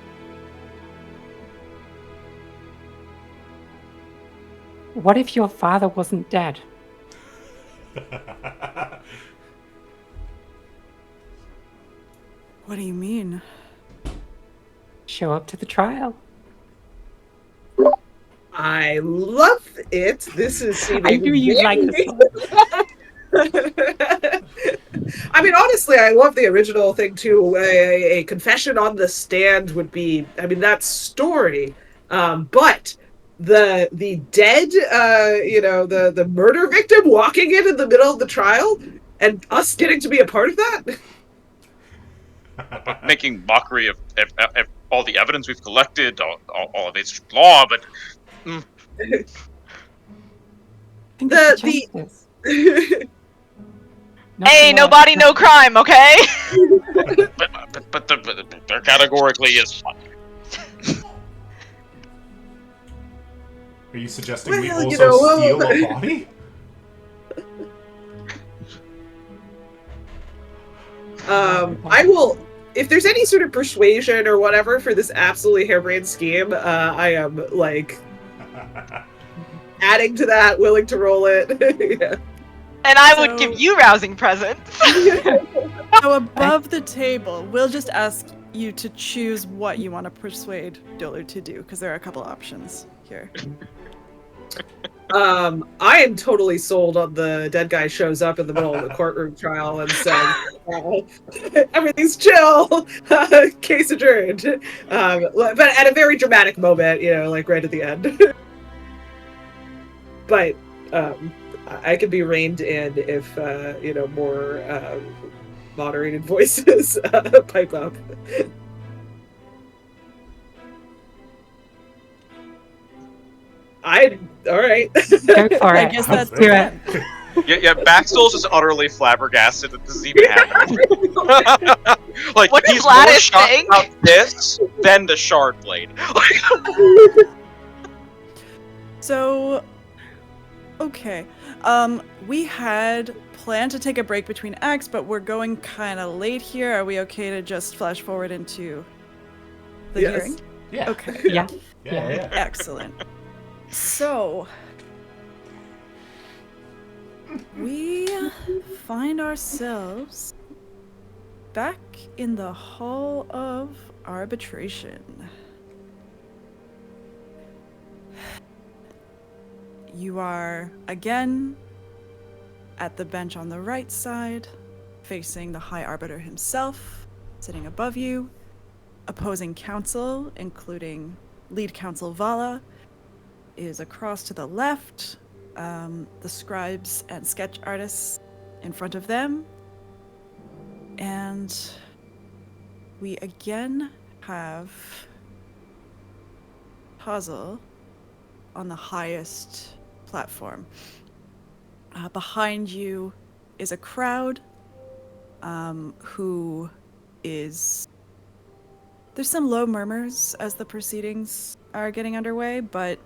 What if your father wasn't dead? What do you mean? Show up to the trial. I love it. This is seeming I knew you'd like this one. I mean, honestly, I love the original thing too. A confession on the stand would be, I mean, that's story. But the dead, the murder victim walking in the middle of the trial, and us getting to be a part of that. Making mockery of all the evidence we've collected, all of its law, but Hey, no body, no crime, okay? but there categorically is. Are you suggesting we Well, also steal a body? I will, if there's any sort of persuasion or whatever for this absolutely harebrained scheme, I am like adding to that, willing to roll it. Yeah. And I would give you rousing presents. So above the table, we'll just ask you to choose what you want to persuade Dolu to do, because there are a couple options here. I am totally sold on the dead guy shows up in the middle of the courtroom trial and says, everything's chill, case adjourned. But at a very dramatic moment, like right at the end. But I can be reined in if, more moderated voices pipe up. All right. Go for I it. guess Let's that's do the it. Yeah, Baxtell's just utterly flabbergasted that this is even happening. Like, What does he's more Lattice shocked think? about this than the shard blade. So, okay. We had planned to take a break between acts, but we're going kind of late here. Are we okay to just flash forward into the hearing? Yeah. Okay. Yeah. Yeah. Excellent. So, we find ourselves back in the Hall of Arbitration. You are again at the bench on the right side, facing the High Arbiter himself, sitting above you. Opposing counsel, including lead counsel Vala, is across to the left. The scribes and sketch artists in front of them. And we again have Puzzle on the highest platform. Behind you is a crowd who is... There's some low murmurs as the proceedings are getting underway, but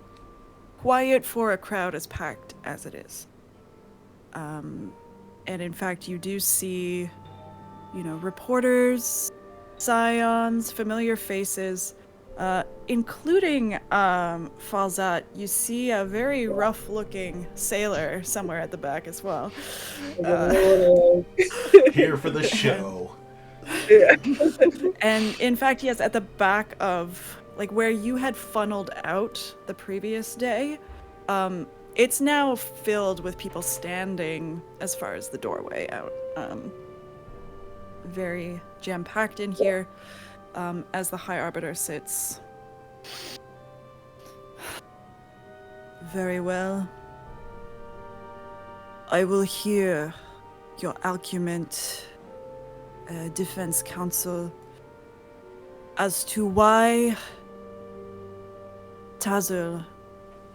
quiet for a crowd as packed as it is. And in fact, you do see, reporters, scions, familiar faces, including Falzat. You see a very rough-looking sailor somewhere at the back as well. Here for the show. Yeah. And in fact, yes, at the back of, where you had funneled out the previous day, it's now filled with people standing as far as the doorway out. Very jam-packed in here, as the High Arbiter sits. Very well. I will hear your argument, defense counsel, as to why Tazel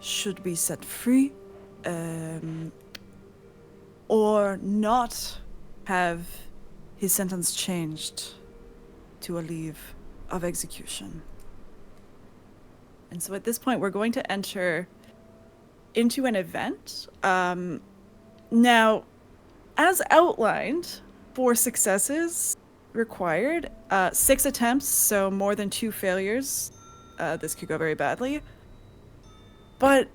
should be set free, or not have his sentence changed to a leave of execution. And so at this point, we're going to enter into an event. Now, as outlined, 4 successes required, 6 attempts, so more than 2 failures. This could go very badly. But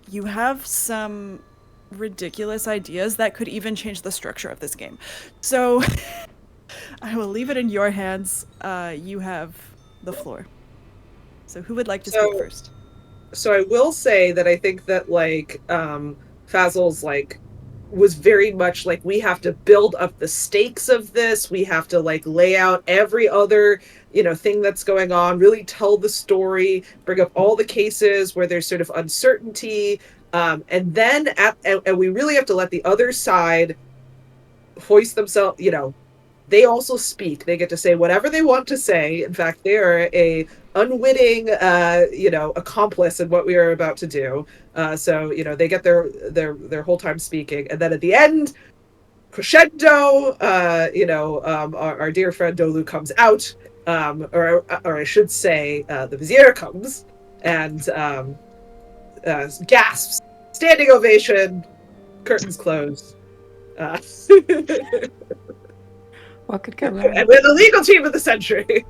you have some ridiculous ideas that could even change the structure of this game. So I will leave it in your hands. You have the floor. So who would like to speak first? So I will say that I think that Fazl's was very much like, we have to build up the stakes of this. We have to lay out every other, thing that's going on, really tell the story, bring up all the cases where there's sort of uncertainty. And then and we really have to let the other side hoist themselves, they also speak. They get to say whatever they want to say. In fact, they are a unwitting, accomplice in what we are about to do. So they get their whole time speaking, and then at the end, crescendo. Our dear friend Dolu comes out, or I should say, the Vizier comes and gasps, standing ovation, curtains closed. What could go wrong? And we're the legal team of the century.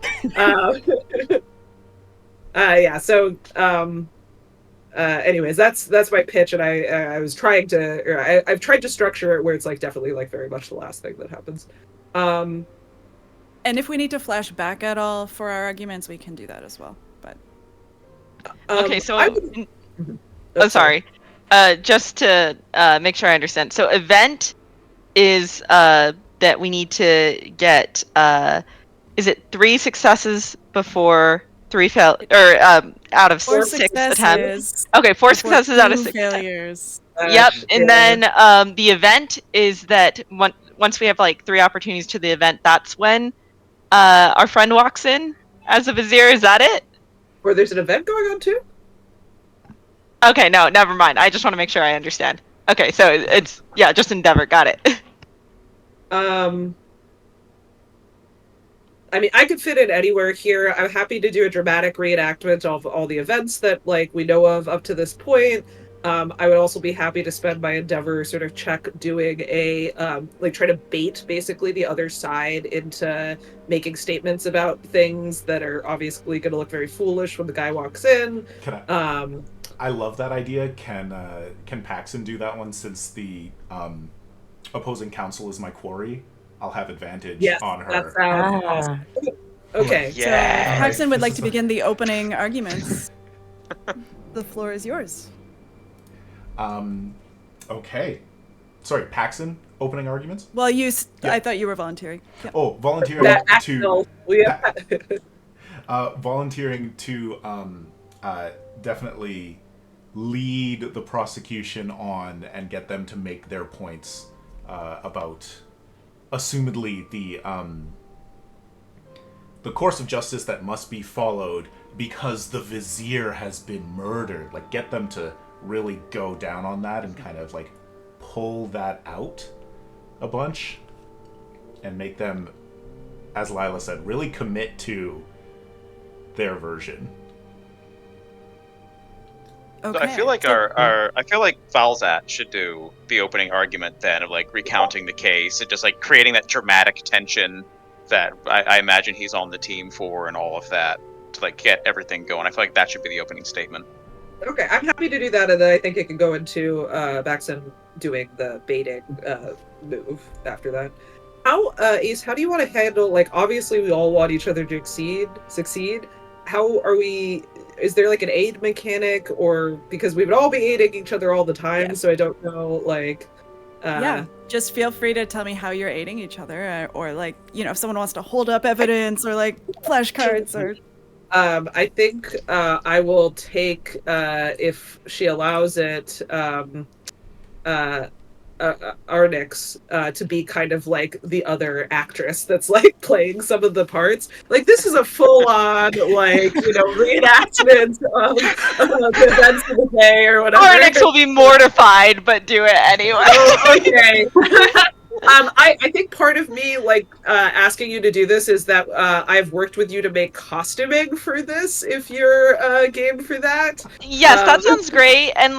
So anyways, that's my pitch, and I was trying to, I've tried to structure it where it's definitely very much the last thing that happens. And if we need to flash back at all for our arguments, we can do that as well. But okay, so sorry. Just to make sure I understand. So event is that we need to get is it 3 successes before 3 fail, or out of 4 6 attempts? successes. Okay, 4 successes out of 6 failures. Yep, and then the event is that once we have 3 opportunities to the event, that's when our friend walks in as a Vizier. Is that it? Or there's an event going on too? Okay, no, never mind. I just want to make sure I understand. Okay, so it's just Endeavor. Got it. I mean, I could fit in anywhere here. I'm happy to do a dramatic reenactment of all the events that we know of up to this point. I would also be happy to spend my Endeavor sort of check doing a try to bait basically the other side into making statements about things that are obviously going to look very foolish when the guy walks in. I love that idea. Can Paxton do that one, since the opposing counsel is my quarry? I'll have advantage on her. That sounds awesome. Okay. So Paxton would like to begin the opening arguments. The floor is yours. Okay. Sorry, Paxton, opening arguments? Well, I thought you were volunteering. Yeah. Oh, volunteering volunteering to definitely lead the prosecution on and get them to make their points about, assumedly, the course of justice that must be followed because the Vizier has been murdered. Get them to really go down on that and kind of pull that out a bunch and make them, as Lyla said, really commit to their version. Okay. So I feel like I feel like Falzat should do the opening argument then of recounting the case and just creating that dramatic tension that I imagine he's on the team for, and all of that to get everything going. I feel like that should be the opening statement. Okay, I'm happy to do that, and then I think it can go into Baxon doing the baiting move after that. Ace, how do you want to handle, obviously we all want each other to succeed. How are we, is there an aid mechanic, or, because we would all be aiding each other all the time, so I don't know, yeah, just feel free to tell me how you're aiding each other, or if someone wants to hold up evidence, or flashcards, or... I think I will take, if she allows it, Arnix to be kind of the other actress that's playing some of the parts. This is a full-on reenactment of the events of the day or whatever. Arnix will be mortified, but do it anyway. Oh, okay. I think part of me asking you to do this is that I've worked with you to make costuming for this. If you're game for that, Yes, that sounds great. And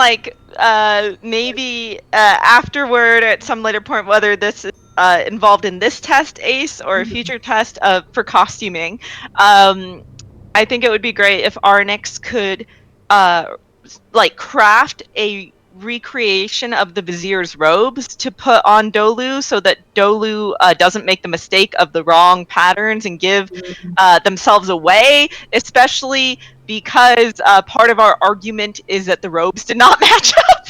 maybe afterward, at some later point, whether this is involved in this test, Ace, or a future test for costuming, I think it would be great if Arnix could craft a recreation of the Vizier's robes to put on Dolu, so that Dolu doesn't make the mistake of the wrong patterns and give themselves away, especially because part of our argument is that the robes did not match up.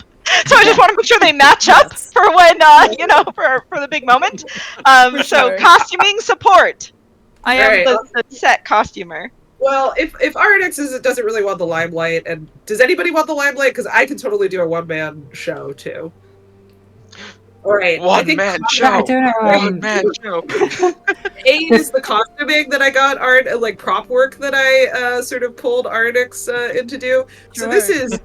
So I just want to make sure they match up for when for the big moment. So sure. costuming support. I am Right. the set costumer. Well, if RNX doesn't really want the limelight, and does anybody want the limelight? Because I can totally do a one-man show too. All right, One-man show. I don't know. One-man show. A is the costuming that I got prop work that I sort of pulled Arnix into do. So this Sure. is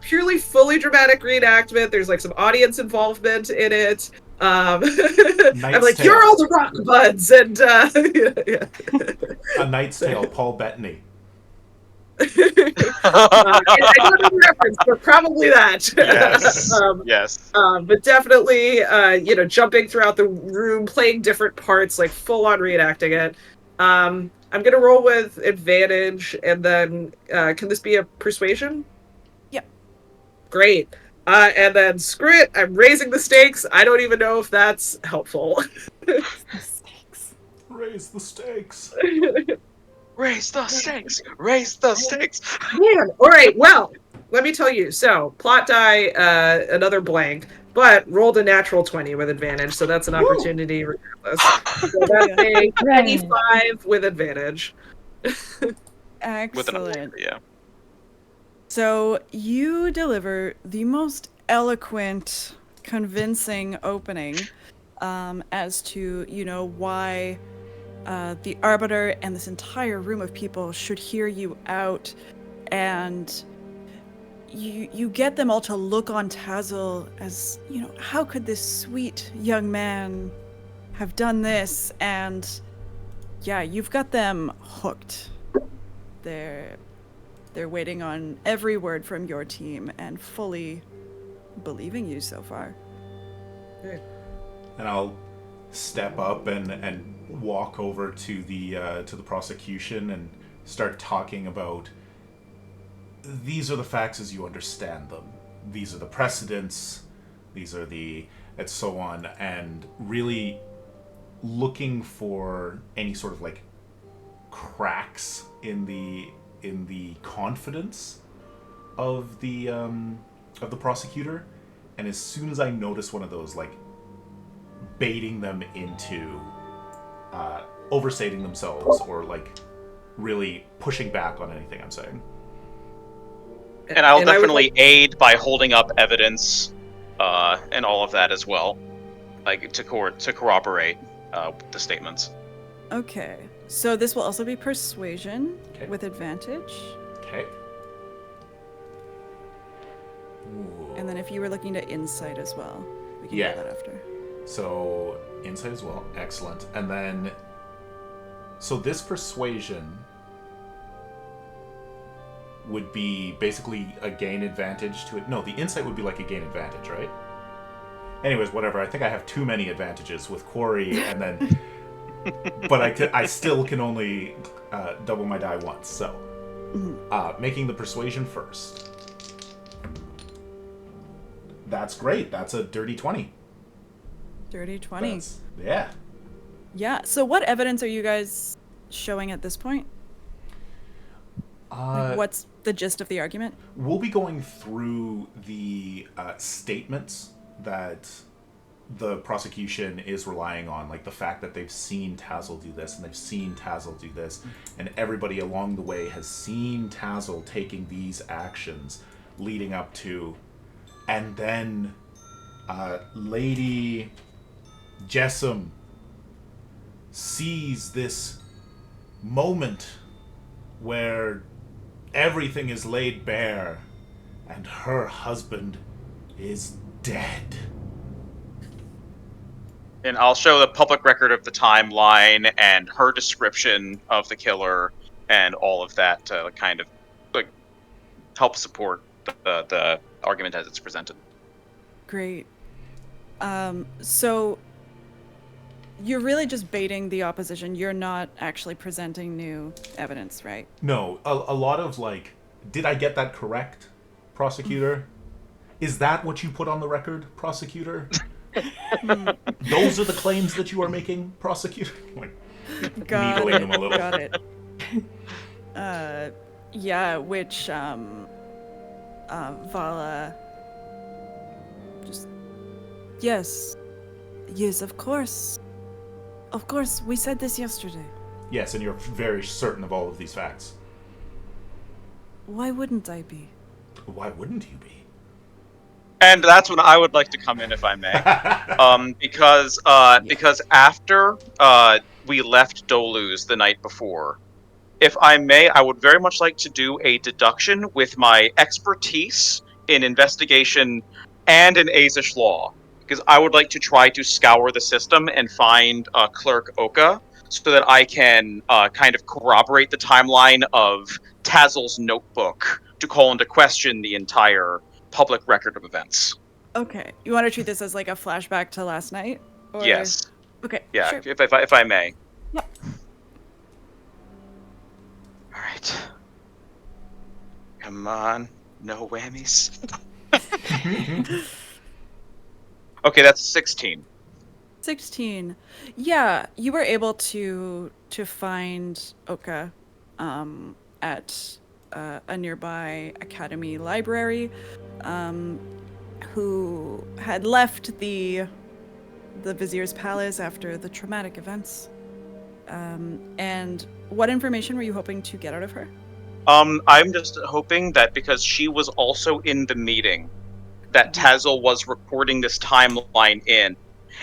purely fully dramatic reenactment. There's some audience involvement in it. I'm Knight's Tale. you're all the rock buds, and A Knight's Tale, Paul Bettany. I don't know the reference, but probably that. Yes. Yes. But definitely, jumping throughout the room, playing different parts, full on reenacting it. I'm gonna roll with advantage, and then can this be a persuasion? Yep. Great. And then screw it, I'm raising the stakes. I don't even know if that's helpful. Mistakes. Raise the stakes. Raise the stakes. Raise the stakes. Man, all right. Well, let me tell you. So, plot die, another blank, but rolled a natural 20 with advantage, so that's an opportunity regardless. So that's a 25 with advantage. Excellent. With an yeah. So you deliver the most eloquent, convincing opening as to, why the Arbiter and this entire room of people should hear you out. And you get them all to look on Tazzle as, how could this sweet young man have done this? And yeah, you've got them hooked. They're waiting on every word from your team and fully believing you so far. And I'll step up and walk over to the prosecution and start talking about, these are the facts as you understand them. These are the precedents. These are the and so on, and really looking for any sort of cracks in the confidence of the prosecutor, and as soon as I notice one of those, baiting them into overstating themselves or really pushing back on anything I'm saying. And I'll definitely aid by holding up evidence and all of that as well, to corroborate the statements. Okay, so this will also be persuasion with advantage. Okay. And then if you were looking to insight as well, we can do that after. So insight as well, excellent. And then, so this persuasion would be basically a gain advantage to it. No, the insight would be a gain advantage, right? Anyways, whatever. I think I have too many advantages with Quarry, and then, but I still can only double my die once. So, making the persuasion first. That's great. That's a dirty 20. Dirty 20. Yeah. Yeah. So what evidence are you guys showing at this point? What's the gist of the argument? We'll be going through the statements that the prosecution is relying on, the fact that they've seen Tazzle do this and they've seen Tazzle do this, and everybody along the way has seen Tazzle taking these actions leading up to, and then Lady Jessam sees this moment where everything is laid bare and her husband is dead. And I'll show the public record of the timeline and her description of the killer and all of that to kind of like help support the argument as it's presented. Great. So you're really just baiting the opposition. You're not actually presenting new evidence, right? No, a lot of like, did I get that correct, prosecutor? Is that what you put on the record, prosecutor? Those are the claims that you are making, prosecutor? Like, needling them a little. Got it. Yeah, which, Vala... Just... Yes. Yes, of course. Of course, we said this yesterday. Yes, and you're very certain of all of these facts. Why wouldn't I be? Why wouldn't you be? And that's when I would like to come in, if I may, because after we left Dolu's the night before, if I may, I would very much like to do a deduction with my expertise in investigation and in Azish law, because I would like to try to scour the system and find Clerk Oka, so that I can kind of corroborate the timeline of Tazel's notebook to call into question the entire public record of events. Okay. You want to treat this as like a flashback to last night? Or... Yes. Okay. Yeah, Sure. if I may. Yep. All right. Come on, no whammies. Okay, that's 16. 16. Yeah, you were able to find Oka at a nearby academy library, who had left the Vizier's palace after the traumatic events. And what information were you hoping to get out of her? I'm just hoping that because she was also in the meeting, that Tazel was recording this timeline in,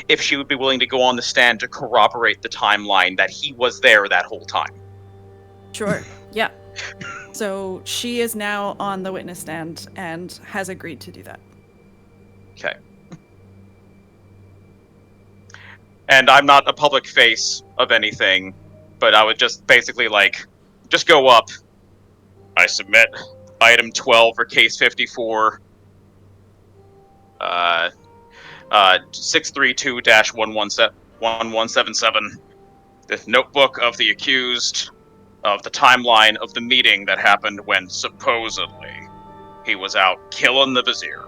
if she would be willing to go on the stand to corroborate the timeline that he was there that whole time. Sure, yeah. So she is now on the witness stand and has agreed to do that. Okay. And I'm not a public face of anything, but I would just basically, just go up. I submit item 12 for case 54. 632-1177. The notebook of the accused of the timeline of the meeting that happened when supposedly he was out killing the Vizier.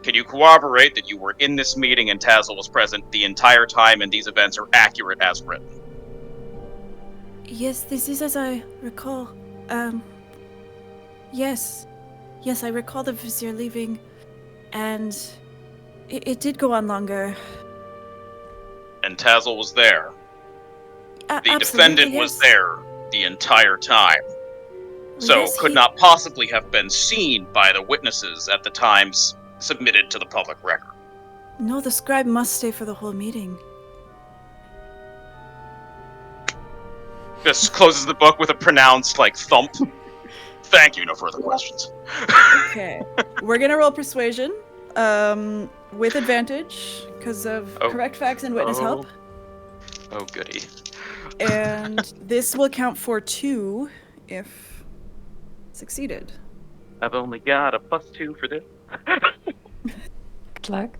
Can you corroborate that you were in this meeting and Tazel was present the entire time and these events are accurate as written? Yes, this is as I recall. Yes. Yes, I recall the Vizier leaving, and it did go on longer. And Tazel was there. The defendant was there the entire time. So could not possibly have been seen by the witnesses at the times submitted to the public record. No, the scribe must stay for the whole meeting. Just closes the book with a pronounced, thump. Thank you, no further questions. Okay. We're gonna roll persuasion, with advantage, because of correct facts and witness help. Oh, goody. And this will count for 2 if succeeded. I've only got a +2 for this. Good luck.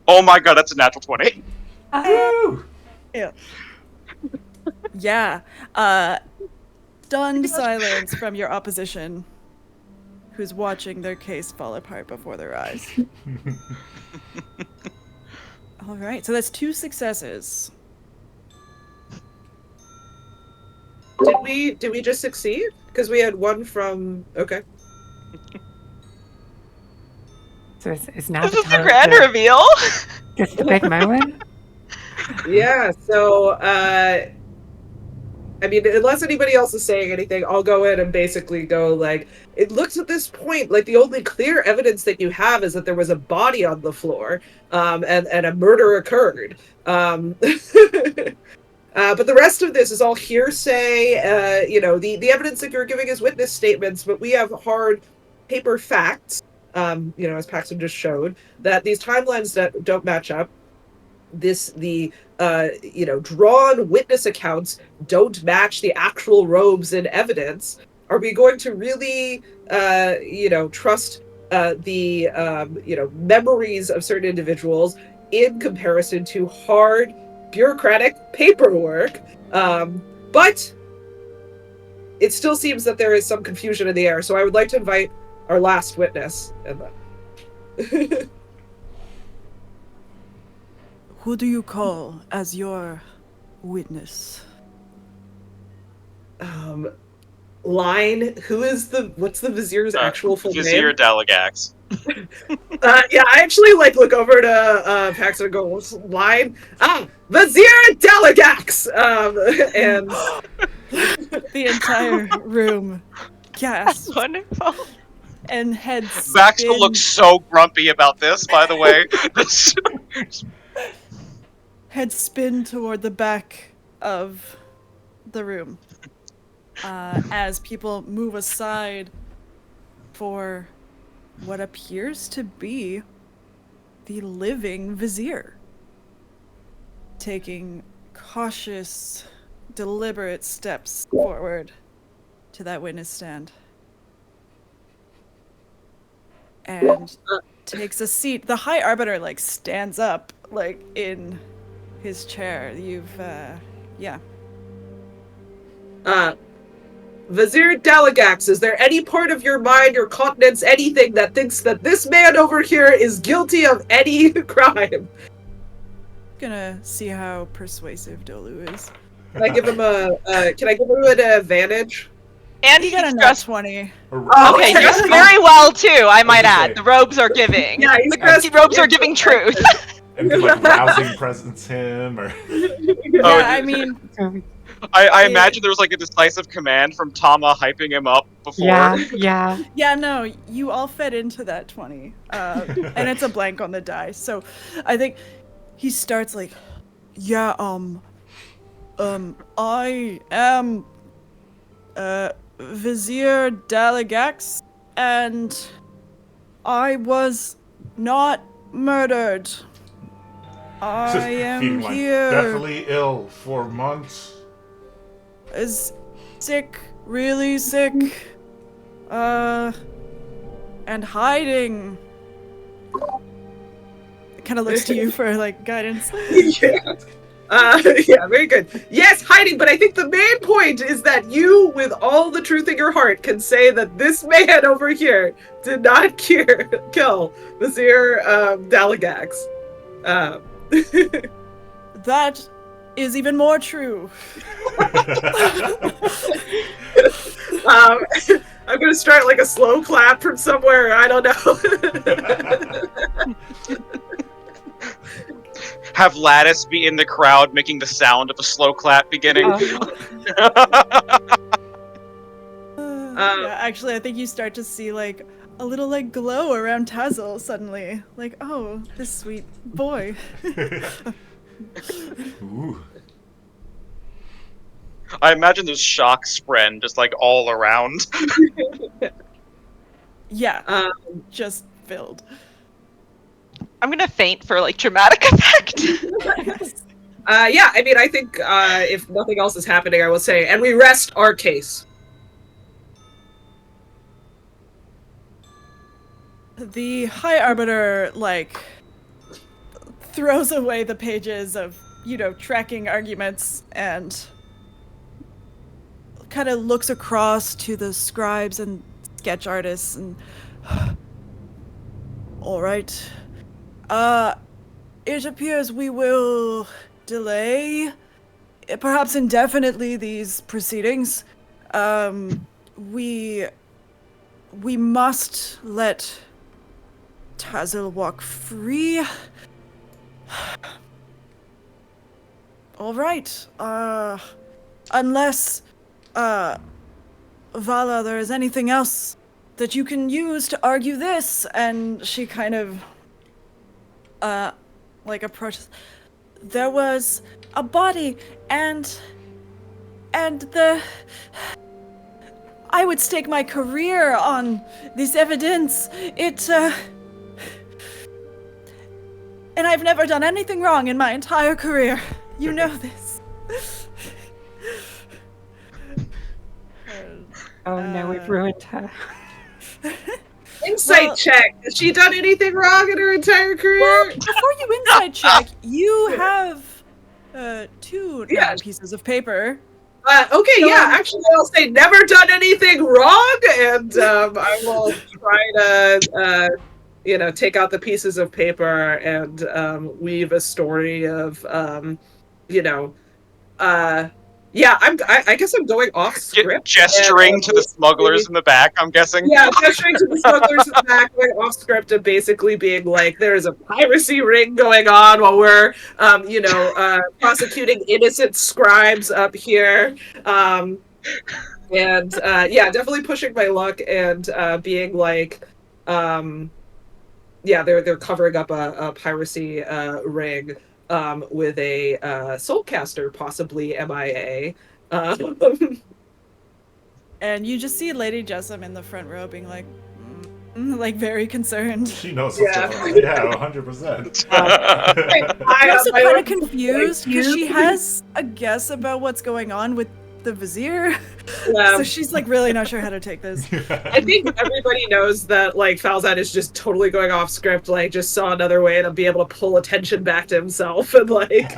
Oh my god, that's a natural 20. Yeah. Yeah. Stunned silence from your opposition, who's watching their case fall apart before their eyes. All right, so that's 2 successes. Did we just succeed? Because we had one from... Okay. So it's now This the is the time grand to- reveal. It's the big moment. Yeah, so, unless anybody else is saying anything, I'll go in and basically go, it looks at this point like the only clear evidence that you have is that there was a body on the floor, and a murder occurred. But the rest of this is all hearsay. The evidence that you're giving is witness statements, but we have hard paper facts, as Paxton just showed, that these timelines that don't match up. the drawn witness accounts don't match the actual robes and evidence? Are we going to really trust the memories of certain individuals in comparison to hard bureaucratic paperwork? But it still seems that there is some confusion in the air, so I would like to invite our last witness. Who do you call as your witness? Line, what's the Vizier's actual full Vizier name? Dalagax. Yeah, I actually look over to Paxton and go, what's Line? Vizier Dalagax! And The entire room gasps Wonderful. and heads Baxter spin. looks so grumpy about this, by the way. Heads spin toward the back of the room as people move aside for what appears to be the living Vizier, taking cautious, deliberate steps forward to that witness stand and takes a seat. The High Arbiter stands up in his chair. Vizier Dalagax, is there any part of your mind, your continence, anything that thinks that this man over here is guilty of any crime? Gonna see how persuasive Dolu is. Can I give him an advantage? And He got a nat dressed 20. okay, dressed very well too, I might gonna add. say. The robes are giving. Yeah, he's The dressed- robes are giving truth. And rousing presence him, or Yeah, Oh, I mean, I imagine there was a decisive command from Tama hyping him up before. Yeah. yeah, no, you all fed into that 20. And it's a blank on the die. So I think he starts I am Vizier Dalagax, and I was not murdered. I just am feeling here. deathly ill for months. Is sick, really sick, and hiding. Kind of looks to you for guidance. Yeah. Yeah, very good. Yes, hiding, but I think the main point is that you, with all the truth in your heart, can say that this man over here did not kill Vizier Dalagax. That is even more true. I'm gonna start a slow clap from somewhere. I don't know. Have Lattice be in the crowd making the sound of a slow clap beginning. Yeah, actually, I think you start to see a little glow around Tazzle suddenly. Oh, this sweet boy. Ooh. I imagine there's shock spread just all around. Yeah, just filled. I'm gonna faint for dramatic effect. Yeah, I mean, I think if nothing else is happening, I will say, and we rest our case. The High Arbiter, throws away the pages of, tracking arguments and kind of looks across to the scribes and sketch artists and... All right. It appears we will delay, perhaps indefinitely, these proceedings. We must let Tazzle walk free. All right. Unless, Vala, there is anything else that you can use to argue this, and she kind of, approaches. There was a body, and I would stake my career on this evidence. And I've never done anything wrong in my entire career. You know this. Oh no, we've ruined her. Insight check. Has she done anything wrong in her entire career? Well, before you insight check, you have 2 pieces of paper. Okay, yeah, actually I'll say never done anything wrong, and I will try to, take out the pieces of paper and weave a story of, I guess I'm going off script. Gesturing to the smugglers in the back, I'm guessing. Yeah, gesturing to the smugglers in the back, going off script, and basically being like, there is a piracy ring going on while we're, prosecuting innocent scribes up here. Definitely pushing my luck and being like, they're covering up a piracy ring with a soulcaster, possibly MIA. And you just see Lady Jessamine in the front row being like very concerned. She knows what's going on. Yeah, 100%. I'm also kind of confused because she has a guess about what's going on with the Vizier. Yeah. So she's like really not sure how to take this. I think everybody knows that like Falzad is just totally going off script, like just saw another way to be able to pull attention back to himself and like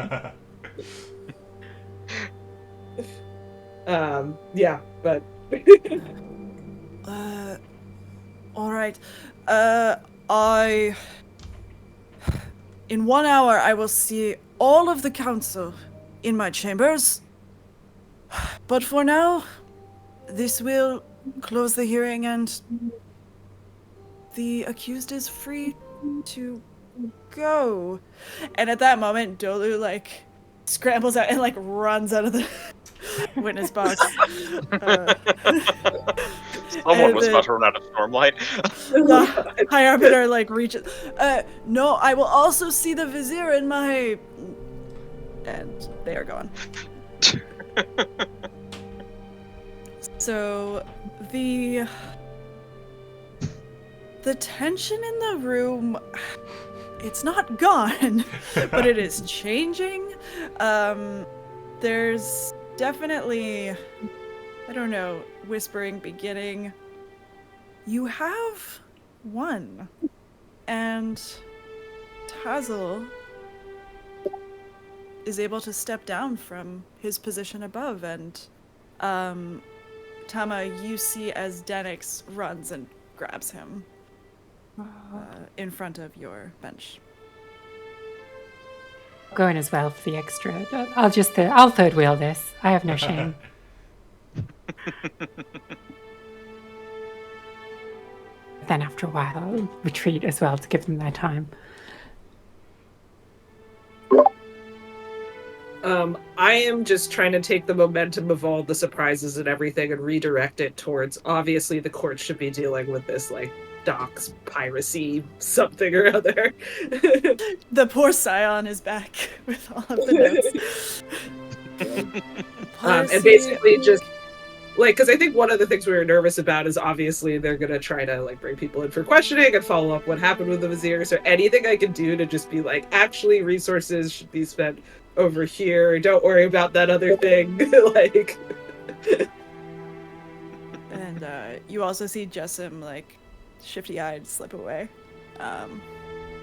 but all right. In 1 hour I will see all of the council in my chambers. But for now, this will close the hearing and the accused is free to go. And at that moment, Dolu scrambles out and runs out of the witness box. Someone was about to run out of Stormlight. The High Arbiter reaches. No, I will also see the Vizier in my. And they are gone. So the tension in the room, it's not gone, but it is changing. There's definitely, I don't know, whispering beginning. You have won, and Tazel is able to step down from his position above, and Tama, you see as Denix runs and grabs him in front of your bench. Go in as well for the extra. I'll third wheel this. I have no shame. Then after a while, I'll retreat as well to give them their time. I am just trying to take the momentum of all the surprises and everything and redirect it towards, obviously the court should be dealing with this, docks, piracy, something or other. The poor Scion is back with all of the notes. And basically just, because I think one of the things we were nervous about is obviously they're going to try to, bring people in for questioning and follow up what happened with the Vizier. So anything I can do to just be actually resources should be spent over here. Don't worry about that other thing. And you also see Jessim, shifty-eyed slip away,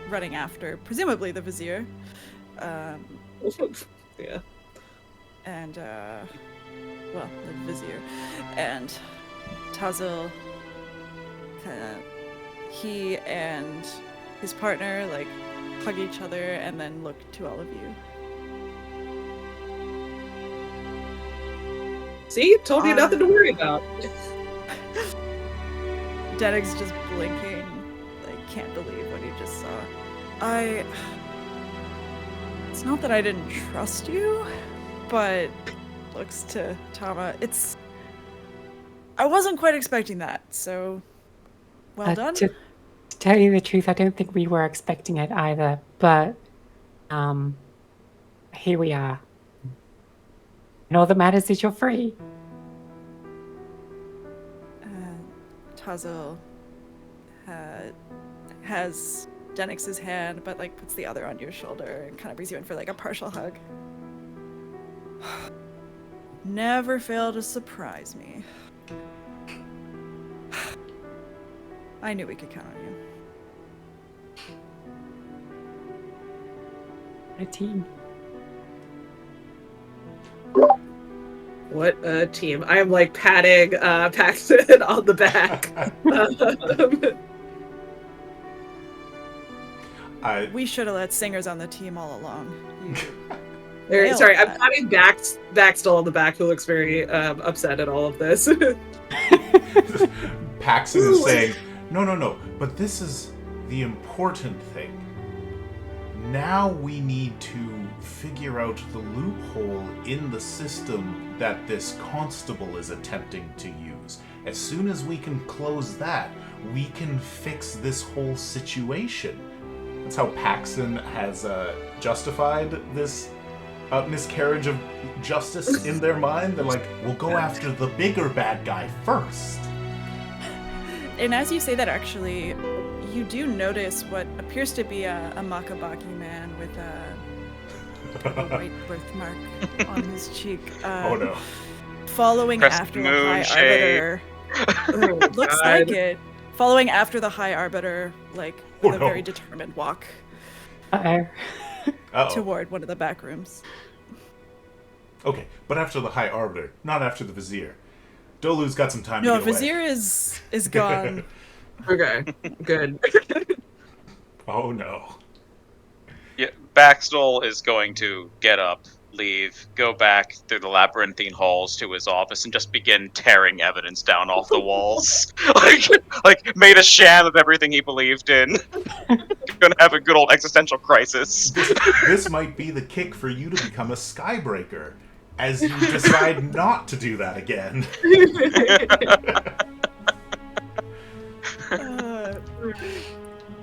running after, presumably, the Vizier. Yeah. And, the Vizier. And Tazel, he and his partner, hug each other and then look to all of you. See? Told you nothing to worry about. Denix just blinking, can't believe what he just saw. It's not that I didn't trust you, but looks to Tama. I wasn't quite expecting that, so well done. To tell you the truth, I don't think we were expecting it either, but here we are. And all that matters is you're free. Tazel has Denix's hand, but like puts the other on your shoulder and kind of brings you in for like a partial hug. Never fail to surprise me. I knew we could count on you. A team. What a team. I am like patting Paxton on the back. We should have let singers on the team all along. Sorry, I'm patting Baxtel on the back, who looks very upset at all of this. Paxton is saying, no, but this is the important thing. Now we need to figure out the loophole in the system that this constable is attempting to use. As soon as we can close that, we can fix this whole situation. That's how Paxton has justified this miscarriage of justice in their mind. They're like, we'll go after the bigger bad guy first. And as you say that, actually, you do notice what appears to be a Makabaki man with a white birthmark on his cheek. Oh no. Following Press after the moon High shade. Arbiter. Looks like it. Following after the High Arbiter, like, with a very determined walk toward one of the back rooms. Okay, but after the High Arbiter, not after the Vizier. Dolu's got some time to get away. No, Vizier is gone. Okay, good. Oh no. Yeah, Baxtel is going to get up, leave, go back through the labyrinthine halls to his office, and just begin tearing evidence down off the walls. like made a sham of everything he believed in. Gonna have a good old existential crisis. This might be the kick for you to become a Skybreaker, as you decide not to do that again.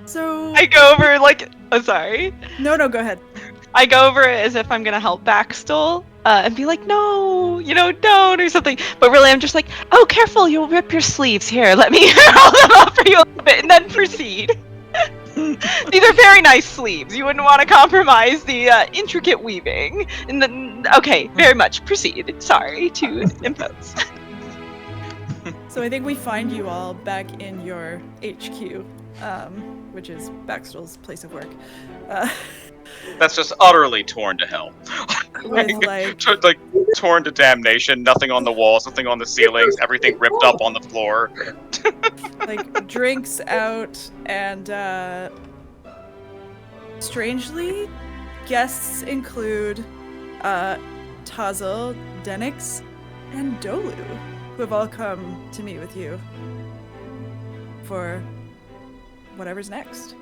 So I go over like, oh sorry. No, go ahead. I go over as if I'm gonna help Baxtel and be like, no, don't, or something. But really, I'm just like, oh, careful, you'll rip your sleeves. Here, let me hold them up for you a little bit, and then proceed. These are very nice sleeves. You wouldn't want to compromise the intricate weaving. And then, okay, very much proceed. Sorry to impose. So I think we find you all back in your HQ, which is Baxtel's place of work. That's just utterly torn to hell. With like torn to damnation. Nothing on the walls, nothing on the ceilings, everything ripped up on the floor. like drinks out, and strangely, guests include Tazel, Denix, and Dolu, who have all come to meet with you for whatever's next.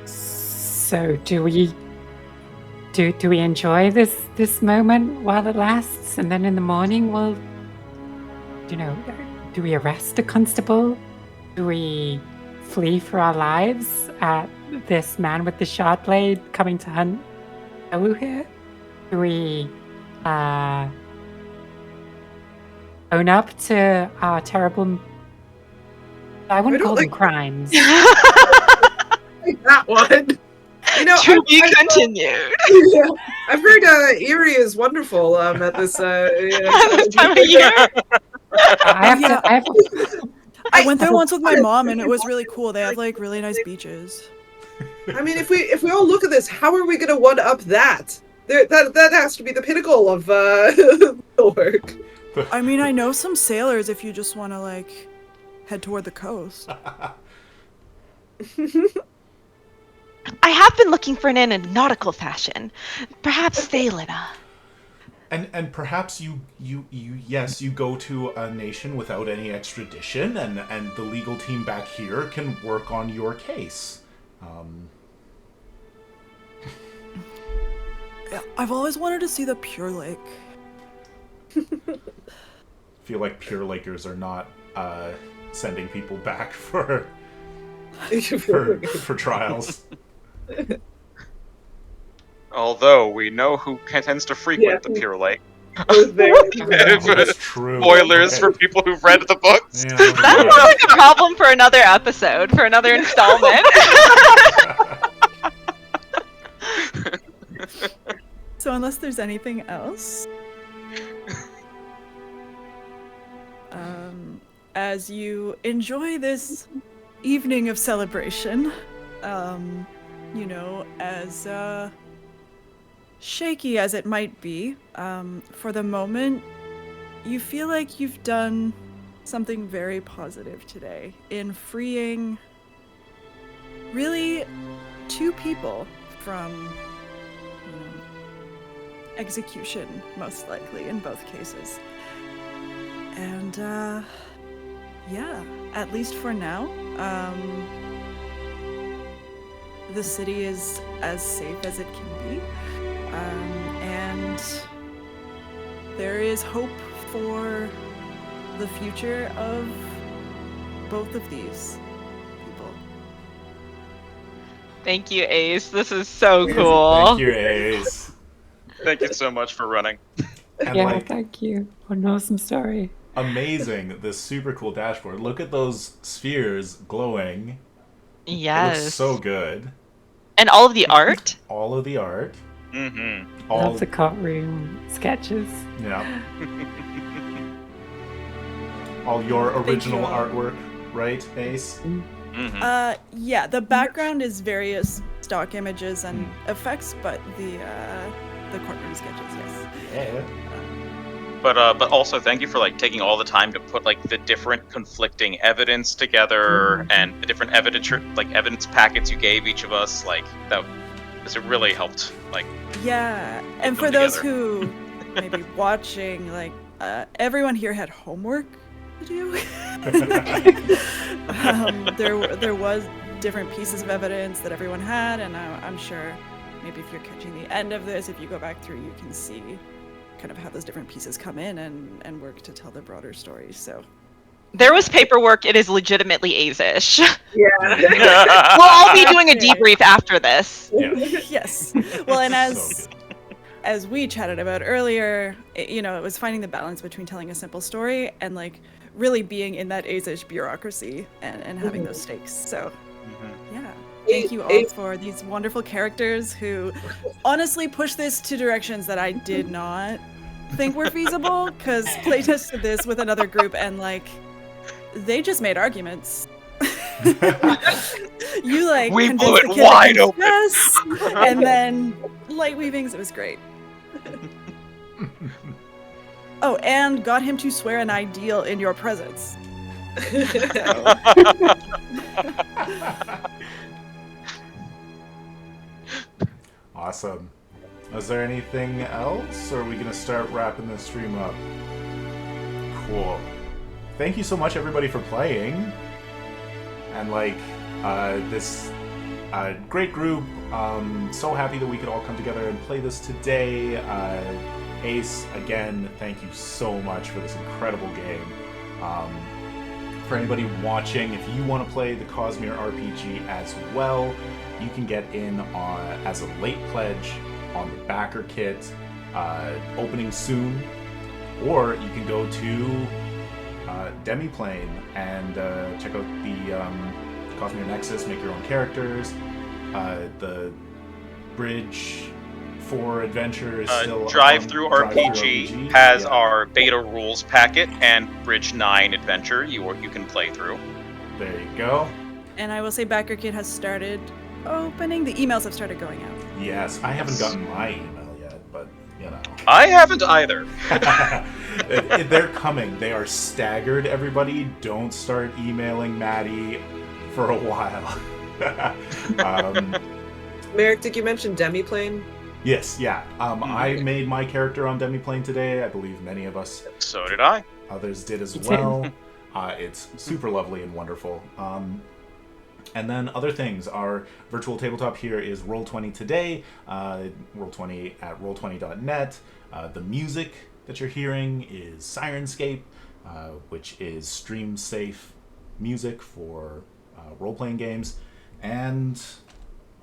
So do we enjoy this moment while it lasts, and then in the morning we'll, do we arrest a constable? Do we flee for our lives at this man with the sharp blade coming to hunt Elu here? Do we own up to our terrible, I wouldn't call them crimes. That one. To be continued. Yeah, I've heard Erie is wonderful at this this time of year. I went there once with my mom, and it was really cool. They have like really nice beaches. I mean, if we all look at this, how are we going to one up that? That has to be the pinnacle of the work. I mean, I know some sailors if you just want to like head toward the coast. I have been looking for an inn in a nautical fashion. Perhaps Thalina. And perhaps you go to a nation without any extradition, and the legal team back here can work on your case. I've always wanted to see the Pure Lake. Feel like Pure Lakers are not sending people back for trials. Although we know who tends to frequent the Pure Lake. was there. That's true. Spoilers Okay. for people who've read the books. Yeah, never That mind. sounds like a problem for another episode, for another installment. So unless there's anything else, as you enjoy this evening of celebration, you know, as shaky as it might be, for the moment, you feel like you've done something very positive today in freeing really 2 people from execution, most likely, in both cases. And, yeah, at least for now, the city is as safe as it can be. And there is hope for the future of both of these people. Thank you, Ace. This is so cool. Thank you, Ace. Thank you so much for running. And Yeah, like, thank you. What an awesome story. amazing, this super cool dashboard. Look at those spheres glowing. It Yes. looks so good. And all of the art. All of the art. Mm-hmm. All, Love the courtroom sketches. yeah. All your original you all. artwork, right, Ace? Mm-hmm. Yeah, the background is various stock images and effects, but the courtroom sketches, yes. Yeah. But also thank you for like taking all the time to put like the different conflicting evidence together and the different evidence packets you gave each of us. Like that, because it really helped. Like Yeah, and them for those together. who may be watching, like, everyone here had homework to do. There was different pieces of evidence that everyone had, and I'm sure maybe if you're catching the end of this, if you go back through, you can see kind of how those different pieces come in and work to tell the broader story. So There was paperwork. It is legitimately Ace-ish. Yeah. We'll all be doing a debrief after this. Yeah. yes, well, and So good. as we chatted about earlier, it was finding the balance between telling a simple story and like really being in that Ace-ish bureaucracy and having those stakes. So yeah, thank you all for these wonderful characters who honestly pushed this to directions that I did not think were feasible, because playtested this with another group and like they just made arguments. You like We blew convinced it the kid wide to open. confess, and then light weavings. It was great. Oh, and got him to swear an ideal in your presence. Awesome. Is there anything else, or are we gonna start wrapping this stream up? Cool. Thank you so much, everybody, for playing. And like, this great group. So happy that we could all come together and play this today. Ace, again, thank you so much for this incredible game. For anybody watching, if you want to play the Cosmere RPG as well, you can get in as a late pledge on the Backerkit, opening soon, or you can go to Demiplane and check out the Cosmere Nexus, make your own characters. The Bridge 4 adventure is still Drive Through RPG has Yeah. our beta rules packet and Bridge 9 adventure you can play through. There you go. And I will say Backerkit has started opening. The emails have started going out. Yes, I haven't gotten my email yet, but you know. I haven't either. They're coming. They are staggered, everybody. Don't start emailing Maddie for a while. Meric, did you mention Demiplane? Yes, yeah. I made my character on Demiplane today. I believe many of us So did I. others did as Me too. well. It's super lovely and wonderful. And then other things. Our virtual tabletop here is Roll20 today. Roll20 at roll20.net. The music that you're hearing is Syrinscape, which is stream-safe music for role-playing games, and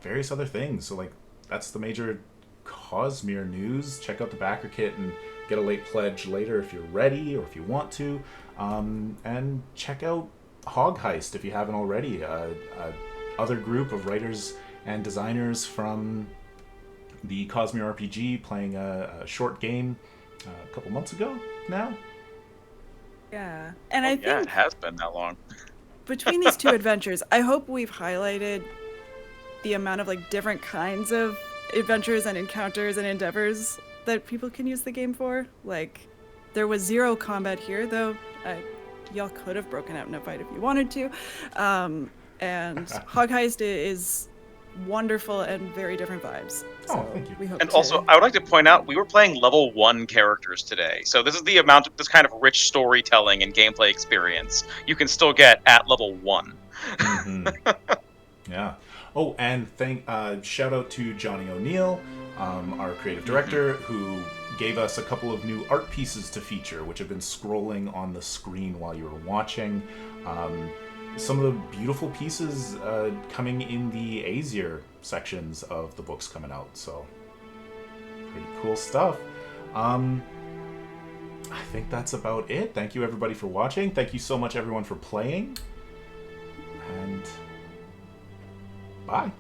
various other things. So, like, that's the major Cosmere news, check out the Backerkit and get a late pledge later if you're ready or if you want to. And check out Hog Heist if you haven't already. Other group of writers and designers from the Cosmere RPG playing a short game a couple months ago now. Yeah, and I think it has been that long. Between these two adventures, I hope we've highlighted the amount of like different kinds of adventures and encounters and endeavors that people can use the game for. Like, there was 0 combat here, though. Y'all could have broken out in a fight if you wanted to. And Hog Heist is wonderful and very different vibes. So thank you. We hope And also, I would like to point out, we were playing level 1 characters today. So this is the amount of this kind of rich storytelling and gameplay experience you can still get at level 1. Mm-hmm. Yeah. Oh, and shout out to Johnny O'Neill, our creative director, who gave us a couple of new art pieces to feature, which have been scrolling on the screen while you were watching. Some of the beautiful pieces coming in the Azier sections of the books coming out, so pretty cool stuff. I think that's about it. Thank you everybody for watching. Thank you so much everyone for playing, and bye.